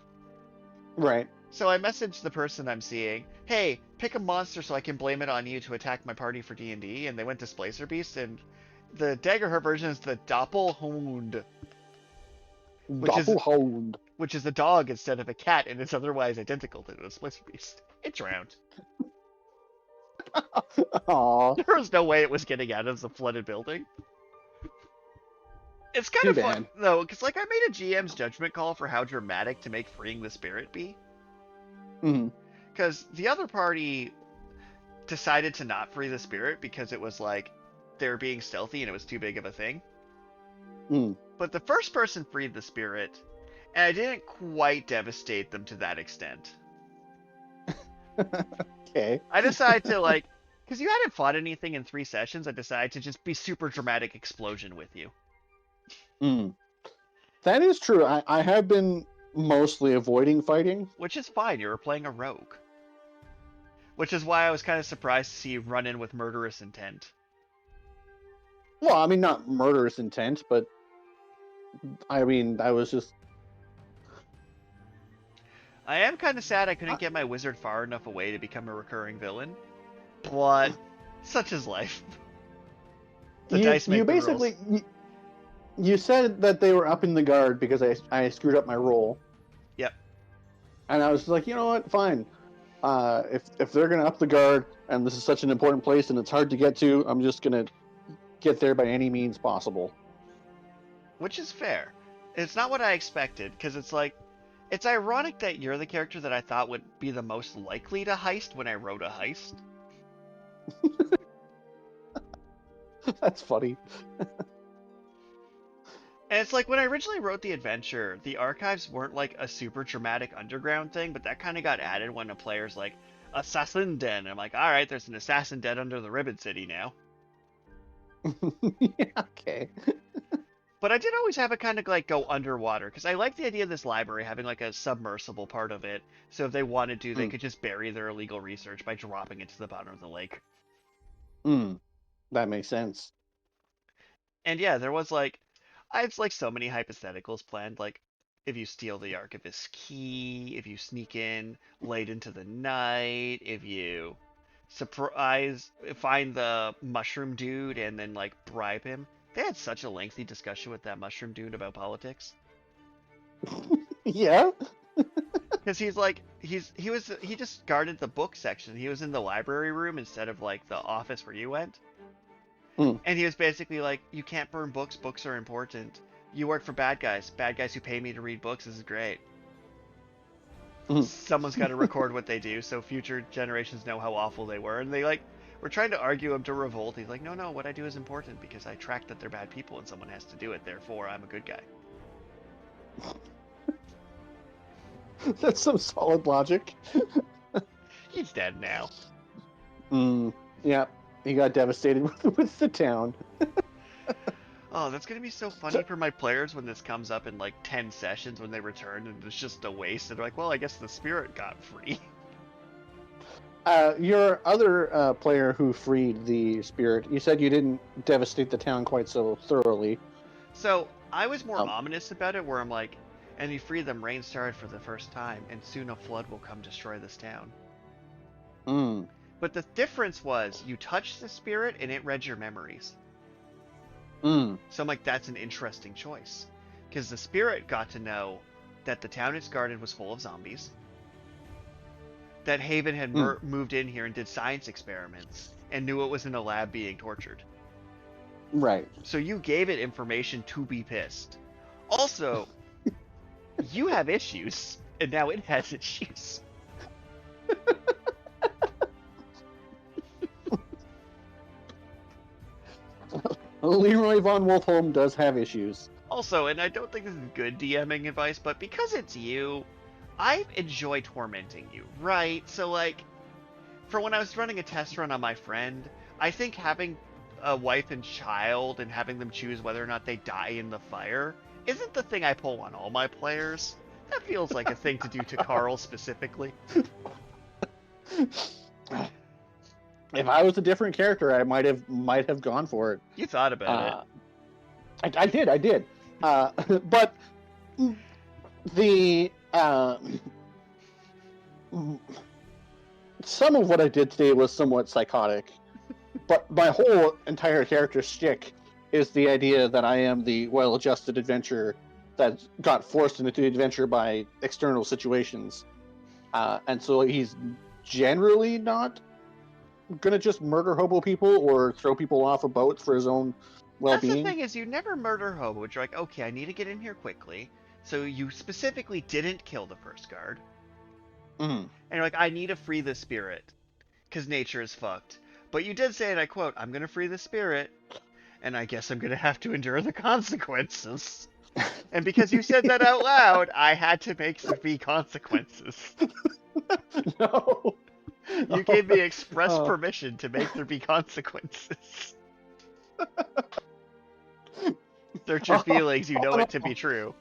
Right. So I messaged the person I'm seeing, hey, pick a monster so I can blame it on you to attack my party for D&D, and they went to Displacer Beast, and the Daggerheart version is the Doppelhound. Which is a dog instead of a cat, and it's otherwise identical to the Displacer Beast. It drowned. Aww. There was no way it was getting out of the flooded building. It's kind of fun, though, because like I made a GM's judgment call for how dramatic to make freeing the spirit be. Because the other party decided to not free the spirit because it was like they were being stealthy and it was too big of a thing. But the first person freed the spirit, and I didn't quite devastate them to that extent. Okay. I decided to like, because you hadn't fought anything in 3 sessions, I decided to just be super dramatic explosion with you. That is true. I have been mostly avoiding fighting. Which is fine, you were playing a rogue. Which is why I was kind of surprised to see you run in with murderous intent. Well, I mean, not murderous intent, but I mean, I was just... I am kind of sad I couldn't get my wizard far enough away to become a recurring villain. But such is life. Dice make the rules. You said that they were up in the guard because I screwed up my roll. Yep. And I was like, you know what, fine. If they're gonna up the guard and this is such an important place and it's hard to get to, I'm just gonna get there by any means possible. Which is fair. It's not what I expected, because it's like, it's ironic that you're the character that I thought would be the most likely to heist when I wrote a heist. That's funny. And it's like, when I originally wrote the adventure, the archives weren't like a super dramatic underground thing, but that kind of got added when a player's like, assassin den. I'm like, alright, there's an assassin den under the Ribbon City now. Yeah, okay. But I did always have it kind of like go underwater, because I like the idea of this library having like a submersible part of it, so if they wanted to, they could just bury their illegal research by dropping it to the bottom of the lake. That makes sense. And yeah, there was like, I had like so many hypotheticals planned, like if you steal the archivist's key, if you sneak in late into the night, if you find the mushroom dude and then like bribe him. They had such a lengthy discussion with that mushroom dude about politics. Yeah. Because he's like, he just guarded the book section. He was in the library room instead of like the office where you went. And he was basically like, you can't burn books. Books are important. You work for bad guys who pay me to read books. This is great. Someone's got to record what they do so future generations know how awful they were. And they like were trying to argue him to revolt. He's like, no, what I do is important because I track that they're bad people and someone has to do it. Therefore, I'm a good guy. That's some solid logic. He's dead now. Yeah, he got devastated with the town. Oh, that's going to be so funny for my players when this comes up in like 10 sessions when they return and it's just a waste. And they're like, well, I guess the spirit got free. Your other player who freed the spirit, you said you didn't devastate the town quite so thoroughly. So I was more Um, ominous about it, where I'm like, and you free them, rain started for the first time, and soon a flood will come destroy this town. mm, But the difference was you touched the spirit and it read your memories. mm, So I'm like, that's an interesting choice. Because the spirit got to know that the town it's guarded was full of zombies, that Haven had mm. moved in here and did science experiments, and knew it was in a lab being tortured. Right. So you gave it information to be pissed. Also, you have issues, and now it has issues. Leroy von Wolfholm does have issues. Also, and I don't think this is good DMing advice, but because it's you, I enjoy tormenting you, right? So, like, for when I was running a test run on my friend, I think having a wife and child and having them choose whether or not they die in the fire isn't the thing I pull on all my players. That feels like a thing to do to Carl specifically. If I was a different character, I might have gone for it. You thought about I did. But the some of what I did today was somewhat psychotic. But my whole entire character shtick is the idea that I am the well-adjusted adventurer that got forced into the adventure by external situations, and so he's generally not gonna just murder hobo people or throw people off of boats for his own That's the well-being. thing, is you never murder hobo. You're like, okay, I need to get in here quickly. So you specifically didn't kill the first guard. Mm. And you're like, I need to free the spirit, because nature is fucked. But you did say, and I quote, I'm going to free the spirit, and I guess I'm going to have to endure the consequences. And because you said that out loud, I had to make there be consequences. No. You gave me express permission to make there be consequences. Search your feelings, you know it to be true.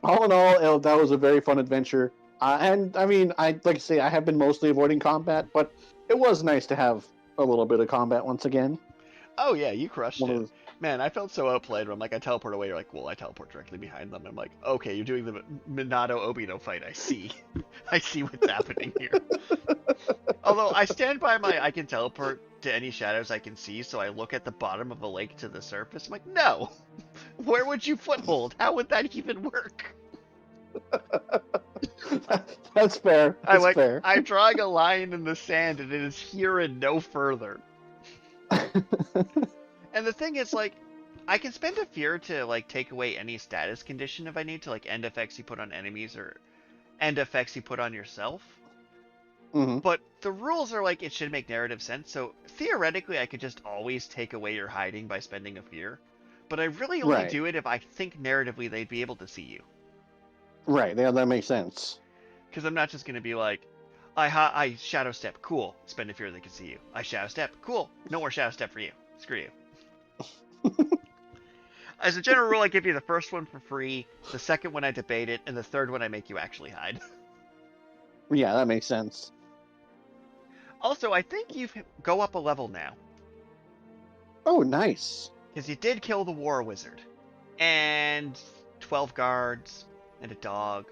All in all, that was a very fun adventure. And I mean, like I say, I have been mostly avoiding combat, but it was nice to have a little bit of combat once again. Oh yeah, you crushed One of it. those- Man, I felt so outplayed when I'm like, I teleport away, you're like, well, I teleport directly behind them. I'm like, okay, you're doing the Minato-Obito fight, I see. I see what's happening here. Although, I stand by my, I can teleport to any shadows I can see, so I look at the bottom of a lake to the surface. I'm like, no! Where would you foothold? How would that even work? That's fair. That's fair. I'm drawing a line in the sand, and it is here and no further. And the thing is, like, I can spend a fear to, like, take away any status condition if I need to, like, end effects you put on enemies or end effects you put on yourself. Mm-hmm. But the rules are, like, it should make narrative sense, so theoretically I could just always take away your hiding by spending a fear. But I really only do it if I think narratively they'd be able to see you. Right, yeah, that makes sense. Because I'm not just going to be like, I shadow step, cool, spend a fear they can see you. I shadow step, cool, no more shadow step for you. Screw you. As a general rule, I give you the first one for free, the second one I debate it, and the third one I make you actually hide. Yeah, that makes sense. Also, I think you go up a level now. Oh, nice. Because you did kill the war wizard. And 12 guards, and a dog,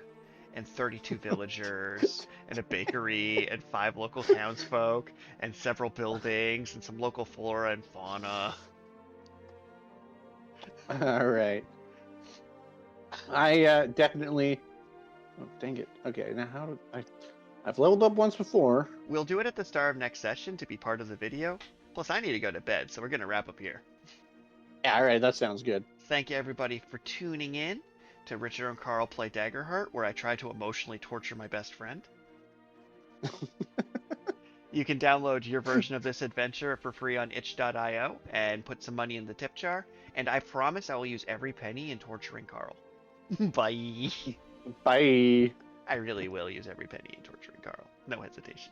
and 32 villagers, and a bakery, and 5 local townsfolk, and several buildings, and some local flora and fauna. All right. I definitely. Oh, dang it. Okay, now how do I've leveled up once before. We'll do it at the start of next session to be part of the video. Plus, I need to go to bed, so we're going to wrap up here. Yeah, all right, that sounds good. Thank you, everybody, for tuning in to Richard and Carl Play Daggerheart, where I try to emotionally torture my best friend. You can download your version of this adventure for free on itch.io and put some money in the tip jar. And I promise I will use every penny in torturing Carl. Bye. Bye. I really will use every penny in torturing Carl. No hesitation.